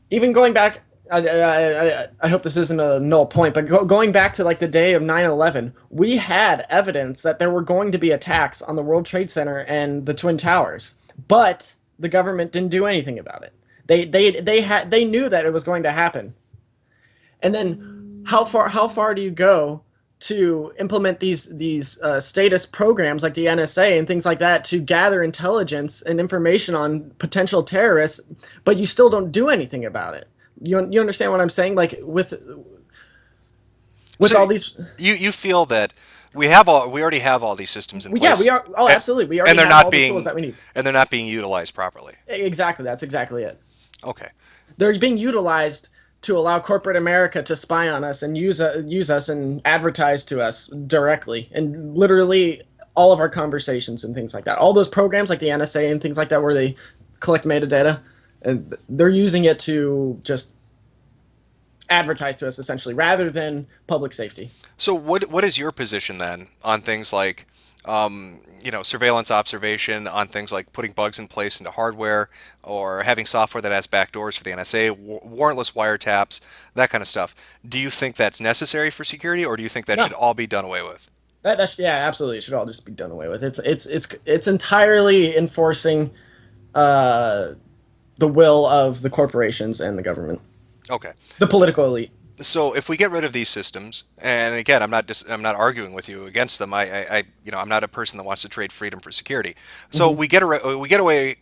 even going back, I hope this isn't a null point, but going back to like the day of 9/11, we had evidence that there were going to be attacks on the World Trade Center and the Twin Towers, but the government didn't do anything about it. They knew that it was going to happen. And then how far do you go to implement these statist programs like the NSA and things like that to gather intelligence and information on potential terrorists, but you still don't do anything about it? You understand what I'm saying? Like with so all these, you feel that we already have all these systems in place. Yeah, we are. Oh, absolutely. We already and they're have not all being, the tools that we need. And they're not being utilized properly. Exactly. That's exactly it. Okay. They're being utilized to allow corporate America to spy on us and use us and advertise to us directly, and literally all of our conversations and things like that. All those programs like the NSA and things like that where they collect metadata, and they're using it to just advertise to us essentially rather than public safety. So what is your position then on things like surveillance observation, on things like putting bugs in place into hardware, or having software that has backdoors for the NSA, warrantless wiretaps, that kind of stuff? Do you think that's necessary for security, or do you think that should all be done away with? Yeah, absolutely. It should all just be done away with. It's entirely enforcing the will of the corporations and the government. Okay. The political elite. So if we get rid of these systems, and again, I'm not arguing with you against them. I'm not a person that wants to trade freedom for security. So we get away,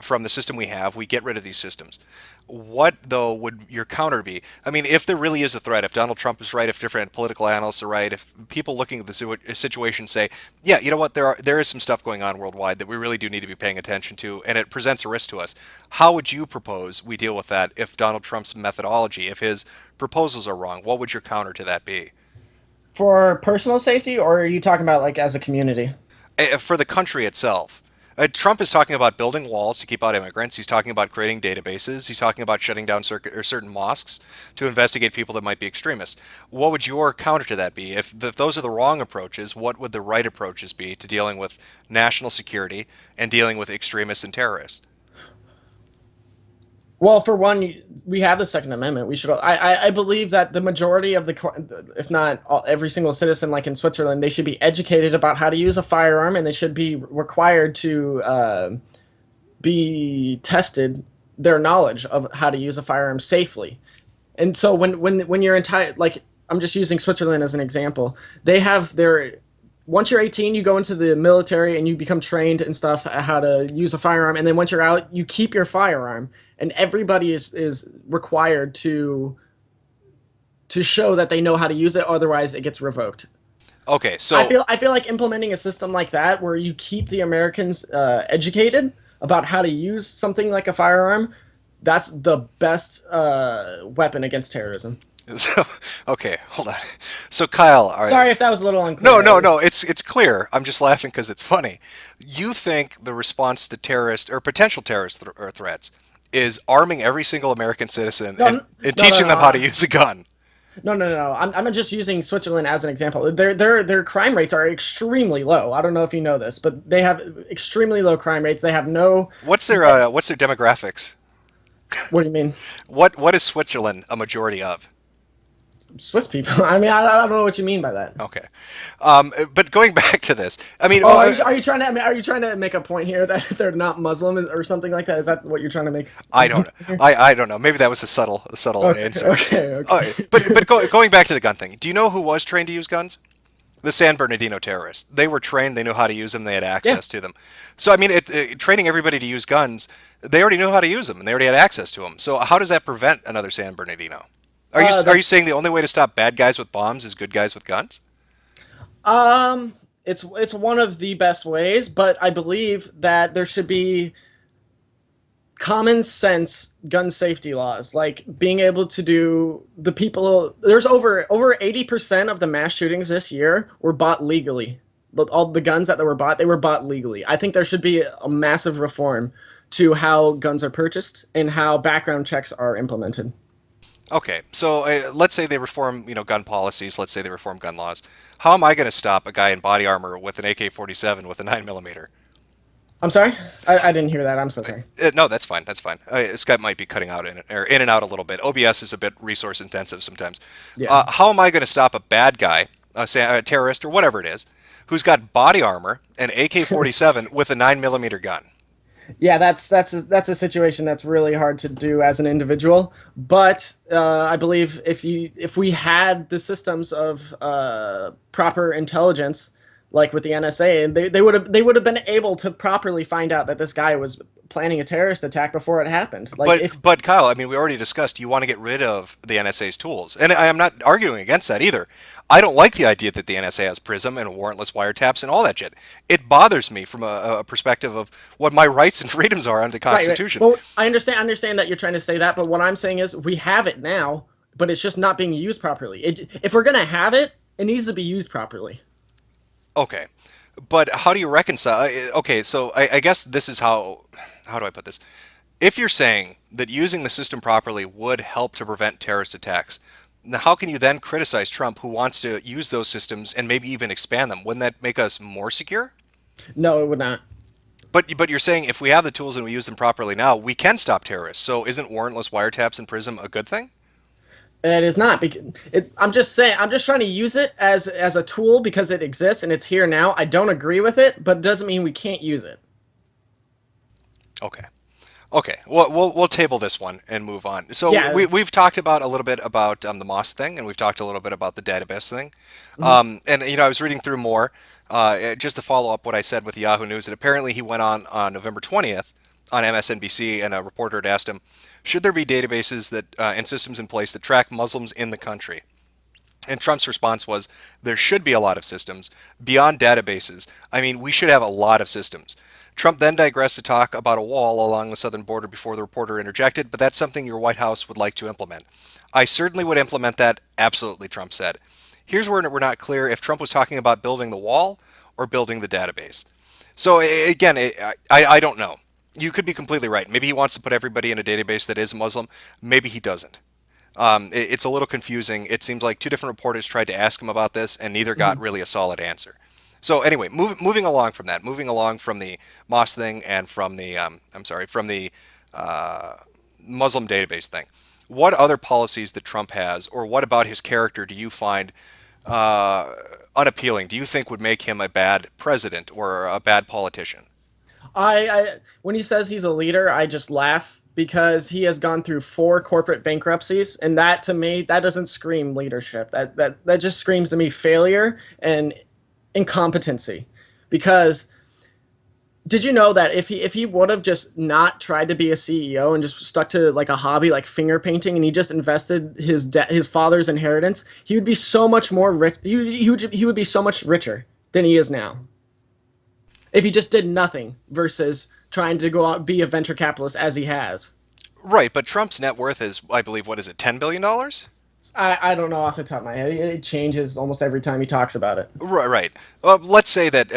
from the system we have. We get rid of these systems. What though would your counter be? I mean, if there really is a threat, if Donald Trump is right, if different political analysts are right, if people looking at the situation say, yeah, you know what, there is some stuff going on worldwide that we really do need to be paying attention to, and it presents a risk to us. How would you propose we deal with that if Donald Trump's methodology, if his proposals are wrong? What would your counter to that be? For personal safety, or are you talking about like as a community? For the country itself. Trump is talking about building walls to keep out immigrants. He's talking about creating databases. He's talking about shutting down certain mosques to investigate people that might be extremists. What would your counter to that be? If those are the wrong approaches, what would the right approaches be to dealing with national security and dealing with extremists and terrorists? Well, for one, we have the Second Amendment. We should. I believe that the majority of if not every single citizen, like in Switzerland, they should be educated about how to use a firearm, and they should be required to be tested their knowledge of how to use a firearm safely. And so when you're entire, like, I'm just using Switzerland as an example, they have their. Once you're 18, you go into the military and you become trained and stuff how to use a firearm. And then once you're out, you keep your firearm. And everybody is required to show that they know how to use it. Otherwise, it gets revoked. Okay, so I feel like implementing a system like that, where you keep the Americans educated about how to use something like a firearm, that's the best weapon against terrorism. So, okay, hold on. So Kyle, all right. Sorry if that was a little unclear. No, it's clear. I'm just laughing because it's funny. You think the response to terrorist or potential terrorist threats is arming every single American citizen and teaching them how to use a gun? No. I'm just using Switzerland as an example. Their crime rates are extremely low. I don't know if you know this, but they have extremely low crime rates. They have no. What's their demographics? What do you mean? What is Switzerland a majority of? Swiss people. I mean, I don't know what you mean by that. Okay, but going back to this, I mean, are you trying to make a point here that they're not Muslim or something like that? Is that what you're trying to make? I don't know. I don't know. Maybe that was a subtle answer. Okay. But going back to the gun thing, do you know who was trained to use guns? The San Bernardino terrorists. They were trained. They knew how to use them. They had access to them. So I mean, training everybody to use guns, they already knew how to use them and they already had access to them. So how does that prevent another San Bernardino? Are you saying the only way to stop bad guys with bombs is good guys with guns? It's one of the best ways, but I believe that there should be common sense gun safety laws, like being able to do the people. There's over 80% of the mass shootings this year were bought legally. All the guns that were bought, they were bought legally. I think there should be a massive reform to how guns are purchased and how background checks are implemented. Okay, so let's say they reform, gun policies. Let's say they reform gun laws. How am I going to stop a guy in body armor with an AK-47 with a 9mm? I'm sorry, I didn't hear that. I'm so sorry. No, that's fine. That's fine. Skype might be cutting out in and out a little bit. OBS is a bit resource intensive sometimes. Yeah. How am I going to stop a bad guy, say a terrorist or whatever it is, who's got body armor, an AK-47 with a 9mm gun? Yeah, that's a situation that's really hard to do as an individual. But I believe if we had the systems of proper intelligence, like with the NSA, and they would have been able to properly find out that this guy was planning a terrorist attack before it happened. But Kyle, I mean, we already discussed you want to get rid of the NSA's tools, and I am not arguing against that either. I don't like the idea that the NSA has PRISM and warrantless wiretaps and all that shit. It bothers me from a perspective of what my rights and freedoms are under the Constitution. Right. Well, I understand that you're trying to say that, but what I'm saying is we have it now, but it's just not being used properly. If we're gonna have it, it needs to be used properly. Okay, but how do you reconcile? Okay, so I guess this is how do I put this? If you're saying that using the system properly would help to prevent terrorist attacks, now how can you then criticize Trump, who wants to use those systems and maybe even expand them? Wouldn't that make us more secure? No, it would not. But you're saying if we have the tools and we use them properly now, we can stop terrorists. So isn't warrantless wiretaps and PRISM a good thing? It is not. I'm just trying to use it as a tool because it exists and it's here now. I don't agree with it, but it doesn't mean we can't use it. Okay. Okay, well, we'll table this one and move on. So Yeah. we've talked about a little bit about the Moss thing, and we've talked a little bit about the database thing. And I was reading through more, just to follow up what I said with Yahoo News. That apparently he went on November 20th on MSNBC, and a reporter had asked him, should there be databases that and systems in place that track Muslims in the country? And Trump's response was, there should be a lot of systems beyond databases. I mean, we should have a lot of systems. Trump then digressed to talk about a wall along the southern border before the reporter interjected, but that's something your White House would like to implement. I certainly would implement that, absolutely, Trump said. Here's where we're not clear if Trump was talking about building the wall or building the database. So again, I don't know. You could be completely right. Maybe he wants to put everybody in a database that is Muslim. Maybe he doesn't. It's a little confusing. It seems like two different reporters tried to ask him about this, and neither got really a solid answer. So anyway, moving along from that, moving along from the Moss thing and from the from the Muslim database thing. What other policies that Trump has, or what about his character, do you find unappealing? Do you think would make him a bad president or a bad politician? I when he says he's a leader, I just laugh because he has gone through 4 corporate bankruptcies, and that to me, that doesn't scream leadership. That just screams to me failure and incompetency. Because did you know that if he would have just not tried to be a CEO and just stuck to like a hobby like finger painting, and he just invested his father's inheritance, he would be so much more rich. He would be so much richer than he is now. If he just did nothing versus trying to go out be a venture capitalist as he has. Right, but Trump's net worth is, I believe, what is it, $10 billion? I don't know off the top of my head. It changes almost every time he talks about it. Right. Let's say that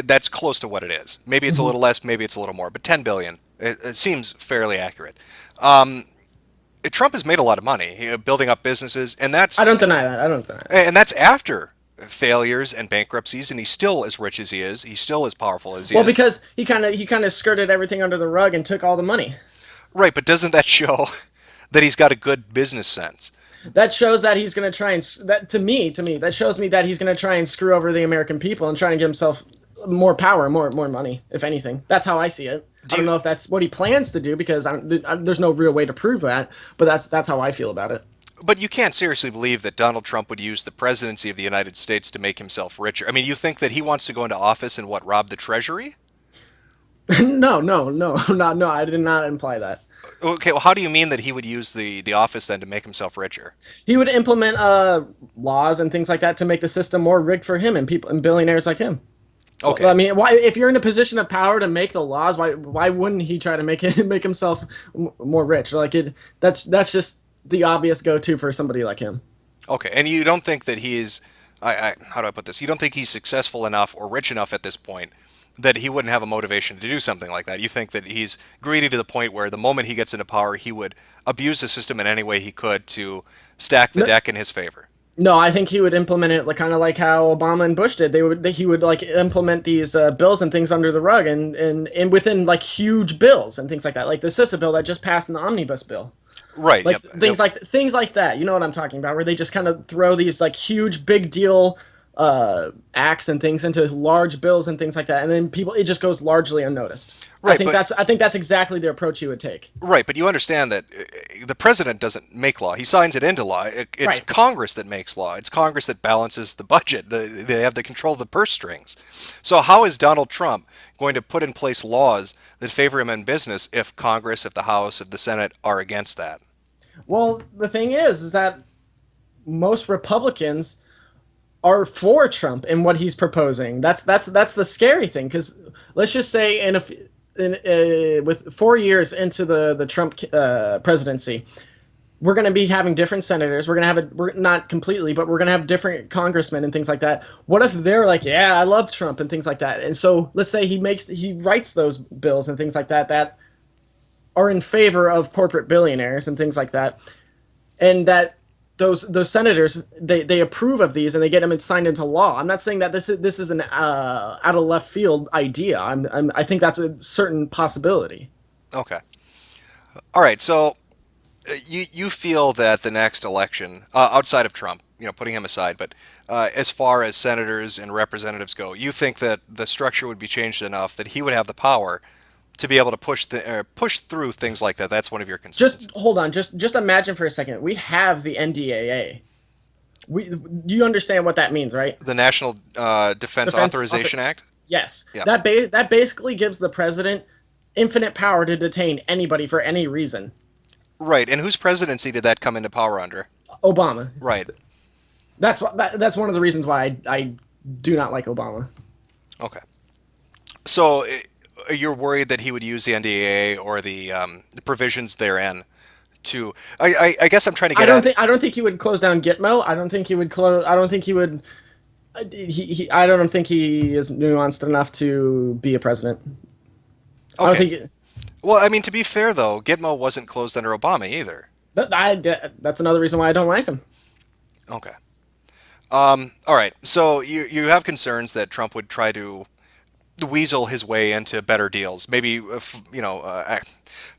that's close to what it is. Maybe it's a little less, maybe it's a little more, but 10 billion. It seems fairly accurate. Trump has made a lot of money building up businesses, and that's I don't deny that. And that's after failures and bankruptcies, and he's still as rich as he is. He's still as powerful as he is. Well, because he kind of skirted everything under the rug and took all the money. Right, but doesn't that show that he's got a good business sense? That shows that he's going to try and to me that shows me that he's going to try and screw over the American people and try and give himself more power, more money, if anything. That's how I see it. I don't know if that's what he plans to do, because there's no real way to prove that, but that's how I feel about it. But you can't seriously believe that Donald Trump would use the presidency of the United States to make himself richer. I mean, you think that he wants to go into office and rob the Treasury? No, I did not imply that. Okay, well, how do you mean that he would use the office then to make himself richer? He would implement laws and things like that to make the system more rigged for him and people and billionaires like him. Okay. Well, I mean, why, if you're in a position of power to make the laws, why wouldn't he try to make himself more rich? That's just the obvious go-to for somebody like him. Okay, and you don't think that he's how do I put this? You don't think he's successful enough or rich enough at this point that he wouldn't have a motivation to do something like that? You think that he's greedy to the point where the moment he gets into power, he would abuse the system in any way he could to stack the deck in his favor? No, I think he would implement it kind of like how Obama and Bush did. He would like implement these bills and things under the rug and within like huge bills and things like that, like the CISA bill that just passed in the omnibus bill. Right. Like things like that. You know what I'm talking about? Where they just kind of throw these like huge big deal acts and things into large bills and things like that, and then it just goes largely unnoticed. Right, I think that's exactly the approach he would take. Right, but you understand that the president doesn't make law; he signs it into law. It's Right. Congress that makes law. It's Congress that balances the budget. They have the control of the purse strings. So how is Donald Trump going to put in place laws that favor him in business if Congress, if the House, if the Senate are against that? Well, the thing is that most Republicans are for Trump and what he's proposing. That's the scary thing, because let's just say with 4 years into the Trump presidency, we're going to be having different senators. We're going to have not completely, but we're going to have different congressmen and things like that. What if they're like, yeah, I love Trump and things like that? And so let's say he writes those bills and things like that are in favor of corporate billionaires and things like that, and that those senators they approve of these and they get them signed into law. I'm not saying that this is an out of left field idea. I think that's a certain possibility. Okay. All right. So you feel that the next election, outside of Trump, putting him aside, but as far as senators and representatives go, you think that the structure would be changed enough that he would have the power to be able to push through things like that. That's one of your concerns. Just hold on. Just imagine for a second. We have the NDAA. You understand what that means, right? The National Defense Authorization Act? Yes. Yeah. That basically gives the president infinite power to detain anybody for any reason. Right. And whose presidency did that come into power under? Obama. Right. That's one of the reasons why I do not like Obama. Okay. So you're worried that he would use the NDAA or the provisions therein to. I guess I'm trying to get. I don't think he would close down Gitmo. I don't think he would close. I don't think he would. I don't think he is nuanced enough to be a president. Okay. I don't think. Well, I mean, to be fair though, Gitmo wasn't closed under Obama either. That's another reason why I don't like him. Okay. All right. So you have concerns that Trump would try to weasel his way into better deals. Maybe,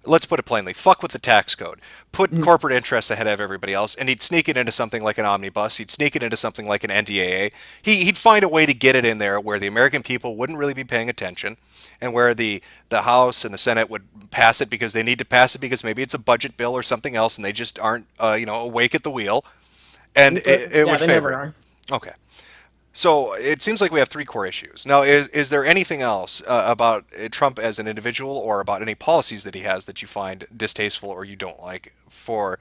let's put it plainly, fuck with the tax code. Put corporate interests ahead of everybody else, and he'd sneak it into something like an omnibus. He'd sneak it into something like an NDAA. He'd find a way to get it in there where the American people wouldn't really be paying attention, and where the House and the Senate would pass it because they need to pass it because maybe it's a budget bill or something else, and they just aren't, awake at the wheel. And it would favor. Never are. Okay. So it seems like we have three core issues. Now, is there anything else about Trump as an individual or about any policies that he has that you find distasteful or you don't like for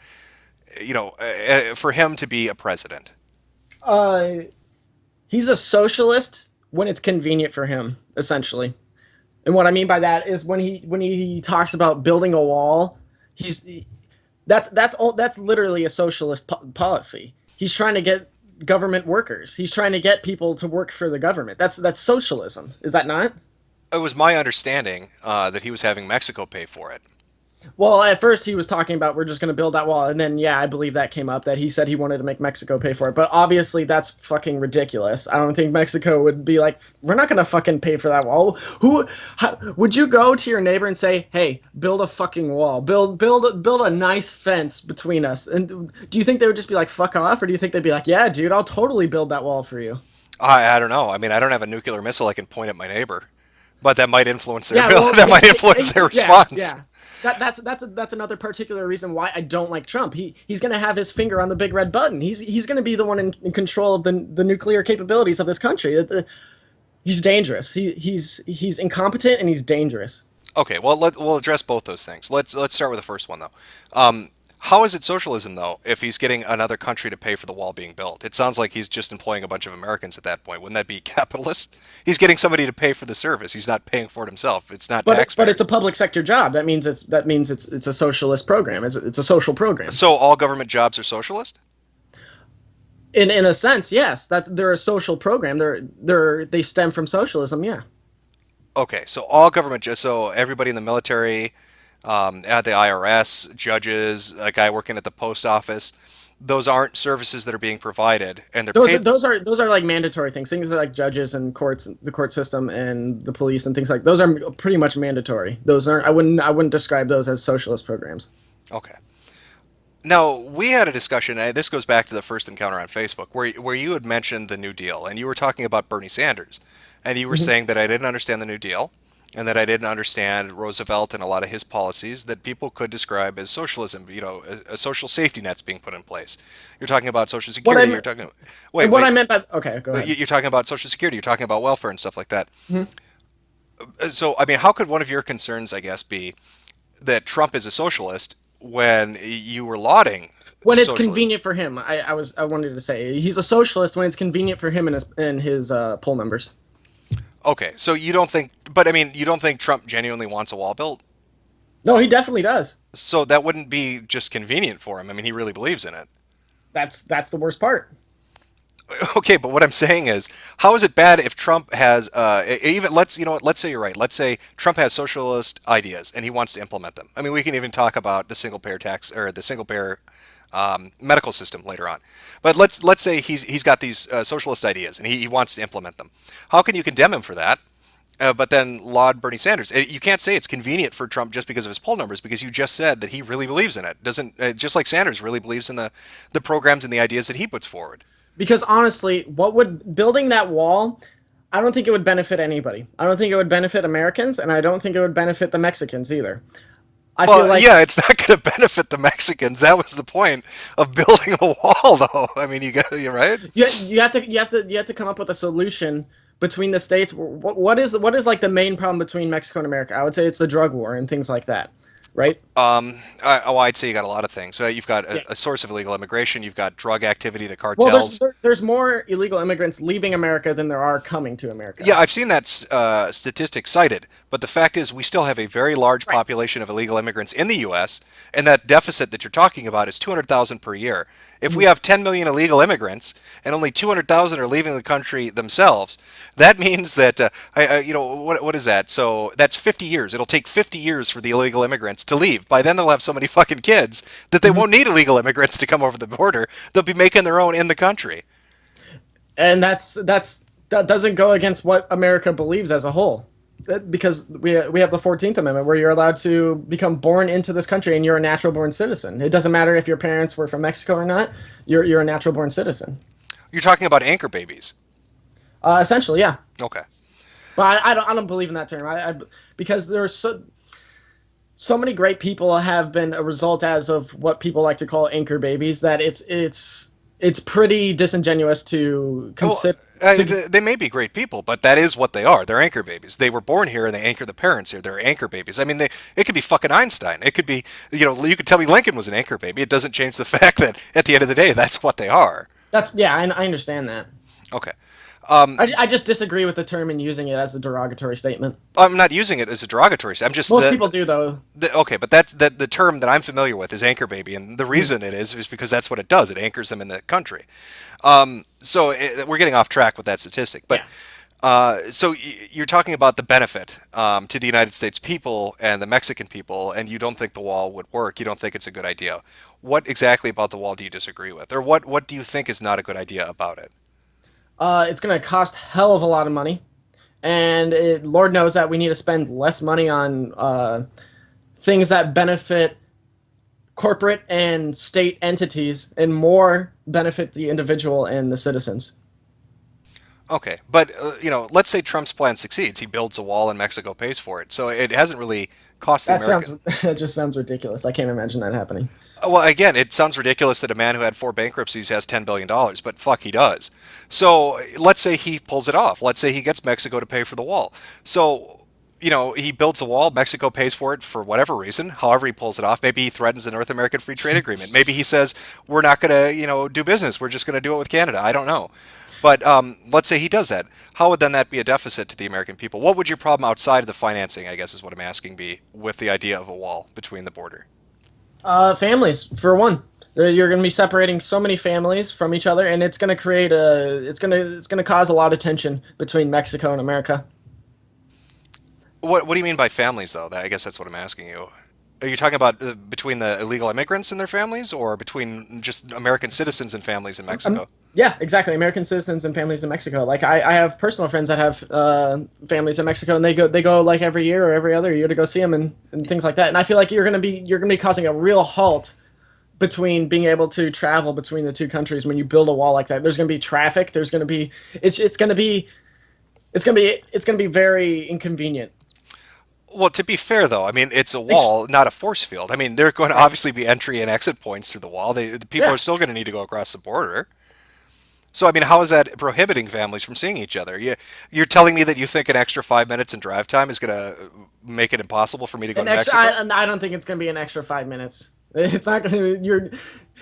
him to be a president? He's a socialist when it's convenient for him, essentially. And what I mean by that is when he talks about building a wall, that's literally a socialist policy. He's trying to get government workers. He's trying to get people to work for the government. That's socialism. Is that not? It was my understanding that he was having Mexico pay for it. Well, at first he was talking about we're just going to build that wall, and then I believe that came up that he said he wanted to make Mexico pay for it. But obviously that's fucking ridiculous. I don't think Mexico would be like, we're not going to fucking pay for that wall. Would you go to your neighbor and say, "Hey, build a fucking wall. Build a nice fence between us"? And do you think they would just be like, "Fuck off," or do you think they'd be like, "Yeah, dude, I'll totally build that wall for you"? I don't know. I mean, I don't have a nuclear missile I can point at my neighbor, but that might influence their their response. Yeah. That's another particular reason why I don't like Trump. He's going to have his finger on the big red button. He's going to be the one in control of the nuclear capabilities of this country. He's dangerous. He's incompetent and he's dangerous. Okay, well we'll address both those things. Let's start with the first one though. How is it socialism though if he's getting another country to pay for the wall being built? It sounds like he's just employing a bunch of Americans at that point. Wouldn't that be capitalist? He's getting somebody to pay for the service. He's not paying for it himself. It's not taxpayer. But it's a public sector job. That means it's a socialist program. It's a social program. So all government jobs are socialist? In a sense, yes. They're a social program. They stem from socialism. Yeah. Okay, so all government jobs. So everybody in the military. At the IRS, judges, a guy working at the post office, those aren't services that are being provided, and they're paid. Those are like mandatory things. Things like judges and courts, the court system, and the police and things like those are pretty much mandatory. Those aren't. I wouldn't describe those as socialist programs. Okay. Now we had a discussion. This goes back to the first encounter on Facebook, where you had mentioned the New Deal, and you were talking about Bernie Sanders, and you were saying that I didn't understand the New Deal. And that I didn't understand Roosevelt and a lot of his policies that people could describe as socialism, a social safety net's being put in place. You're talking about Social Security. I meant by okay, go ahead. You're talking about Social Security. You're talking about welfare and stuff like that. Mm-hmm. So, I mean, how could one of your concerns, I guess, be that Trump is a socialist when you were lauding? When it's convenient for him, I wanted to say he's a socialist when it's convenient for him and his poll numbers. Okay, so you don't think Trump genuinely wants a wall built? No, he definitely does. So that wouldn't be just convenient for him. I mean, he really believes in it. That's the worst part. Okay, but what I'm saying is, how is it bad if Trump has let's say you're right. Let's say Trump has socialist ideas and he wants to implement them. I mean, we can even talk about the single payer tax or the single payer medical system later on. But let's say he's got these socialist ideas and he wants to implement them. How can you condemn him for that? But then laud Bernie Sanders. You can't say it's convenient for Trump just because of his poll numbers, because you just said that he really believes in it. Doesn't just like Sanders really believes in the programs and the ideas that he puts forward. Because honestly, building that wall? I don't think it would benefit anybody. I don't think it would benefit Americans, and I don't think it would benefit the Mexicans either. I feel like yeah, it's not going to benefit the Mexicans. That was the point of building a wall, though. I mean, you're right. you have to come up with a solution between the states. What is like the main problem between Mexico and America? I would say it's the drug war and things like that, right? I'd say you got a lot of things. So you've got a source of illegal immigration. You've got drug activity, the cartels. Well, there's more illegal immigrants leaving America than there are coming to America. Yeah, I've seen that statistic cited, but the fact is we still have a very large population of illegal immigrants in the U.S., and that deficit that you're talking about is 200,000 per year. If we have 10 million illegal immigrants and only 200,000 are leaving the country themselves, that means that, what is that? So that's 50 years. It'll take 50 years for the illegal immigrants to leave. By then they'll have so many fucking kids that they won't need illegal immigrants to come over the border. They'll be making their own in the country. And that doesn't go against what America believes as a whole, because we have the 14th Amendment where you're allowed to become born into this country and you're a natural born citizen. It doesn't matter if your parents were from Mexico or not. You're a natural born citizen. You're talking about anchor babies. Essentially, yeah. Okay. But I don't believe in that term. Because there's so many great people have been a result as of what people like to call anchor babies that it's pretty disingenuous to consider. They may be great people, but that is what they are. They're anchor babies. They were born here and they anchor the parents here. They're anchor babies. I mean, it could be fucking Einstein. It could be, you could tell me Lincoln was an anchor baby. It doesn't change the fact that at the end of the day, that's what they are. I understand that. Okay. I just disagree with the term and using it as a derogatory statement. I'm not using it as a derogatory statement. I'm just most people do though. Okay, but the term that I'm familiar with is anchor baby, and the reason it is because that's what it does. It anchors them in the country. We're getting off track with that statistic, but so you're talking about the benefit to the United States people and the Mexican people, and you don't think the wall would work. You don't think it's a good idea. What exactly about the wall do you disagree with, or what do you think is not a good idea about it? It's going to cost hell of a lot of money, and Lord knows that we need to spend less money on things that benefit corporate and state entities and more benefit the individual and the citizens. Okay, but let's say Trump's plan succeeds. He builds a wall and Mexico pays for it. So it hasn't really cost the American. That just sounds ridiculous. I can't imagine that happening. Well, again, it sounds ridiculous that a man who had 4 bankruptcies has $10 billion, but fuck, he does. So let's say he pulls it off. Let's say he gets Mexico to pay for the wall. So, he builds a wall, Mexico pays for it for whatever reason, however he pulls it off. Maybe he threatens the North American Free Trade Agreement. Maybe he says, we're not going to, do business. We're just going to do it with Canada. I don't know. But let's say he does that. How would then that be a deficit to the American people? What would your problem outside of the financing, I guess is what I'm asking, be with the idea of a wall between the border? Families, for one. You're going to be separating so many families from each other, and it's going to create it's going to cause a lot of tension between Mexico and America. What do you mean by families, though? I guess that's what I'm asking you. Are you talking about between the illegal immigrants and their families, or between just American citizens and families in Mexico? Yeah, exactly. American citizens and families in Mexico. Like I have personal friends that have families in Mexico, and they go like every year or every other year to go see them and things like that. And I feel like you're gonna be causing a real halt between being able to travel between the two countries when you build a wall like that. There's gonna be traffic. There's gonna be it's gonna be very inconvenient. Well, to be fair, though, I mean, it's a wall, not a force field. I mean, there are going to obviously be entry and exit points through the wall. The people are still going to need to go across the border. So, I mean, how is that prohibiting families from seeing each other? You're telling me that you think an extra 5 minutes in drive time is going to make it impossible for me to go to Mexico? I don't think it's going to be an extra 5 minutes. It's not going to.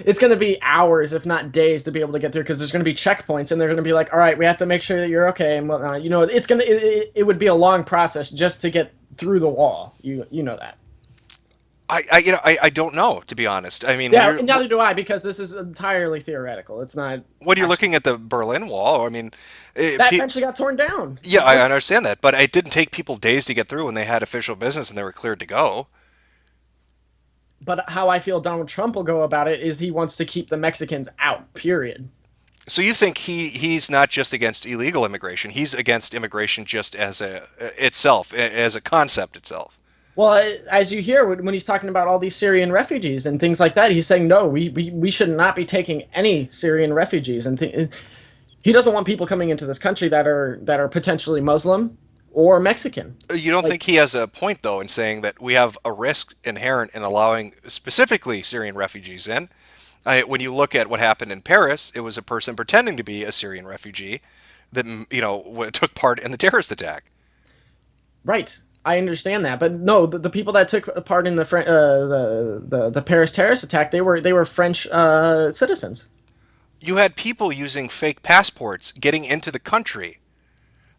It's going to be hours, if not days, to be able to get through, because there's going to be checkpoints, and they're going to be like, all right, we have to make sure that you're okay and whatnot. It would be a long process just to get through the wall. You know that. I don't know, to be honest. I mean, neither do I, because this is entirely theoretical. It's not. When you're looking at the Berlin Wall, I mean, that eventually got torn down. Yeah, I understand that, but it didn't take people days to get through when they had official business and they were cleared to go. But how I feel Donald Trump will go about it is he wants to keep the Mexicans out, period. So you think he's not just against illegal immigration, he's against immigration just as a concept itself. Well, as you hear when he's talking about all these Syrian refugees and things like that, he's saying, no, we should not be taking any Syrian refugees. And He doesn't want people coming into this country that are potentially Muslim or Mexican. You don't think he has a point, though, in saying that we have a risk inherent in allowing specifically Syrian refugees in? When you look at what happened in Paris, it was a person pretending to be a Syrian refugee that, took part in the terrorist attack. Right. I understand that, but no, the people that took part in the Paris terrorist attack, they were French citizens. You had people using fake passports getting into the country.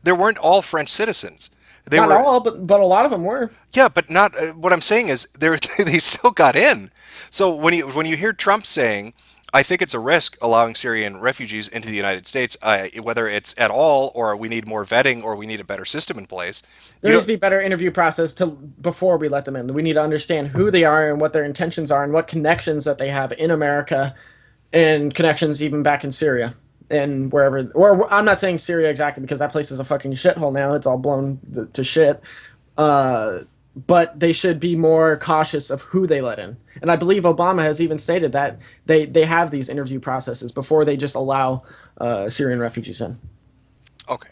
They weren't all French citizens. Not all, but a lot of them were. Yeah, but not. What I'm saying is they still got in. So when you hear Trump saying, I think it's a risk allowing Syrian refugees into the United States, whether it's at all or we need more vetting or we need a better system in place. There needs to be a better interview process before we let them in. We need to understand who they are and what their intentions are and what connections that they have in America and connections even back in Syria and wherever. Or I'm not saying Syria exactly because that place is a fucking shithole now. It's all blown to shit. But they should be more cautious of who they let in. And I believe Obama has even stated that they have these interview processes before they just allow Syrian refugees in. Okay.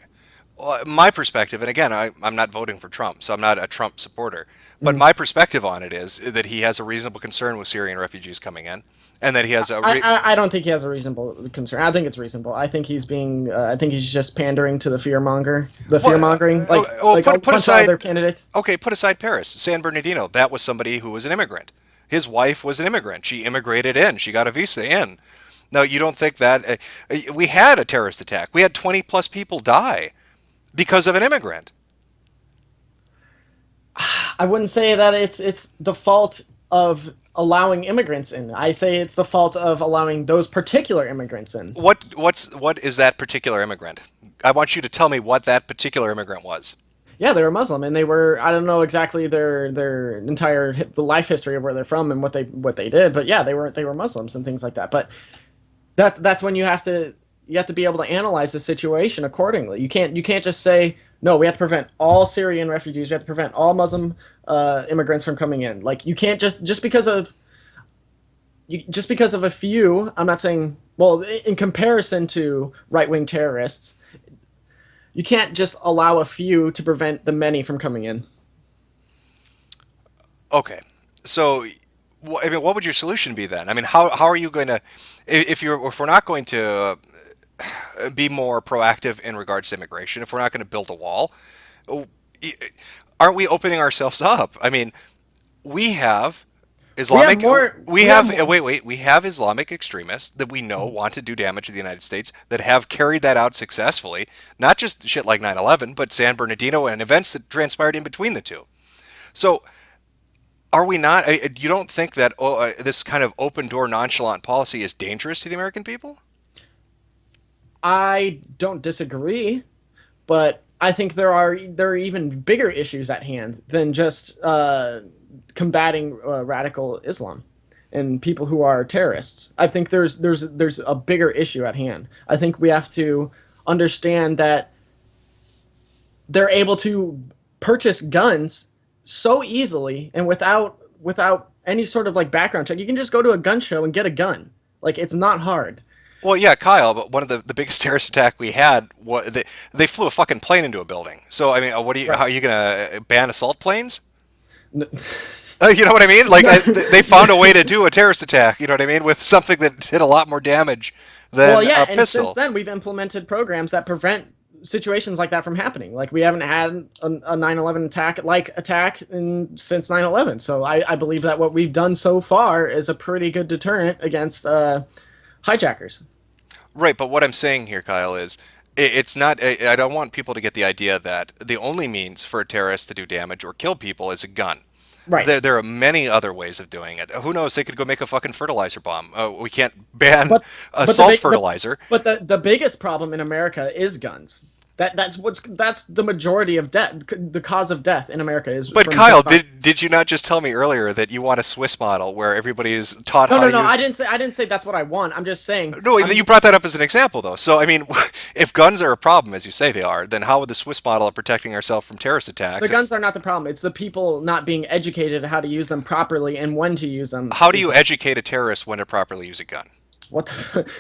Well, my perspective, and again, I'm not voting for Trump, so I'm not a Trump supporter, but my perspective on it is that he has a reasonable concern with Syrian refugees coming in, and that he has a... I don't think he has a reasonable concern. I think it's reasonable. I think he's I think he's just pandering to the fear-mongering. Put aside other candidates. Okay, put aside Paris. San Bernardino, that was somebody who was an immigrant. His wife was an immigrant. She immigrated in. She got a visa in. Now, you don't think that... we had a terrorist attack. We had 20-plus people die because of an immigrant. I wouldn't say that it's the fault of allowing immigrants in. I say it's the fault of allowing those particular immigrants in. What is that particular immigrant? I want you to tell me what that particular immigrant was. Yeah, they were Muslim, and they were, I don't know exactly their entire the life history of where they're from and what they did, but yeah, they were Muslims and things like that. But that's when you have to be able to analyze the situation accordingly. You can't just say, no, we have to prevent all Syrian refugees, we have to prevent all Muslim immigrants from coming in. Like, you can't just because of a few. I'm not saying, well, in comparison to right-wing terrorists, you can't just allow a few to prevent the many from coming in. Okay, so I mean, what would your solution be then? I mean, how are you going to, if we're not going to be more proactive in regards to immigration, if we're not going to build a wall, aren't we opening ourselves up? I mean, we have Islamic. We have Islamic extremists that we know want to do damage to the United States, that have carried that out successfully. Not just shit like 9/11, but San Bernardino and events that transpired in between the two. So, are we not? You don't think that this kind of open door, nonchalant policy is dangerous to the American people? I don't disagree, but I think there are even bigger issues at hand than just combating radical Islam and people who are terrorists. I think there's a bigger issue at hand. I think we have to understand that they're able to purchase guns so easily and without any sort of like background check. You can just go to a gun show and get a gun. Like, it's not hard. Well, yeah, Kyle, but one of the biggest terrorist attack we had, they flew a fucking plane into a building. So, I mean, how are you going to ban assault planes? No. You know what I mean? Like, they found a way to do a terrorist attack, you know what I mean, with something that did a lot more damage than a pistol. And since then, we've implemented programs that prevent situations like that from happening. Like, we haven't had a 9/11 attack since 9/11. So I believe that what we've done so far is a pretty good deterrent against hijackers. Right, but what I'm saying here, Kyle, is it's not. I don't want people to get the idea that the only means for a terrorist to do damage or kill people is a gun. Right. There are many other ways of doing it. Who knows? They could go make a fucking fertilizer bomb. We can't ban assault fertilizer. But the biggest problem in America is guns. That's the majority of death. The cause of death in America is. But Kyle, did you not just tell me earlier that you want a Swiss model where everybody is taught how to use... No, I didn't say that's what I want. I'm just saying... No, you brought that up as an example, though. So, I mean, if guns are a problem, as you say they are, then how would the Swiss model of protecting ourselves from terrorist attacks... The guns are not the problem. It's the people not being educated how to use them properly and when to use them. How do you educate a terrorist when to properly use a gun? What?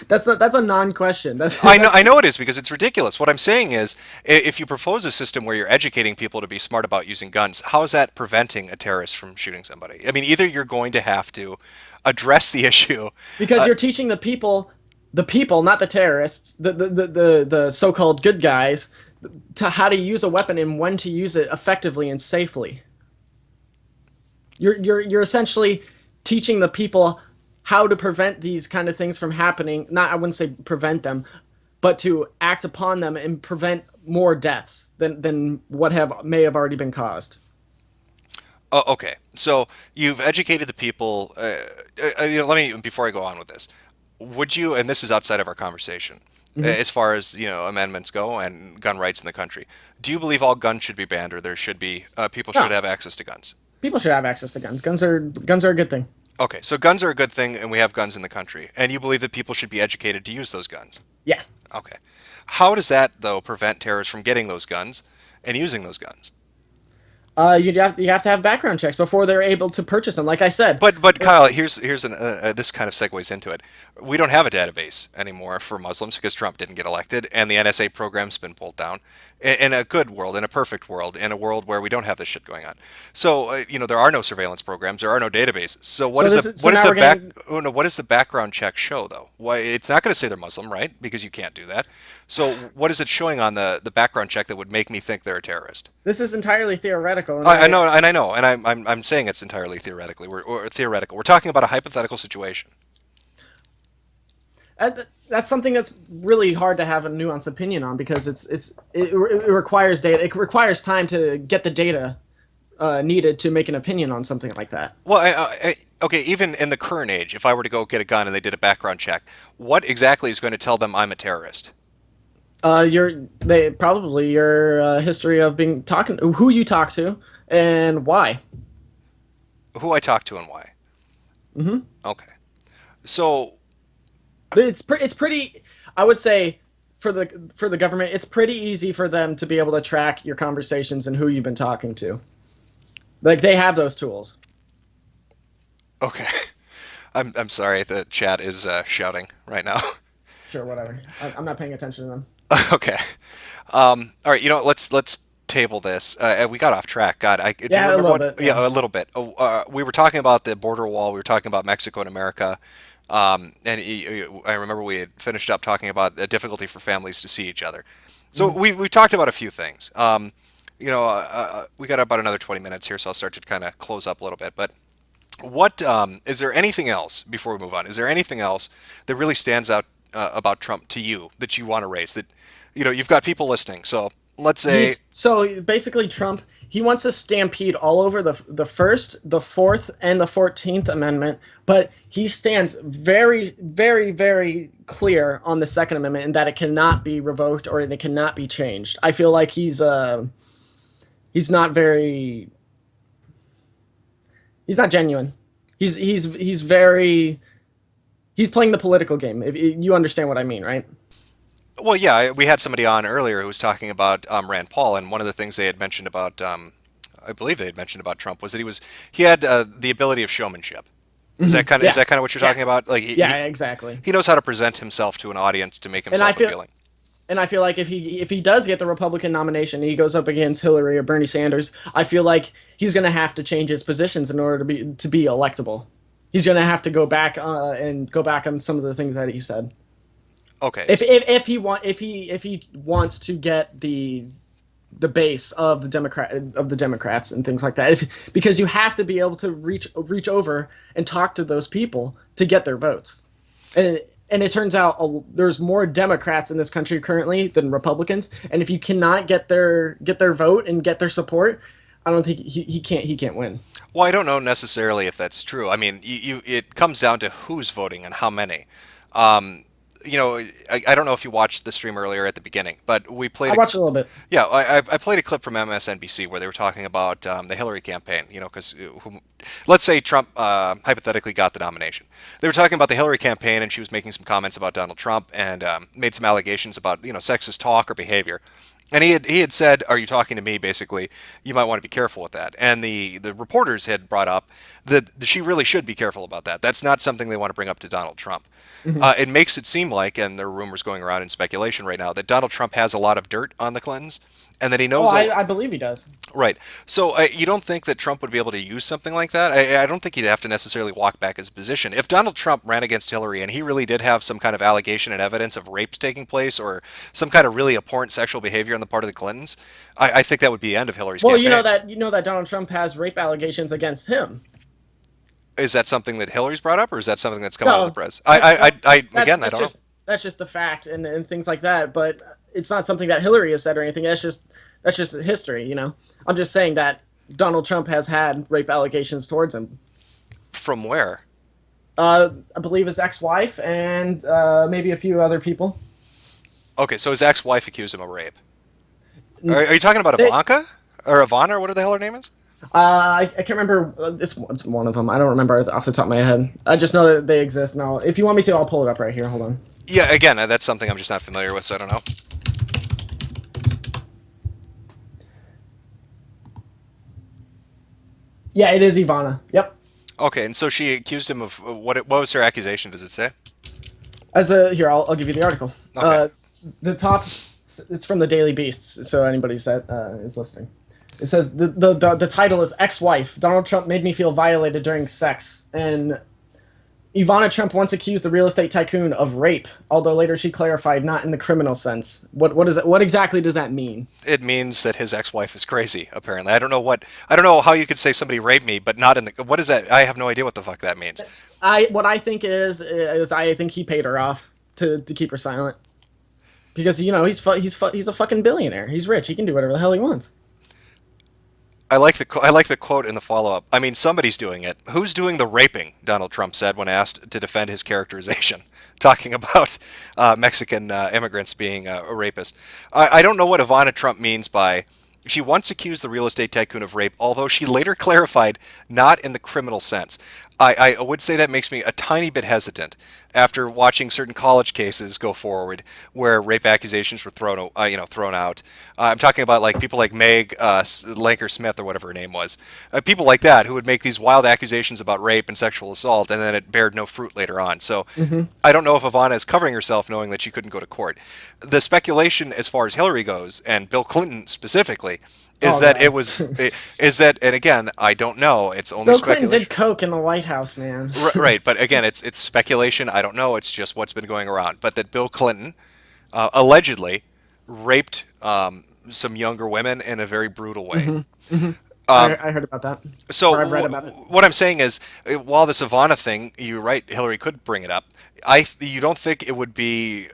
That's a non-question. I know it is because it's ridiculous. What I'm saying is, if you propose a system where you're educating people to be smart about using guns, how is that preventing a terrorist from shooting somebody? I mean, either you're going to have to address the issue because you're teaching the people, not the terrorists, the so-called good guys, to how to use a weapon and when to use it effectively and safely. You're essentially teaching the people how to prevent these kind of things from happening. Not, I wouldn't say prevent them, but to act upon them and prevent more deaths than what may have already been caused. Oh, okay. So you've educated the people. Let me, before I go on with this, would you, and this is outside of our conversation, as far as amendments go and gun rights in the country, do you believe all guns should be banned, or there should be people should have access to guns? People should have access to guns. Guns are a good thing. Okay, so guns are a good thing, and we have guns in the country, and you believe that people should be educated to use those guns? Yeah. Okay. How does that, though, prevent terrorists from getting those guns and using those guns? You have to have background checks before they're able to purchase them. Like I said. But Kyle, here's this kind of segues into it. We don't have a database anymore for Muslims because Trump didn't get elected, and the NSA program's been pulled down. In a good world, in a perfect world, in a world where we don't have this shit going on. So there are no surveillance programs, there are no databases. So what does the background check show though? Why it's not going to say they're Muslim, right? Because you can't do that. So what is it showing on the background check that would make me think they're a terrorist? This is entirely theoretical. I know, and I'm saying it's entirely theoretically. We're theoretical. We're talking about a hypothetical situation. That's something that's really hard to have a nuanced opinion on because it requires data. It requires time to get the data needed to make an opinion on something like that. Well, okay, even in the current age, if I were to go get a gun and they did a background check, what exactly is going to tell them I'm a terrorist? Your history of who you talk to and why. Who I talk to and why. Mm-hmm. Okay, so it's pretty. I would say for the government, it's pretty easy for them to be able to track your conversations and who you've been talking to. Like they have those tools. Okay, I'm sorry. The chat is shouting right now. Sure, whatever. I'm not paying attention to them. Okay. All right. Let's table this. We got off track. God, a little bit. Yeah, a little bit. We were talking about the border wall. We were talking about Mexico and America. And I remember we had finished up talking about the difficulty for families to see each other. So we talked about a few things. We got about another 20 minutes here, so I'll start to kind of close up a little bit. But what is there anything else before we move on? Is there anything else that really stands out about Trump to you that you want to raise? That you've got people listening. So let's say. So basically, Trump. He wants to stampede all over the First, the Fourth, and the 14th Amendment, but he stands very, very, very clear on the Second Amendment in that it cannot be revoked or it cannot be changed. I feel like he's not genuine. He's playing the political game. If you understand what I mean, right? Well, yeah, we had somebody on earlier who was talking about Rand Paul, and one of the things they had mentioned about, I believe they had mentioned about Trump was that he had the ability of showmanship. Is that kind of what you're talking about? Like, exactly. He knows how to present himself to an audience to make himself appealing. And I feel like if he does get the Republican nomination and he goes up against Hillary or Bernie Sanders, I feel like he's going to have to change his positions in order to be electable. He's going to have to go back on some of the things that he said. Okay. If he wants to get the base of the Democrats and things like that, because you have to be able to reach over and talk to those people to get their votes, and it turns out there's more Democrats in this country currently than Republicans, and if you cannot get their vote and get their support, I don't think he can't win. Well, I don't know necessarily if that's true. I mean, it comes down to who's voting and how many. I don't know if you watched the stream earlier at the beginning, but we played. I watched a little bit. Yeah, I played a clip from MSNBC where they were talking about the Hillary campaign. Because let's say Trump hypothetically got the nomination. They were talking about the Hillary campaign, and she was making some comments about Donald Trump and made some allegations about sexist talk or behavior. And he had said, "Are you talking to me?" Basically, you might want to be careful with that. And the reporters had brought up that she really should be careful about that. That's not something they want to bring up to Donald Trump. It makes it seem like, and there are rumors going around in speculation right now, that Donald Trump has a lot of dirt on the Clintons, and that he knows. Oh, I believe he does. Right. So you don't think that Trump would be able to use something like that? I don't think he'd have to necessarily walk back his position. If Donald Trump ran against Hillary and he really did have some kind of allegation and evidence of rapes taking place or some kind of really abhorrent sexual behavior on the part of the Clintons, I think that would be the end of Hillary's campaign. You know that Donald Trump has rape allegations against him. Is that something that Hillary's brought up, or is that something that's come out of the press? I don't know. That's just the fact and things like that. But it's not something that Hillary has said or anything. That's just history, you know. I'm just saying that Donald Trump has had rape allegations towards him. From where? I believe his ex-wife and maybe a few other people. Okay, so his ex-wife accused him of rape. Are you talking about Ivanka or Ivana or whatever the hell her name is? I can't remember. It's one of them. I don't remember off the top of my head. I just know that they exist. Now, if you want me to, I'll pull it up right here. Hold on. Yeah, again, that's something I'm just not familiar with, so I don't know. Yeah, it is Ivana. Yep. Okay, and so she accused him of what was her accusation? Does it say? Here, I'll give you the article. Okay. The top, it's from the Daily Beast, so anybody that is listening. It says the title is "Ex-Wife: Donald Trump made me feel violated during sex," and Ivana Trump once accused the real estate tycoon of rape, although later she clarified not in the criminal sense. What exactly does that mean? It means that his ex-wife is crazy. Apparently, I don't know how you could say somebody raped me, but not in the. What is that? I have no idea what the fuck that means. What I think is I think he paid her off to keep her silent, because you know he's a fucking billionaire. He's rich. He can do whatever the hell he wants. I like the quote in the follow-up. I mean, somebody's doing it. Who's doing the raping? Donald Trump said when asked to defend his characterization, talking about Mexican immigrants being a rapist. I don't know what Ivana Trump means by she once accused the real estate tycoon of rape, although she later clarified not in the criminal sense. I would say that makes me a tiny bit hesitant after watching certain college cases go forward where rape accusations were thrown out. I'm talking about like people like Meg Lanker Smith or whatever her name was. People like that who would make these wild accusations about rape and sexual assault, and then it bared no fruit later on. So I don't know if Ivana is covering herself knowing that she couldn't go to court. The speculation as far as Hillary goes, and Bill Clinton specifically, and again, I don't know. It's only Bill speculation. Clinton did coke in the White House, man. Right, but again, it's speculation. I don't know. It's just what's been going around. But that Bill Clinton allegedly raped some younger women in a very brutal way. I heard about that. So I've read about it. What I'm saying is, while this Ivana thing, you're right, Hillary could bring it up. You don't think it would be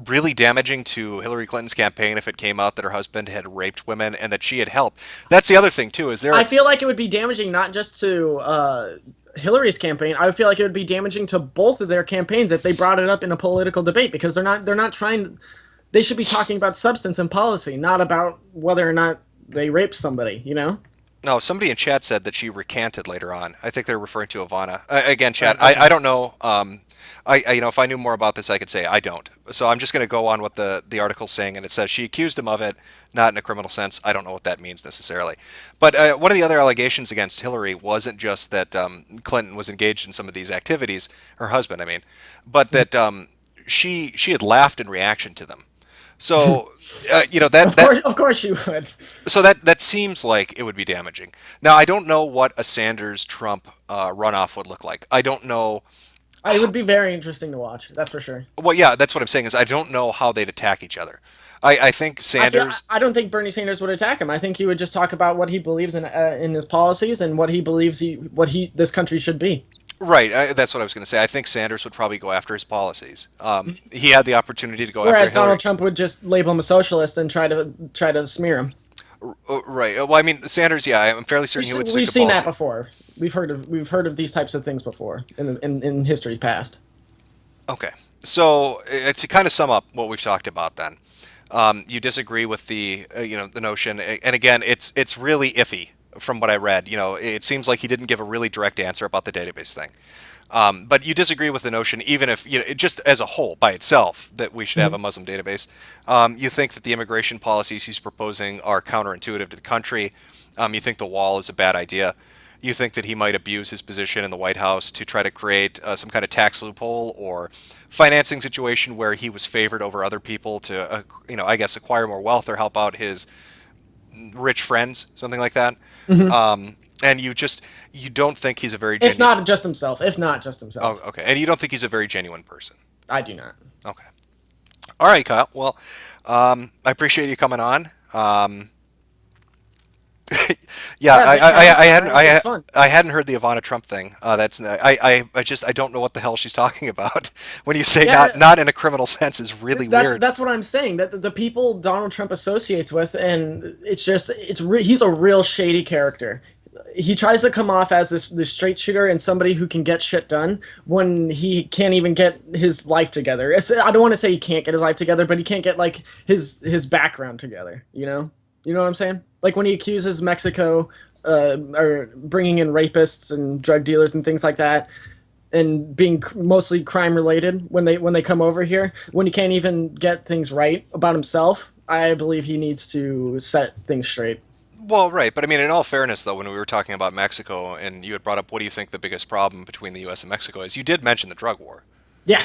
really damaging to Hillary Clinton's campaign if it came out that her husband had raped women and that she had helped? That's the other thing too. I feel like it would be damaging not just to Hillary's campaign. I feel like it would be damaging to both of their campaigns if they brought it up in a political debate, because they're not trying. They should be talking about substance and policy, not about whether or not they raped somebody. You know. No, somebody in chat said that she recanted later on. I think they're referring to Ivana. Again, chat, I don't know. If I knew more about this, I could say I don't. So I'm just going to go on what the article's saying, and it says she accused him of it, not in a criminal sense. I don't know what that means necessarily. But one of the other allegations against Hillary wasn't just that Clinton was engaged in some of these activities, her husband, I mean, but that she had laughed in reaction to them. So, of course you would. So that seems like it would be damaging. Now, I don't know what a Sanders-Trump runoff would look like. I don't know. It would be very interesting to watch. That's for sure. Well, yeah, that's what I'm saying is I don't know how they'd attack each other. I think Sanders. I don't think Bernie Sanders would attack him. I think he would just talk about what he believes in his policies and what he believes this country should be. Right, that's what I was going to say. I think Sanders would probably go after his policies. He had the opportunity to go after Hillary. Whereas Donald Trump would just label him a socialist and try to smear him. Right. Well, I mean, Sanders. Yeah, I'm fairly certain he would. We've seen that before. We've heard of these types of things before in history past. Okay, so to kind of sum up what we've talked about, then, you disagree with the notion, and again, it's really iffy from what I read. It seems like he didn't give a really direct answer about the database thing. But you disagree with the notion, even if, just as a whole, by itself, that we should have a Muslim database. You think that the immigration policies he's proposing are counterintuitive to the country. You think the wall is a bad idea. You think that he might abuse his position in the White House to try to create some kind of tax loophole or financing situation where he was favored over other people to, I guess, acquire more wealth or help out his rich friends, something like that. And you don't think he's a very genuine... If not just himself. Oh, okay. And you don't think he's a very genuine person? I do not. Okay. All right, Kyle. Well, I appreciate you coming on. I hadn't heard the Ivana Trump thing. I don't know what the hell she's talking about. When you say not in a criminal sense is really weird. That's what I'm saying. That the people Donald Trump associates with, and he's a real shady character. He tries to come off as this straight shooter and somebody who can get shit done when he can't even get his life together. I don't want to say he can't get his life together, but he can't get like his background together. You know what I'm saying? Like when he accuses Mexico or bringing in rapists and drug dealers and things like that, and being mostly crime related when they come over here, when he can't even get things right about himself, I believe he needs to set things straight. Well, right, but I mean, in all fairness, though, when we were talking about Mexico, and you had brought up, what do you think the biggest problem between the U.S. and Mexico is? You did mention the drug war. Yeah.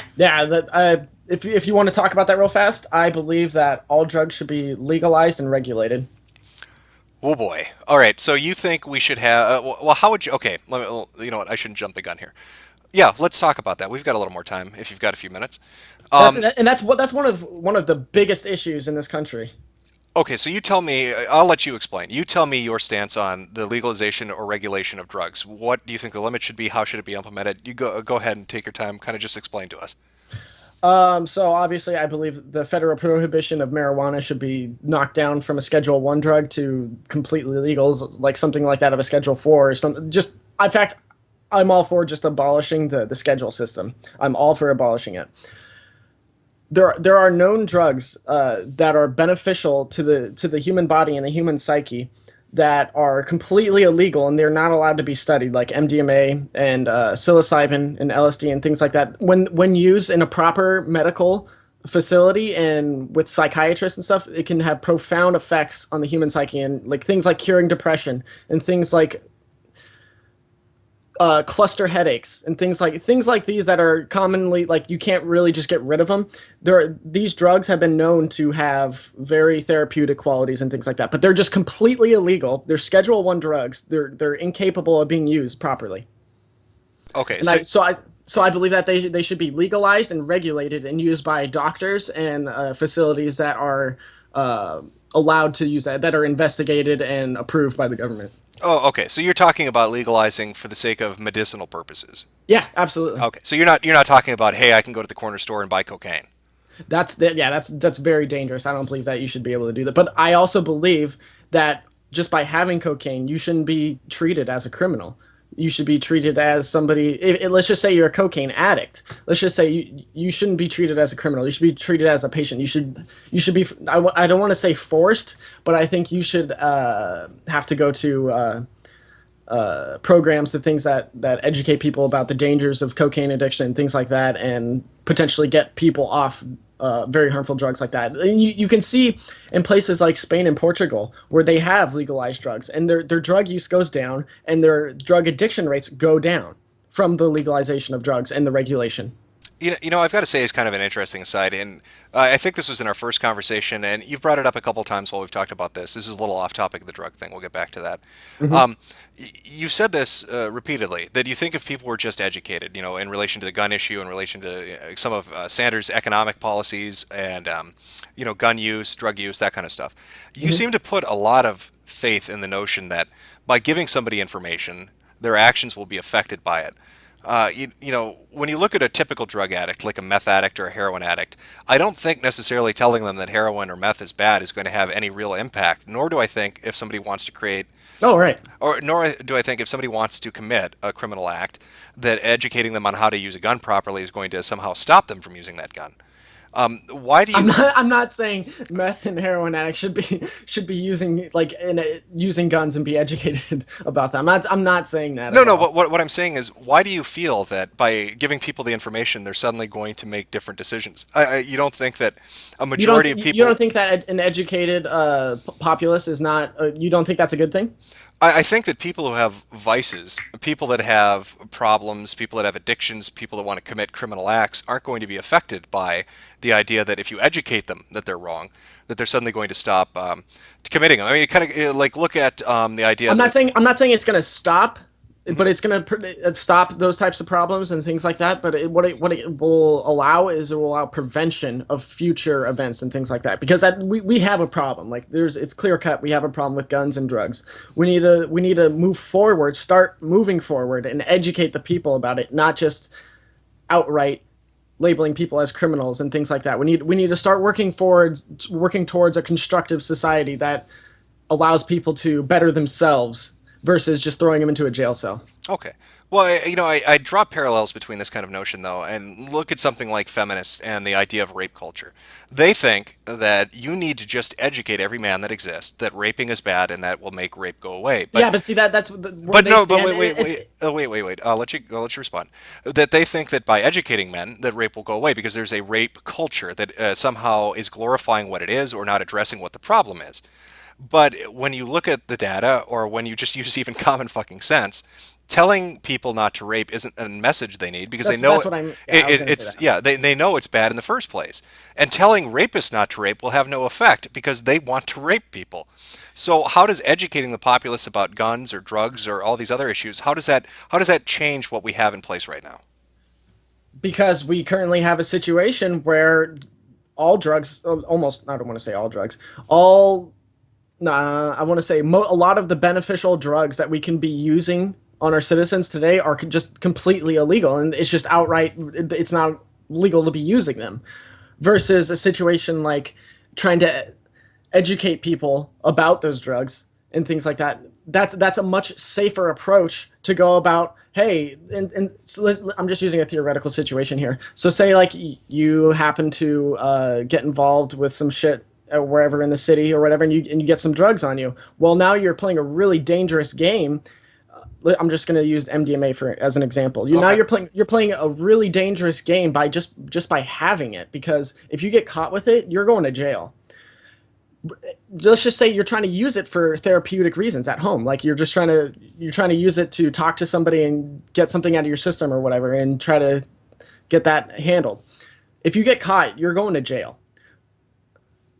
If you want to talk about that real fast, I believe that all drugs should be legalized and regulated. Oh boy! All right, so you think we should have? Well, how would you? Okay, you know what? I shouldn't jump the gun here. Yeah, let's talk about that. We've got a little more time if you've got a few minutes. That's one of the biggest issues in this country. Okay, so you tell me, I'll let you explain. You tell me your stance on the legalization or regulation of drugs. What do you think the limit should be? How should it be implemented? You go ahead and take your time, kind of just explain to us. So obviously I believe the federal prohibition of marijuana should be knocked down from a Schedule 1 drug to completely legal, like something like that of a Schedule 4 or something. In fact, I'm all for just abolishing the schedule system. I'm all for abolishing it. There are known drugs that are beneficial to the human body and the human psyche that are completely illegal and they're not allowed to be studied, like MDMA and psilocybin and LSD and things like that. When used in a proper medical facility and with psychiatrists and stuff, it can have profound effects on the human psyche, and like things like curing depression and things like cluster headaches and things like these that are commonly, like, you can't really just get rid of them. These drugs have been known to have very therapeutic qualities and things like that, but they're just completely illegal. They're Schedule 1 drugs. They're incapable of being used properly. Okay. And so I believe that they should be legalized and regulated and used by doctors and facilities that are allowed to use that are investigated and approved by the government. Oh, okay. So you're talking about legalizing for the sake of medicinal purposes. Yeah, absolutely. Okay. So you're not talking about, hey, I can go to the corner store and buy cocaine. That's very dangerous. I don't believe that you should be able to do that. But I also believe that just by having cocaine, you shouldn't be treated as a criminal. You should be treated as somebody. Let's just say you're a cocaine addict. Let's just say you shouldn't be treated as a criminal. You should be treated as a patient. You should be. I don't want to say forced, but I think you should have to go to programs, to things that educate people about the dangers of cocaine addiction and things like that, and potentially get people off very harmful drugs like that. And you can see in places like Spain and Portugal where they have legalized drugs, and their drug use goes down and their drug addiction rates go down from the legalization of drugs and the regulation. You know, I've got to say, it's kind of an interesting aside, and I think this was in our first conversation, and you've brought it up a couple times while we've talked about this. This is a little off topic of the drug thing. We'll get back to that. Mm-hmm. You've said this repeatedly, that you think if people were just educated, you know, in relation to the gun issue, in relation to some of Sanders' economic policies, and you know, gun use, drug use, that kind of stuff. You seem to put a lot of faith in the notion that by giving somebody information, their actions will be affected by it. You know, when you look at a typical drug addict, like a meth addict or a heroin addict, I don't think necessarily telling them that heroin or meth is bad is going to have any real impact, nor do I think if somebody wants to create... Oh, right. Nor do I think if somebody wants to commit a criminal act, that educating them on how to use a gun properly is going to somehow stop them from using that gun. Why do you? I'm not saying meth and heroin addicts should be using using guns and be educated about them. I'm not saying that. No, at no. all. But what I'm saying is, why do you feel that by giving people the information, they're suddenly going to make different decisions? You don't think that a majority of people? You don't think that an educated populace is not? You don't think that's a good thing? I think that people who have vices, people that have problems, people that have addictions, people that want to commit criminal acts aren't going to be affected by the idea that if you educate them that they're wrong, that they're suddenly going to stop committing them. I mean, kind of like look at the idea. I'm not saying it's going to stop, but it's going to stop those types of problems and things like that. But what it will allow is it will allow prevention of future events and things like that. Because we have a problem. Like it's clear cut. We have a problem with guns and drugs. We need to move forward, start moving forward, and educate the people about it, not just outright labeling people as criminals and things like that. We need to start working towards a constructive society that allows people to better themselves versus just throwing them into a jail cell. Okay. Well, I draw parallels between this kind of notion, though, and look at something like feminists and the idea of rape culture. They think that you need to just educate every man that exists that raping is bad and that will make rape go away. But, yeah, but see that's. But no, but wait. I'll let you respond. That they think that by educating men that rape will go away because there's a rape culture that somehow is glorifying what it is or not addressing what the problem is. But when you look at the data, or when you just use even common fucking sense, telling people not to rape isn't a message they need because they know they know it's bad in the first place. And telling rapists not to rape will have no effect because they want to rape people. So how does educating the populace about guns or drugs or all these other issues, how does that change what we have in place right now? Because we currently have a situation where all drugs, almost, I don't want to say all drugs, I want to say a lot of the beneficial drugs that we can be using on our citizens today are just completely illegal, and it's just outright, it's not legal to be using them. Versus a situation like trying to educate people about those drugs and things like that. That's a much safer approach to go about. Hey, and so I'm just using a theoretical situation here. So say like you happen to get involved with some shit wherever in the city or whatever, and you get some drugs on you. Well, now you're playing a really dangerous game. I'm just going to use MDMA as an example. Now you're playing a really dangerous game by just by having it, because if you get caught with it, you're going to jail. Let's just say you're trying to use it for therapeutic reasons at home, like you're trying to use it to talk to somebody and get something out of your system or whatever, and try to get that handled. If you get caught, you're going to jail.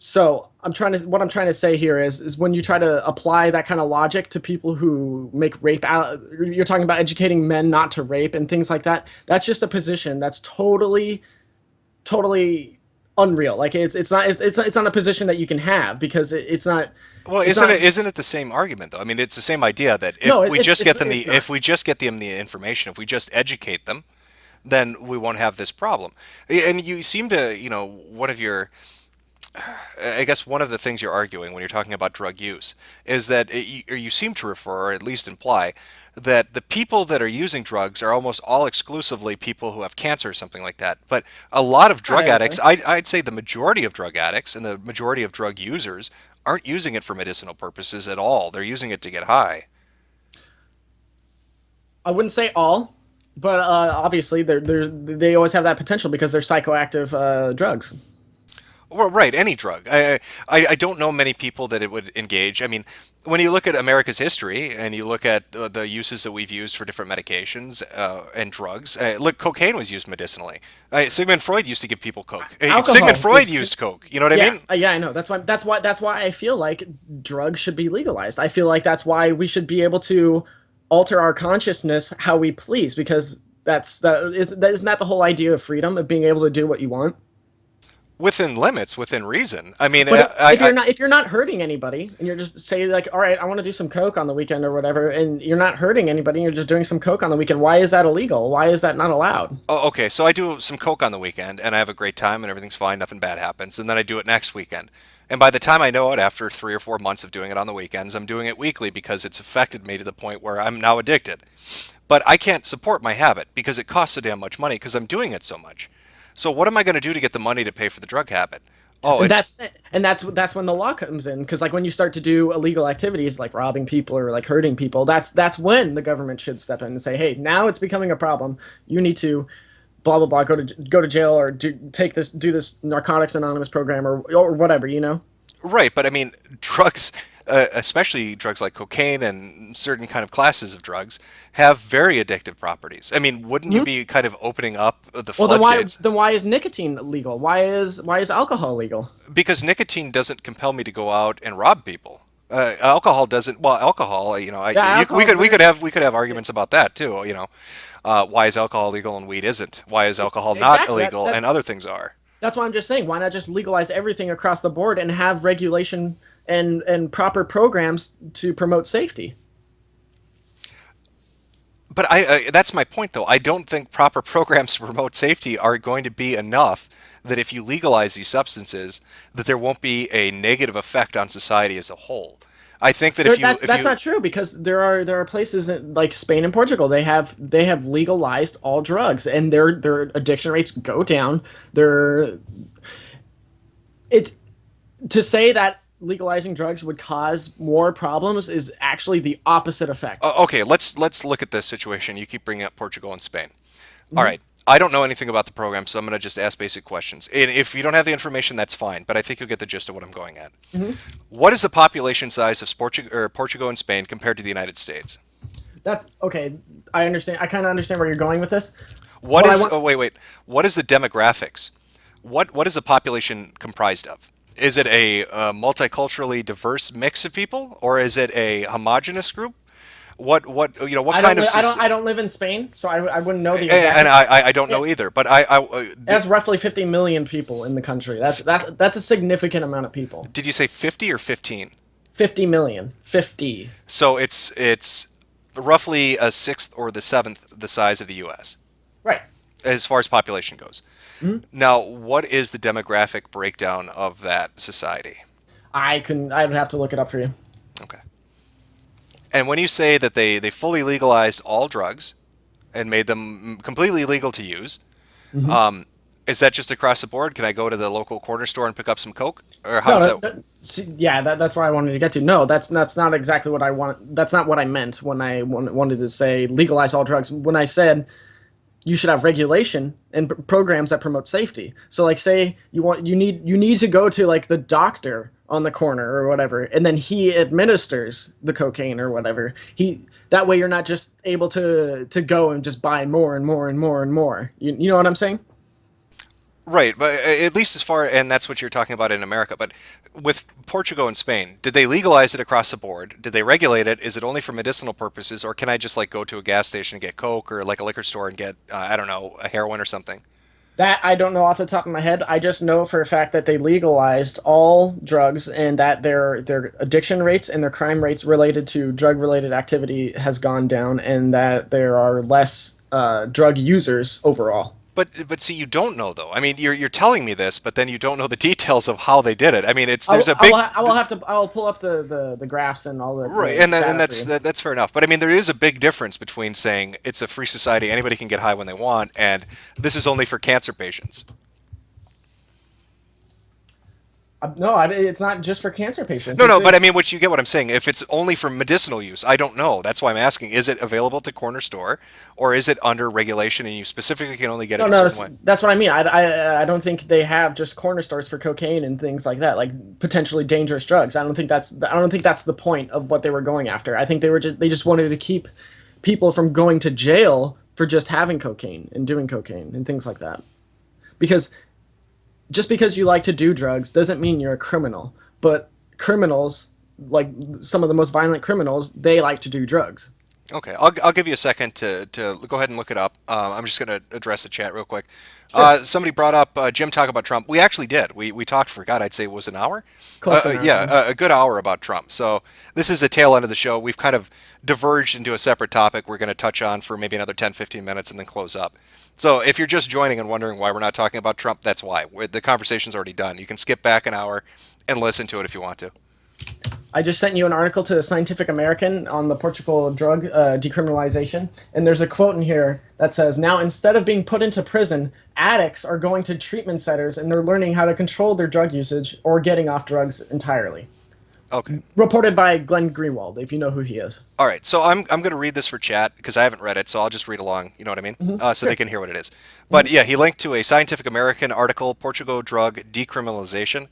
So what I'm trying to say here is when you try to apply that kind of logic to people who make rape out, you're talking about educating men not to rape and things like that. That's just a position that's totally unreal. Like it's not a position that you can have, because it's not. Well, isn't it the same argument though? I mean, it's the same idea that if we just get them the information, if we just educate them, then we won't have this problem. And you seem to, I guess one of the things you're arguing when you're talking about drug use is that you seem to refer, or at least imply, that the people that are using drugs are almost all exclusively people who have cancer or something like that. But a lot of drug addicts, I'd say the majority of drug addicts and the majority of drug users aren't using it for medicinal purposes at all. They're using it to get high. I wouldn't say all, but obviously they always have that potential because they're psychoactive drugs. Well, right, any drug. I don't know many people that it would engage. I mean, when you look at America's history and you look at the uses that we've used for different medications and drugs, look, cocaine was used medicinally. Sigmund Freud used to give people coke. Sigmund Freud used coke. You know what I mean? Yeah, I know. That's why I feel like drugs should be legalized. I feel like that's why we should be able to alter our consciousness how we please, because isn't that the whole idea of freedom, of being able to do what you want? Within limits, within reason. I mean, if you're not hurting anybody, and you're just saying like, all right, I want to do some coke on the weekend or whatever, and you're not hurting anybody, and you're just doing some coke on the weekend, why is that illegal? Why is that not allowed? Oh, okay. So I do some coke on the weekend, and I have a great time, and everything's fine, nothing bad happens, and then I do it next weekend. And by the time I know it, after 3 or 4 months of doing it on the weekends, I'm doing it weekly because it's affected me to the point where I'm now addicted. But I can't support my habit because it costs so damn much money because I'm doing it so much. So what am I going to do to get the money to pay for the drug habit? Oh, And that's when the law comes in, because like when you start to do illegal activities like robbing people or like hurting people, that's when the government should step in and say, hey, now it's becoming a problem. You need to blah blah blah, go to jail, or do this Narcotics Anonymous program, or whatever, you know. Right, but I mean, drugs, especially drugs like cocaine and certain kind of classes of drugs, have very addictive properties. I mean, wouldn't you be kind of opening up the floodgates? Then why is nicotine legal? Why is alcohol legal? Because nicotine doesn't compel me to go out and rob people. Alcohol doesn't. Well, alcohol, you know, we could have arguments about that too. You know, why is alcohol legal and weed isn't? Why is alcohol not illegal and other things are? That's why I'm just saying, why not just legalize everything across the board and have regulation and proper programs to promote safety? But that's my point, though. I don't think proper programs to promote safety are going to be enough that if you legalize these substances, that there won't be a negative effect on society as a whole. I think that that's not true, because there are places like Spain and Portugal, they have legalized all drugs, and their addiction rates go down. To say that legalizing drugs would cause more problems is actually the opposite effect. Okay, let's look at this situation. You keep bringing up Portugal and Spain. All right. I don't know anything about the program, so I'm going to just ask basic questions. And if you don't have the information, that's fine, but I think you'll get the gist of what I'm going at. What is the population size of Portugal and Spain compared to the United States? That's okay. I understand. I kind of understand where you're going with this. Wait. What is the demographics? What is the population comprised of? Is it a multiculturally diverse mix of people, or is it a homogenous group? What kind of? I don't live in Spain, so I wouldn't know the exact. And I don't know either. But that's roughly 50 million people in the country. That's a significant amount of people. Did you say 50 or 15? 50 million. 50. So it's roughly a sixth or the seventh the size of the U.S. Right. As far as population goes. Now, what is the demographic breakdown of that society? I'd have to look it up for you. Okay. And when you say that they fully legalized all drugs and made them completely legal to use, is that just across the board? Can I go to the local corner store and pick up some Coke? Or how's that? That's where I wanted to get to. No, that's not exactly what I want. That's not what I meant when I wanted to say legalize all drugs. When I said you should have regulation and programs that promote safety. So like, say you need to go to like the doctor on the corner or whatever, and then he administers the cocaine or whatever. That way you're not just able to go and just buy more and more and more and more. You know what I'm saying? Right, but at least as far, and that's what you're talking about in America, but with Portugal and Spain, did they legalize it across the board? Did they regulate it? Is it only for medicinal purposes, or can I just like go to a gas station and get Coke, or like a liquor store and get, I don't know, a heroin or something? That I don't know off the top of my head. I just know for a fact that they legalized all drugs, and that their addiction rates and their crime rates related to drug-related activity has gone down, and that there are less drug users overall. But see, you don't know though. I mean, you're telling me this, but then you don't know the details of how they did it. I mean, I'll pull up the graphs and all that. Right, and that's fair enough. But I mean, there is a big difference between saying it's a free society, anybody can get high when they want, and this is only for cancer patients. No, it's not just for cancer patients. No, but I mean, you get what I'm saying. If it's only for medicinal use, I don't know. That's why I'm asking. Is it available to corner store, or is it under regulation and you specifically can only get it a certain way? That's what I mean. I don't think they have just corner stores for cocaine and things like that, like potentially dangerous drugs. I don't think that's the point of what they were going after. I think they just wanted to keep people from going to jail for just having cocaine and doing cocaine and things like that. Because just because you like to do drugs doesn't mean you're a criminal. But criminals, like some of the most violent criminals, they like to do drugs. Okay, I'll give you a second to go ahead and look it up. I'm just going to address the chat real quick. Sure. Somebody brought up Jim talk about Trump. We actually did. We talked for, God, I'd say it was an hour? Close to an hour. Yeah, a good hour about Trump. So this is the tail end of the show. We've kind of diverged into a separate topic we're going to touch on for maybe another 10, 15 minutes and then close up. So if you're just joining and wondering why we're not talking about Trump, that's why. The conversation's already done. You can skip back an hour and listen to it if you want to. I just sent you an article to Scientific American on the Portugal drug decriminalization, and there's a quote in here that says, "Now, instead of being put into prison, addicts are going to treatment centers and they're learning how to control their drug usage or getting off drugs entirely." Okay. Reported by Glenn Greenwald, if you know who he is. All right, so I'm going to read this for chat because I haven't read it, so I'll just read along. You know what I mean? So they can hear what it is. But yeah, he linked to a Scientific American article, Portugal drug decriminalization.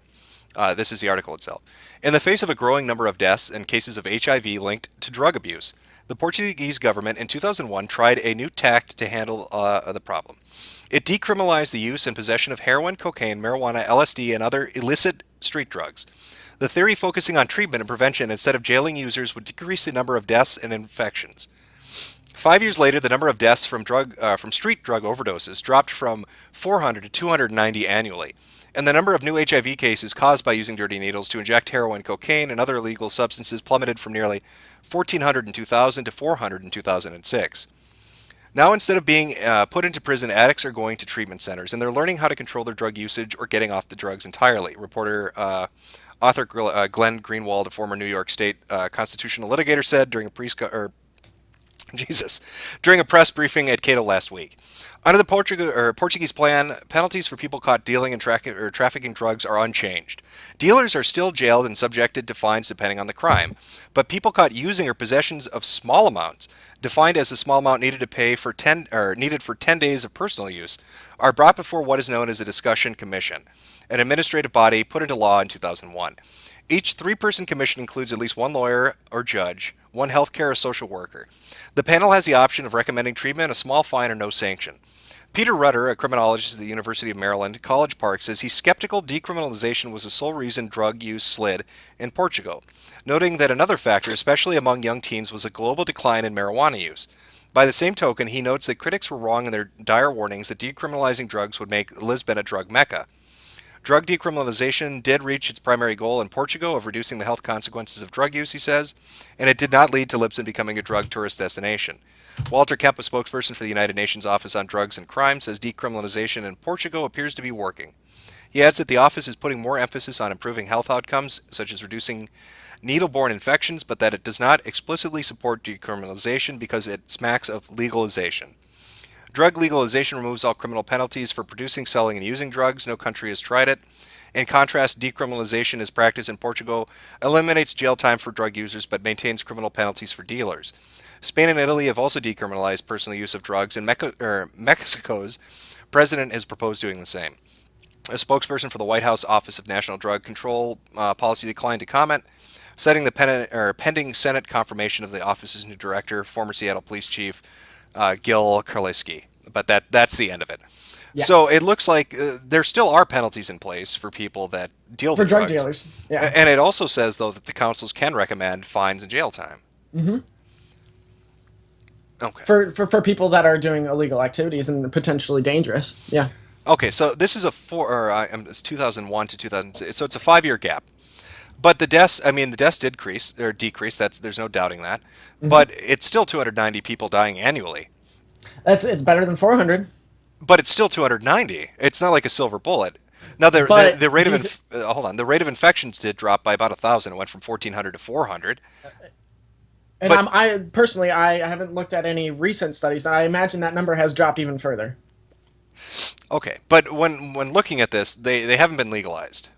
This is the article itself. In the face of a growing number of deaths and cases of HIV linked to drug abuse, the Portuguese government in 2001 tried a new tact to handle the problem. It decriminalized the use and possession of heroin, cocaine, marijuana, LSD, and other illicit street drugs. The theory focusing on treatment and prevention instead of jailing users would decrease the number of deaths and infections. 5 years later, the number of deaths from street drug overdoses dropped from 400 to 290 annually, and the number of new HIV cases caused by using dirty needles to inject heroin, cocaine, and other illegal substances plummeted from nearly 1,400 in 2000 to 400 in 2006. Now, instead of being put into prison, addicts are going to treatment centers, and they're learning how to control their drug usage or getting off the drugs entirely. Author Glenn Greenwald, a former New York State constitutional litigator, said during a press briefing at Cato last week. Under the Portuguese plan, penalties for people caught dealing and trafficking drugs are unchanged. Dealers are still jailed and subjected to fines depending on the crime, but people caught using or possessions of small amounts, defined as the small amount needed to pay for needed for 10 days of personal use, are brought before what is known as a discussion commission, an administrative body put into law in 2001. Each three-person commission includes at least one lawyer or judge, one healthcare or social worker. The panel has the option of recommending treatment, a small fine, or no sanction. Peter Rutter, a criminologist at the University of Maryland, College Park, says he's skeptical decriminalization was the sole reason drug use slid in Portugal, noting that another factor, especially among young teens, was a global decline in marijuana use. By the same token, he notes that critics were wrong in their dire warnings that decriminalizing drugs would make Lisbon a drug mecca. Drug decriminalization did reach its primary goal in Portugal of reducing the health consequences of drug use, he says, and it did not lead to Lisbon becoming a drug tourist destination. Walter Kemp, a spokesperson for the United Nations Office on Drugs and Crime, says decriminalization in Portugal appears to be working. He adds that the office is putting more emphasis on improving health outcomes, such as reducing needle-borne infections, but that it does not explicitly support decriminalization because it smacks of legalization. Drug legalization removes all criminal penalties for producing, selling, and using drugs. No country has tried it. In contrast, decriminalization as practiced in Portugal eliminates jail time for drug users but maintains criminal penalties for dealers. Spain and Italy have also decriminalized personal use of drugs, and Mexico's president has proposed doing the same. A spokesperson for the White House Office of National Drug Control Policy declined to comment, citing the pending Senate confirmation of the office's new director, former Seattle Police Chief Gil Karliski. But that's the end of it. Yeah. So it looks like there still are penalties in place for people that deal with drug drugs. Dealers. Yeah. And it also says, though, that the councils can recommend fines and jail time. Mm-hmm. Okay. For people that are doing illegal activities and potentially dangerous. Yeah. Okay, so this is it's 2001 to 2006, so it's a 5-year gap. But the deaths did decrease. There's no doubting that. Mm-hmm. But it's still 290 people dying annually. It's better than 400. But it's still 290. It's not like a silver bullet. Now the rate of the rate of infections did drop by about 1,000. It went from 1,400 to 400. And I personally haven't looked at any recent studies, and I imagine that number has dropped even further. Okay, but when looking at this, they haven't been legalized,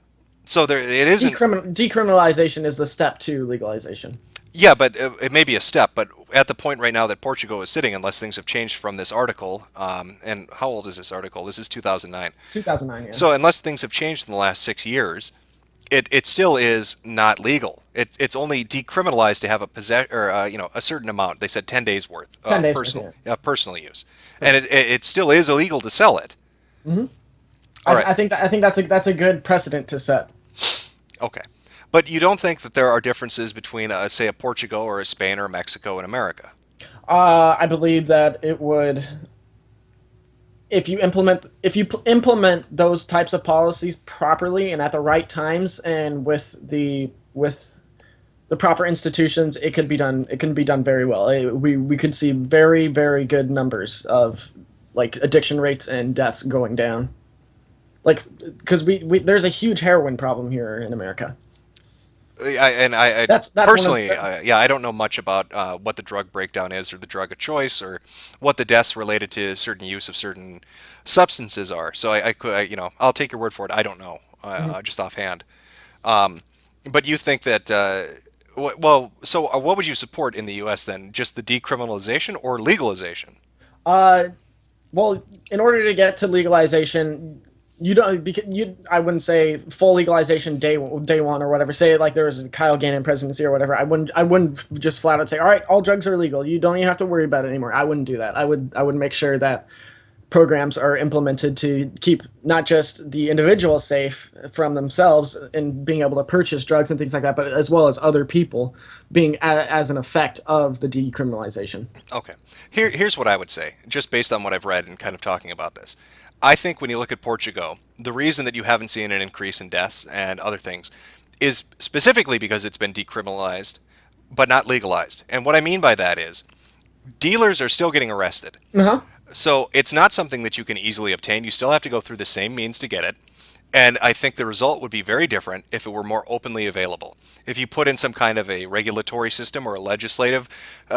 so it isn't. Decriminalization is the step to legalization. Yeah, but it may be a step. But at the point right now that Portugal is sitting, unless things have changed from this article, and how old is this article? This is 2009. 2009, yeah. So unless things have changed in the last 6 years, it still is not legal. It's only decriminalized to have a certain amount. They said 10 days worth of personal use, and it still is illegal to sell it. Mm-hmm. I think that's a good precedent to set. Okay, but you don't think that there are differences between say a Portugal or a Spain or a Mexico and America? I believe that it would. If you implement those types of policies properly and at the right times and with the proper institutions, it can be done. It can be done very well. We could see very, very good numbers of like addiction rates and deaths going down. Like because we there's a huge heroin problem here in America. I That's personally, one of I don't know much about what the drug breakdown is, or the drug of choice, or what the deaths related to certain use of certain substances are. So I'll take your word for it. I don't know, just offhand. But you think that, what would you support in the U.S. then? Just the decriminalization or legalization? Well, in order to get to legalization, you don't. I wouldn't say full legalization day one or whatever. Say like there was a Kyle Gannon presidency or whatever. I wouldn't just flat out say, all right, all drugs are legal. You don't even have to worry about it anymore. I wouldn't do that. I would make sure that programs are implemented to keep not just the individual safe from themselves and being able to purchase drugs and things like that, but as well as other people being as an effect of the decriminalization. Okay. Here's what I would say, just based on what I've read and kind of talking about this. I think when you look at Portugal, the reason that you haven't seen an increase in deaths and other things is specifically because it's been decriminalized, but not legalized. And what I mean by that is dealers are still getting arrested. Uh-huh. So it's not something that you can easily obtain. You still have to go through the same means to get it. And I think the result would be very different if it were more openly available. If you put in some kind of a regulatory system or a legislative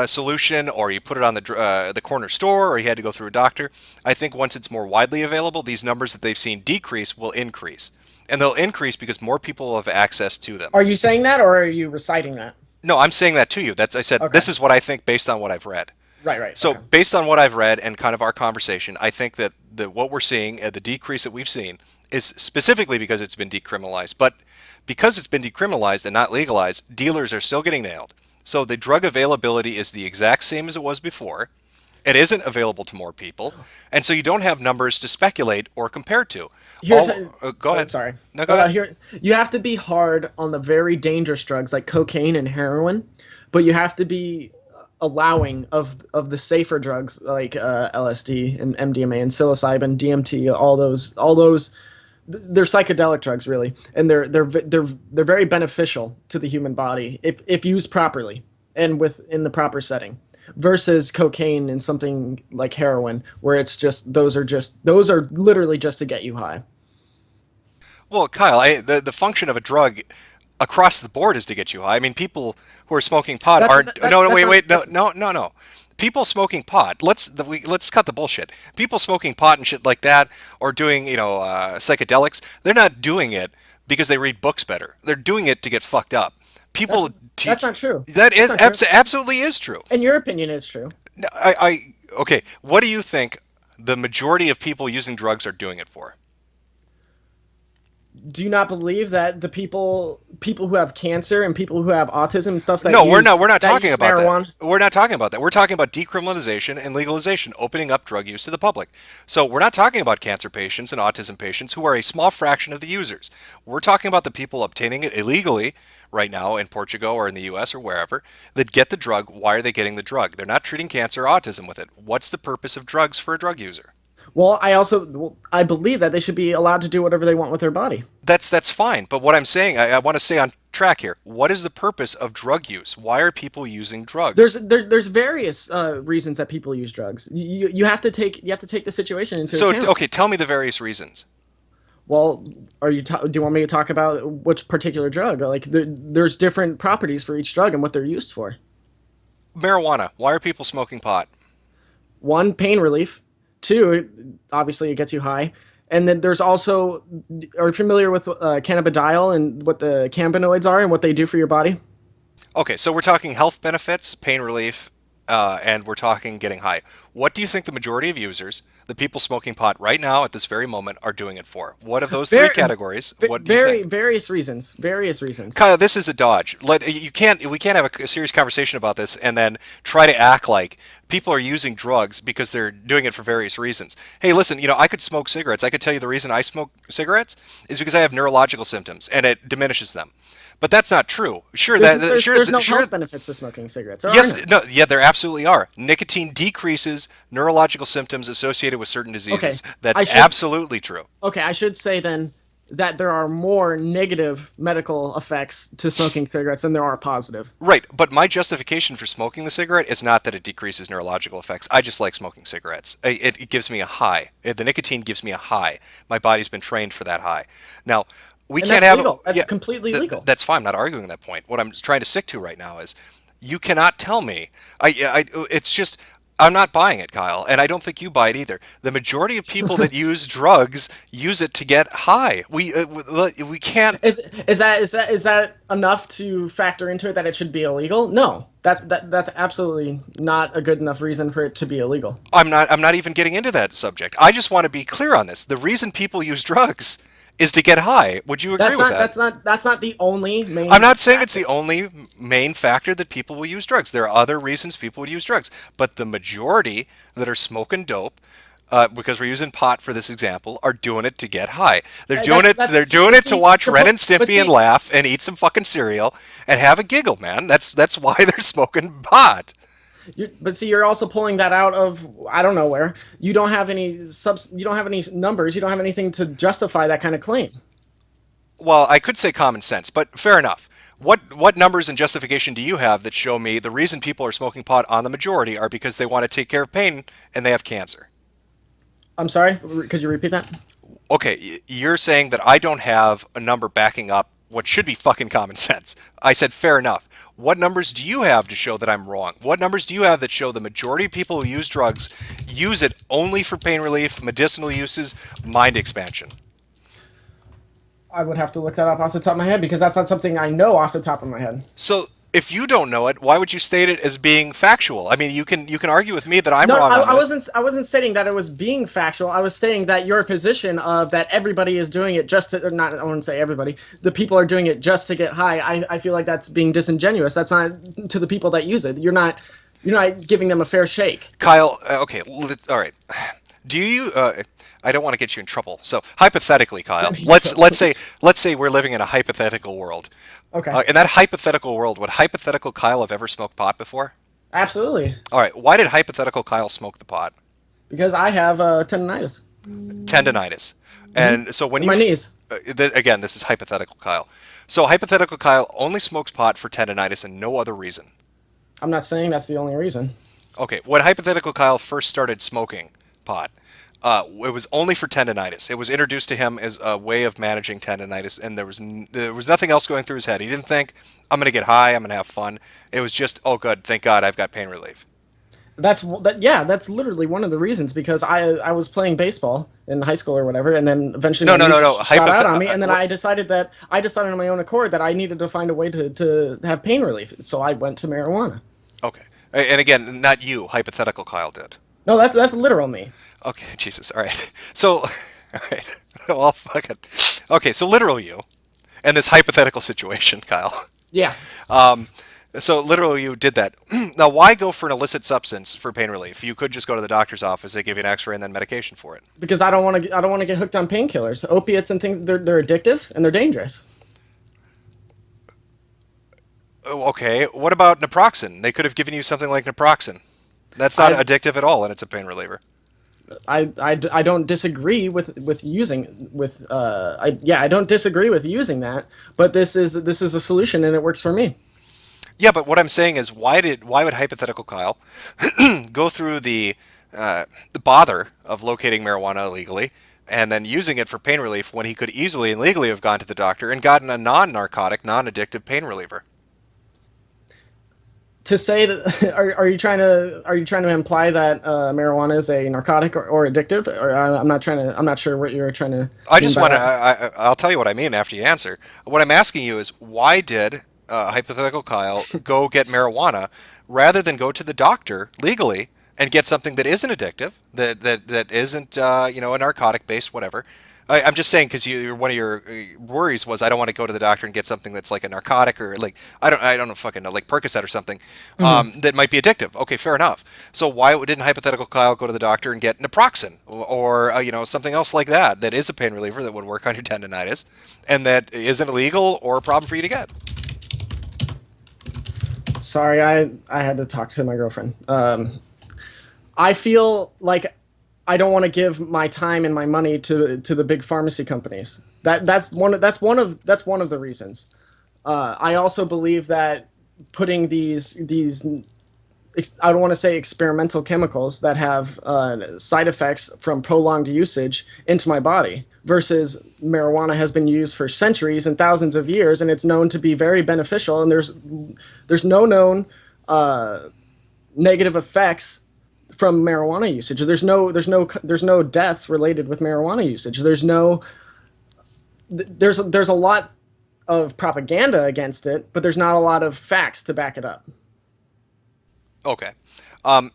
solution, or you put it on the corner store, or you had to go through a doctor, I think once it's more widely available, these numbers that they've seen decrease will increase. And they'll increase because more people will have access to them. Are you saying that, or are you reciting that? No, I'm saying that to you. I said, Okay. This is what I think based on what I've read. Right. So Okay. based on what I've read and kind of our conversation, I think that what we're seeing, the decrease that we've seen, is specifically because it's been decriminalized. But because it's been decriminalized and not legalized, dealers are still getting nailed. So the drug availability is the exact same as it was before. It isn't available to more people. And so you don't have numbers to speculate or compare to. Go ahead. Sorry. No, go ahead. Here, you have to be hard on the very dangerous drugs like cocaine and heroin, but you have to be allowing of the safer drugs like LSD and MDMA and psilocybin, DMT, all those. They're psychedelic drugs, really, and they're very beneficial to the human body if used properly and in the proper setting. Versus cocaine and something like heroin, where it's just those are literally just to get you high. Well, Kyle, the function of a drug across the board is to get you high. I mean, people who are smoking pot no. People smoking pot. Let's cut the bullshit. People smoking pot and shit like that, or doing psychedelics. They're not doing it because they read books better. They're doing it to get fucked up. People. That's not true. That is absolutely is true. In your opinion, it's true. Okay. What do you think the majority of people using drugs are doing it for? Do you not believe that the people who have cancer and people who have autism and stuff that we're not talking about marijuana? that. We're not talking about that. We're talking about decriminalization and legalization, opening up drug use to the public. So we're not talking about cancer patients and autism patients who are a small fraction of the users. We're talking about the people obtaining it illegally right now in Portugal or in the US or wherever that get the drug. Why are they getting the drug? They're not treating cancer or autism with it. What's the purpose of drugs for a drug user? Well, I believe that they should be allowed to do whatever they want with their body. That's fine. But what I'm saying, I want to stay on track here. What is the purpose of drug use? Why are people using drugs? There's various reasons that people use drugs. You have to take the situation into account. So okay, tell me the various reasons. Well, do you want me to talk about which particular drug? Like there's different properties for each drug and what they're used for. Marijuana. Why are people smoking pot? One, pain relief. Two, obviously it gets you high. And then there's also, are you familiar with cannabidiol and what the cannabinoids are and what they do for your body? Okay, so we're talking health benefits, pain relief, and we're talking getting high. What do you think the majority of users, the people smoking pot right now at this very moment, are doing it for? What of those three categories? What do you think? Various reasons. Kyle, this is a dodge. We can't have a serious conversation about this and then try to act like people are using drugs because they're doing it for various reasons. Hey, listen, I could smoke cigarettes. I could tell you the reason I smoke cigarettes is because I have neurological symptoms and it diminishes them. But that's not true. Sure, there's no health benefits to smoking cigarettes. There absolutely are. Nicotine decreases neurological symptoms associated with certain diseases. Okay, that's absolutely true. Okay, I should say then that there are more negative medical effects to smoking cigarettes than there are positive. Right, but my justification for smoking the cigarette is not that it decreases neurological effects. I just like smoking cigarettes. It gives me a high. The nicotine gives me a high. My body's been trained for that high. Now, We And can't that's have legal. That's completely legal. That's fine. I'm not arguing that point. What I'm trying to stick to right now is you cannot tell me. It's just I'm not buying it, Kyle, and I don't think you buy it either. The majority of people that use drugs use it to get high. We can't. Is that enough to factor into it that it should be illegal? No, that's absolutely not a good enough reason for it to be illegal. I'm not even getting into that subject. I just want to be clear on this. The reason people use drugs is to get high. Would you agree with that? That's not the only main. I'm not saying it's the only main factor that people will use drugs. There are other reasons people would use drugs, but the majority that are smoking dope, because we're using pot for this example, are doing it to get high. They're doing it to watch Ren and Stimpy and laugh and eat some fucking cereal and have a giggle, man. That's why they're smoking pot. But see, you're also pulling that out of I don't know where. You don't have any You don't have any numbers. You don't have anything to justify that kind of claim. Well, I could say common sense, but fair enough. What numbers and justification do you have that show me the reason people are smoking pot on the majority are because they want to take care of pain and they have cancer? I'm sorry. Could you repeat that? Okay, you're saying that I don't have a number backing up what should be fucking common sense. I said fair enough. What numbers do you have to show that I'm wrong? What numbers do you have that show the majority of people who use drugs use it only for pain relief, medicinal uses, mind expansion? I would have to look that up off the top of my head because that's not something I know off the top of my head. So if you don't know it, why would you state it as being factual? I mean, you can argue with me that I'm wrong on this. I wasn't stating that it was being factual. I was stating that your position of that everybody is doing it just to, or not, I wouldn't say everybody, the people are doing it just to get high. I feel like that's being disingenuous. That's not to the people that use it. You're not giving them a fair shake. Kyle, okay, all right. Do you? I don't want to get you in trouble. So hypothetically, Kyle, let's say we're living in a hypothetical world. Okay. In that hypothetical world, would hypothetical Kyle have ever smoked pot before? Absolutely. All right. Why did hypothetical Kyle smoke the pot? Because I have tendonitis. Tendonitis. And so when you... My knees. Again, this is hypothetical Kyle. So hypothetical Kyle only smokes pot for tendonitis and no other reason. I'm not saying that's the only reason. Okay. When hypothetical Kyle first started smoking pot, it was only for tendonitis. It was introduced to him as a way of managing tendonitis, and there was nothing else going through his head. He didn't think, I'm going to get high, I'm going to have fun. It was just, oh, good, thank God, I've got pain relief. That's literally one of the reasons, because I was playing baseball in high school or whatever, and then eventually shot out on me, and then I decided on my own accord that I needed to find a way to have pain relief, so I went to marijuana. Okay, and again, not you, hypothetical Kyle did. No, that's literal me. Okay, Jesus. All right. So, all right. Well, fuck it. Okay, so literal you, and this hypothetical situation, Kyle. Yeah. So literal you did that. Now, why go for an illicit substance for pain relief? You could just go to the doctor's office. They give you an X-ray and then medication for it. Because I don't want to get hooked on painkillers. Opiates and things. They're addictive and they're dangerous. Okay. What about naproxen? They could have given you something like naproxen. That's not addictive at all, and it's a pain reliever. I don't disagree with using I don't disagree with using that, but this is a solution and it works for me. Yeah, but what I'm saying is why would hypothetical Kyle go through the bother of locating marijuana illegally and then using it for pain relief when he could easily and legally have gone to the doctor and gotten a non-narcotic, non-addictive pain reliever? To say that, are you trying to imply that marijuana is a narcotic or addictive? Or I'm not sure what you're trying to. I just want to. I'll tell you what I mean after you answer. What I'm asking you is why did hypothetical Kyle go get marijuana rather than go to the doctor legally and get something that isn't addictive, that isn't a narcotic based whatever. I'm just saying because one of your worries was I don't want to go to the doctor and get something that's like a narcotic or like I don't know fucking know, like Percocet or something that might be addictive. Okay, fair enough. So why didn't hypothetical Kyle go to the doctor and get naproxen or something else like that is a pain reliever that would work on your tendonitis and that isn't illegal or a problem for you to get? Sorry, I had to talk to my girlfriend. I feel like I don't want to give my time and my money to the big pharmacy companies. That's one of the reasons. I also believe that putting these I don't want to say experimental chemicals that have side effects from prolonged usage into my body, versus marijuana has been used for centuries and thousands of years, and it's known to be very beneficial, and there's no known negative effects from marijuana usage. There's no deaths related with marijuana usage. There's a lot of propaganda against it, but there's not a lot of facts to back it up. Okay.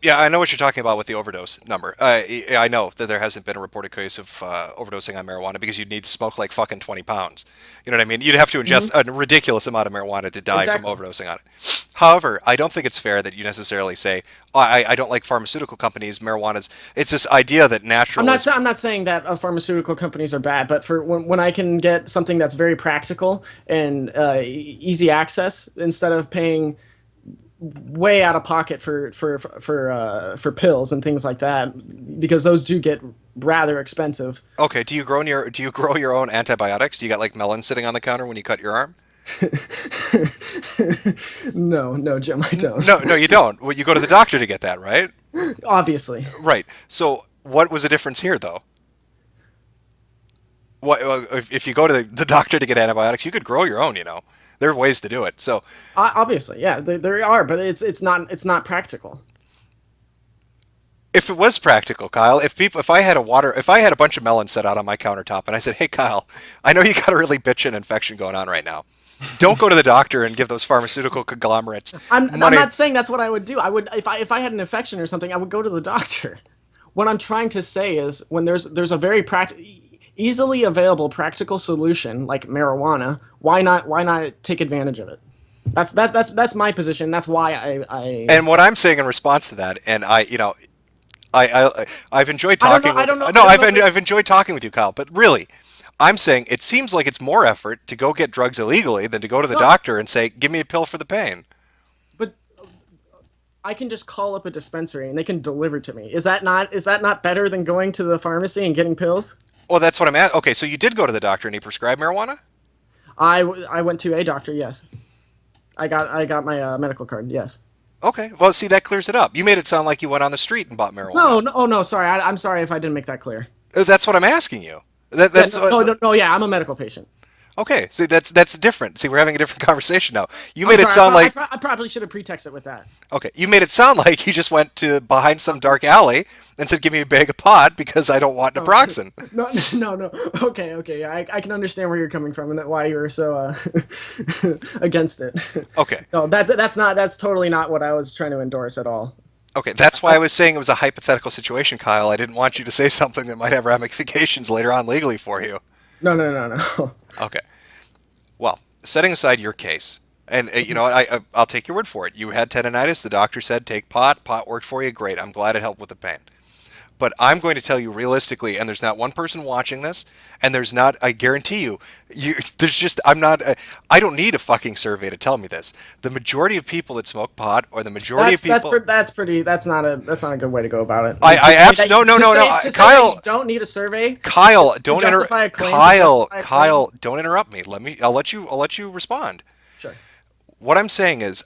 Yeah, I know what you're talking about with the overdose number. I know that there hasn't been a reported case of overdosing on marijuana because you'd need to smoke like fucking 20 pounds. You know what I mean? You'd have to ingest a ridiculous amount of marijuana to die from overdosing on it. However, I don't think it's fair that you necessarily say, oh, I don't like pharmaceutical companies, marijuana's... It's this idea that natural... I'm not saying that pharmaceutical companies are bad, but for when I can get something that's very practical and easy access, instead of paying way out of pocket for pills and things like that, because those do get rather expensive. Okay, do you grow your own antibiotics? Do you got like melon sitting on the counter when you cut your arm? No, Jim, I don't. No, you don't. Well, you go to the doctor to get that, right? Obviously. Right. So, what was the difference here, though? What if you go to the doctor to get antibiotics? You could grow your own. You know, there are ways to do it. So, obviously, yeah, there are, but it's not practical. If it was practical, Kyle, if I had a bunch of melons set out on my countertop and I said, "Hey, Kyle, I know you got a really bitchin' infection going on right now. Don't go to the doctor and give those pharmaceutical conglomerates money." I'm not saying that's what I would do. I would, if I had an infection or something, I would go to the doctor. What I'm trying to say is, when there's a very easily available practical solution like marijuana, why not take advantage of it? That's my position. That's why I. And what I'm saying in response to that, and I've enjoyed talking. I've enjoyed talking with you, Kyle. But really, I'm saying it seems like it's more effort to go get drugs illegally than to go to the doctor and say, "Give me a pill for the pain." But I can just call up a dispensary and they can deliver to me. Is that not better than going to the pharmacy and getting pills? Well, that's what I'm at. Okay, so you did go to the doctor and he prescribed marijuana? I went to a doctor. Yes, I got my medical card. Yes. Okay, well, see, that clears it up. You made it sound like you went on the street and bought marijuana. No, sorry. I'm sorry if I didn't make that clear. That's what I'm asking you. Yeah, I'm a medical patient. Okay, see, that's different. See, we're having a different conversation now. You made it sound like... I probably should have pretexted with that. Okay, you made it sound like you just went to behind some dark alley and said, "Give me a bag of pot because I don't want naproxen." No. Okay. Yeah, I can understand where you're coming from and why you're so against it. Okay. No, that's totally not what I was trying to endorse at all. Okay, that's why I was saying it was a hypothetical situation, Kyle. I didn't want you to say something that might have ramifications later on legally for you. No. Okay. Well, setting aside your case, and you know what, I'll take your word for it. You had tendonitis. The doctor said take pot. Pot worked for you. Great. I'm glad it helped with the pain. But I'm going to tell you realistically, and there's not one person watching this, and there's not, I guarantee you, I don't need a fucking survey to tell me this. The majority of people that smoke pot, or the majority of people... That's not a good way to go about it. No, Kyle... Don't need a survey. Kyle, don't interrupt. Kyle, don't interrupt me. I'll let you respond. Sure. What I'm saying is,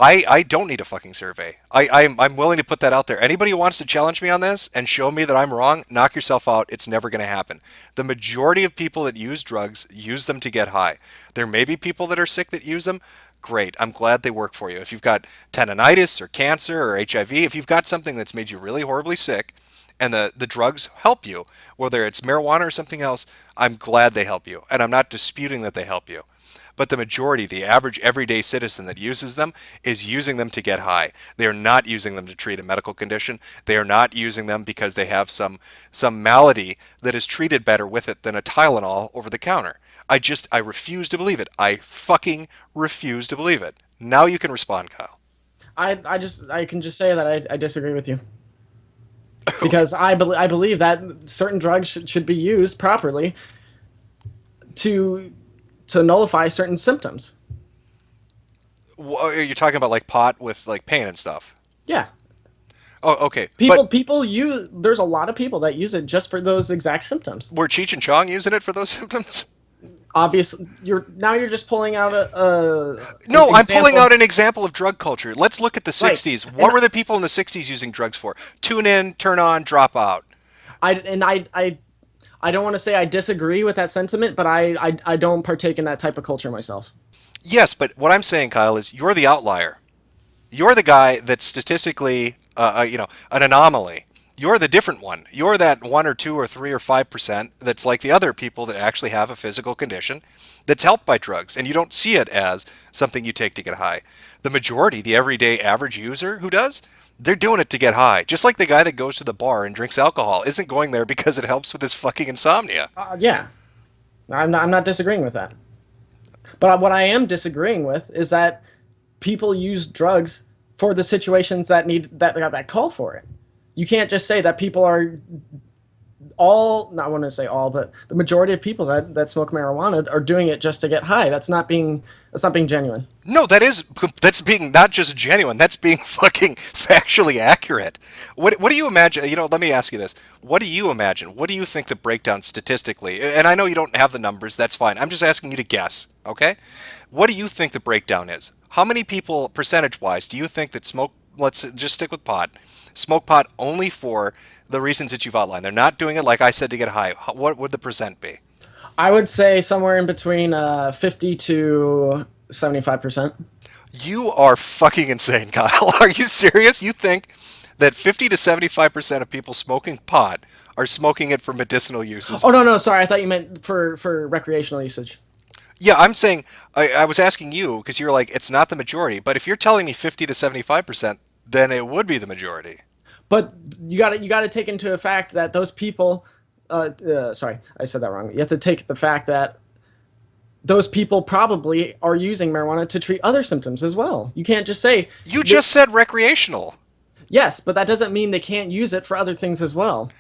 I don't need a fucking survey. I'm willing to put that out there. Anybody who wants to challenge me on this and show me that I'm wrong, knock yourself out. It's never going to happen. The majority of people that use drugs use them to get high. There may be people that are sick that use them. Great. I'm glad they work for you. If you've got tendonitis or cancer or HIV, if you've got something that's made you really horribly sick and the drugs help you, whether it's marijuana or something else, I'm glad they help you. And I'm not disputing that they help you. But the majority, the average everyday citizen that uses them, is using them to get high. They are not using them to treat a medical condition. They are not using them because they have some malady that is treated better with it than a Tylenol over the counter. I refuse to believe it. I fucking refuse to believe it. Now you can respond, Kyle. I can just say that I disagree with you. Because I believe that certain drugs should be used properly to nullify certain symptoms. You're talking about like pot with like pain and stuff? Yeah. Oh, okay. There's a lot of people that use it just for those exact symptoms. Were Cheech and Chong using it for those symptoms? obviously you're just pulling out No, an I'm pulling example. out an example of drug culture. Let's look at the Right. 60s. What were the people in the 60s using drugs for? Tune in, turn on, drop out. I don't want to say I disagree with that sentiment, but I don't partake in that type of culture myself. Yes, but what I'm saying, Kyle, is you're the outlier. You're the guy that's statistically, an anomaly. You're the different one. You're that 1 or 2 or 3 or 5% that's like the other people that actually have a physical condition that's helped by drugs, and you don't see it as something you take to get high. The majority, the everyday average user who does, they're doing it to get high. Just like the guy that goes to the bar and drinks alcohol isn't going there because it helps with his fucking insomnia. Yeah, I'm not disagreeing with that. But what I am disagreeing with is that people use drugs for the situations that call for it. You can't just say that people are all, not want to say all, but the majority of people that smoke marijuana are doing it just to get high. That's not being genuine. No, that's being not just genuine. That's being fucking factually accurate. What do you imagine? Let me ask you this. What do you imagine? What do you think the breakdown statistically? And I know you don't have the numbers. That's fine. I'm just asking you to guess. Okay. What do you think the breakdown is? How many people, percentage-wise, do you think that smoke? Let's just stick with pot. Smoke pot only for the reasons that you've outlined. They're not doing it, like I said, to get high. What would the percent be? I would say somewhere in between 50 to 75%. You are fucking insane, Kyle. Are you serious? You think that 50 to 75% of people smoking pot are smoking it for medicinal uses? Oh, no, sorry. I thought you meant for recreational usage. Yeah, I'm saying, I was asking you because you're like, it's not the majority. But if you're telling me 50 to 75%, then it would be the majority. But you got to take into fact that those people. Sorry, I said that wrong. You have to take the fact that those people probably are using marijuana to treat other symptoms as well. You can't just say you just said recreational. Yes, but that doesn't mean they can't use it for other things as well.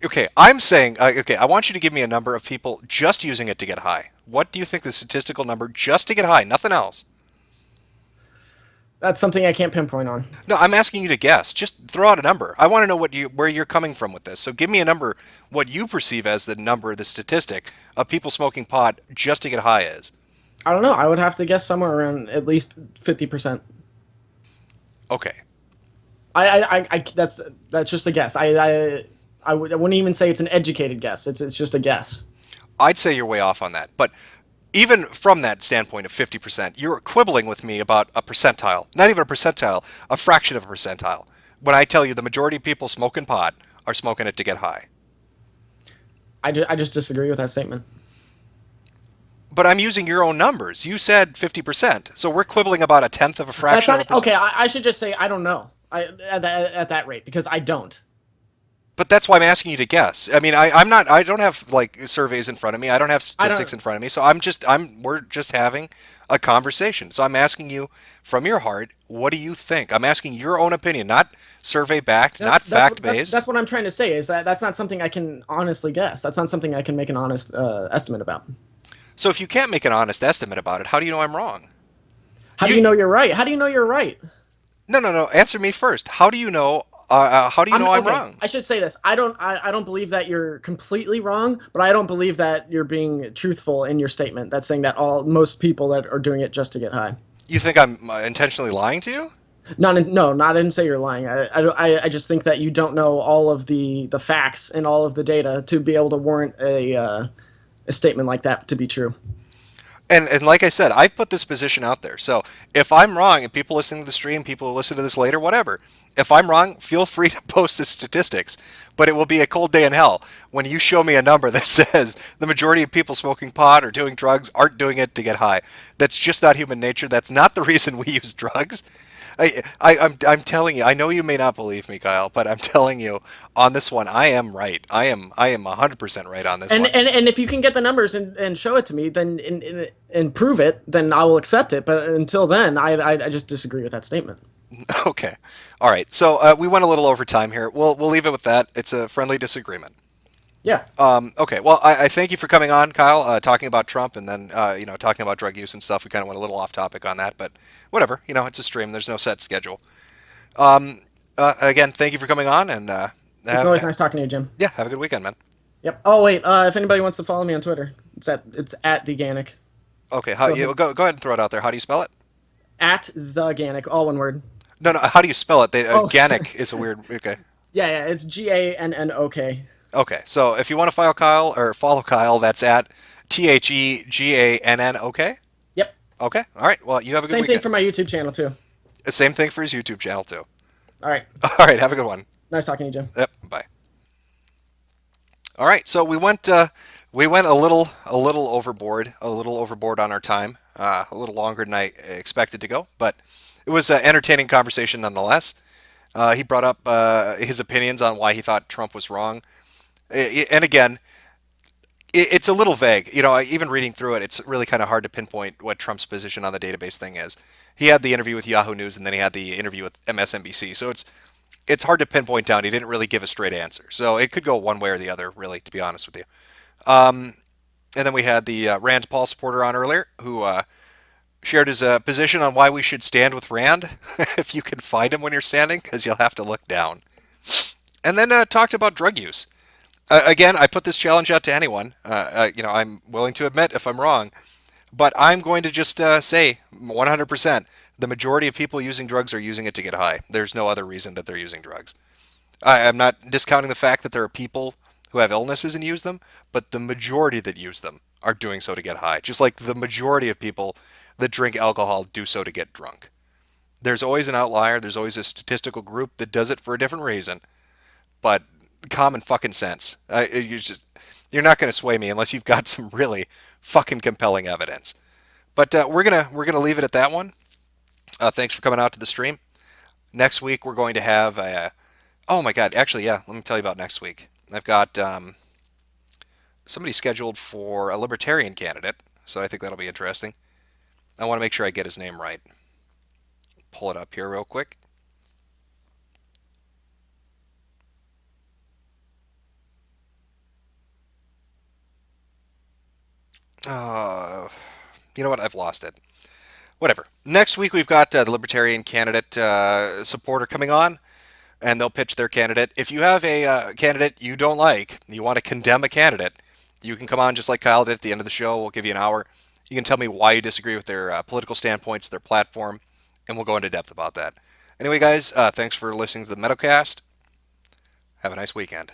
Okay, I'm saying, I want you to give me a number of people just using it to get high. What do you think the statistical number just to get high, nothing else? That's something I can't pinpoint on. No, I'm asking you to guess. Just throw out a number. I want to know where you're coming from with this. So give me a number, what you perceive as the number, the statistic of people smoking pot just to get high is. I don't know. I would have to guess somewhere around at least 50%. Okay. That's just a guess. I wouldn't even say it's an educated guess. It's just a guess. I'd say you're way off on that. But even from that standpoint of 50%, you're quibbling with me about a percentile. Not even a percentile, a fraction of a percentile. When I tell you the majority of people smoking pot are smoking it to get high. I just disagree with that statement. But I'm using your own numbers. You said 50%. So we're quibbling about a tenth of a fraction. That's not, okay, I should just say I don't know at that rate because I don't. But that's why I'm asking you to guess. I mean, I don't have like surveys in front of me. I don't have statistics in front of me. So we're just having a conversation. So I'm asking you from your heart, what do you think? I'm asking your own opinion, not survey backed, not fact based. That's what I'm trying to say is that's not something I can honestly guess. That's not something I can make an honest estimate about. So if you can't make an honest estimate about it, how do you know I'm wrong? How do you know you're right? How do you know you're right? No. Answer me first. How do you know? How do you know I'm wrong? I should say this. I don't believe that you're completely wrong, but I don't believe that you're being truthful in your statement. That's saying that most people that are doing it just to get high. You think I'm intentionally lying to you? No, I didn't say you're lying. I just think that you don't know all of the facts and all of the data to be able to warrant a statement like that to be true. And like I said, I put this position out there. So if I'm wrong, and people listening to the stream, people who listen to this later, whatever, if I'm wrong, feel free to post the statistics. But it will be a cold day in hell when you show me a number that says the majority of people smoking pot or doing drugs aren't doing it to get high. That's just not human nature. That's not the reason we use drugs. I'm telling you, I know you may not believe me, Kyle, but I'm telling you on this one, I am right. I am 100% right on this one. And if you can get the numbers and show it to me, then and prove it, then I will accept it. But until then, I just disagree with that statement. Okay. All right. So we went a little over time here. We'll leave it with that. It's a friendly disagreement. Yeah. Okay. Well, I thank you for coming on, Kyle, talking about Trump and then, talking about drug use and stuff. We kind of went a little off topic on that, but whatever. It's a stream. There's no set schedule. Again, thank you for coming on. And it's always nice talking to you, Jim. Yeah. Have a good weekend, man. Yep. Oh, wait. If anybody wants to follow me on Twitter, It's at the Ganic. Okay, go ahead and throw it out there. How do you spell it? At the Ganic, all one word. No, how do you spell it? Ganic sorry. is a weird. Okay. Yeah, it's Gannok. Okay, so if you want to follow Kyle, that's at TheGannok. Yep. Okay. All right. Well, you have a good Same weekend. thing for my YouTube channel too. Same thing for his YouTube channel too. All right. All right. Have a good one. Nice talking to you, Jim. Yep. Bye. All right. So we went a little overboard on our time, a little longer than I expected to go, but it was an entertaining conversation nonetheless. He brought up his opinions on why he thought Trump was wrong, and again, it's a little vague. Even reading through it, it's really kind of hard to pinpoint what Trump's position on the database thing is. He had the interview with Yahoo News, and then he had the interview with MSNBC. So it's hard to pinpoint down. He didn't really give a straight answer. So it could go one way or the other, really, to be honest with you. And then we had the Rand Paul supporter on earlier, who shared his position on why we should stand with Rand, if you can find him when you're standing, because you'll have to look down. And then talked about drug use. Again, I put this challenge out to anyone. I'm willing to admit if I'm wrong, but I'm going to just say 100%. The majority of people using drugs are using it to get high. There's no other reason that they're using drugs. I'm not discounting the fact that there are people who have illnesses and use them, but the majority that use them are doing so to get high. Just like the majority of people that drink alcohol do so to get drunk. There's always an outlier. There's always a statistical group that does it for a different reason. But common fucking sense. You're not going to sway me unless you've got some really fucking compelling evidence. But we're gonna leave it at that one. Thanks for coming out to the stream. Next week we're going to have oh my god, actually, yeah, let me tell you about next week. I've got somebody scheduled for a libertarian candidate, so I think that'll be interesting. I want to make sure I get his name right. Pull it up here real quick. You know what? I've lost it. Whatever. Next week we've got the Libertarian candidate supporter coming on, and they'll pitch their candidate. If you have a candidate you don't like, you want to condemn a candidate, you can come on just like Kyle did at the end of the show. We'll give you an hour. You can tell me why you disagree with their political standpoints, their platform, and we'll go into depth about that. Anyway, guys, thanks for listening to the Metocast. Have a nice weekend.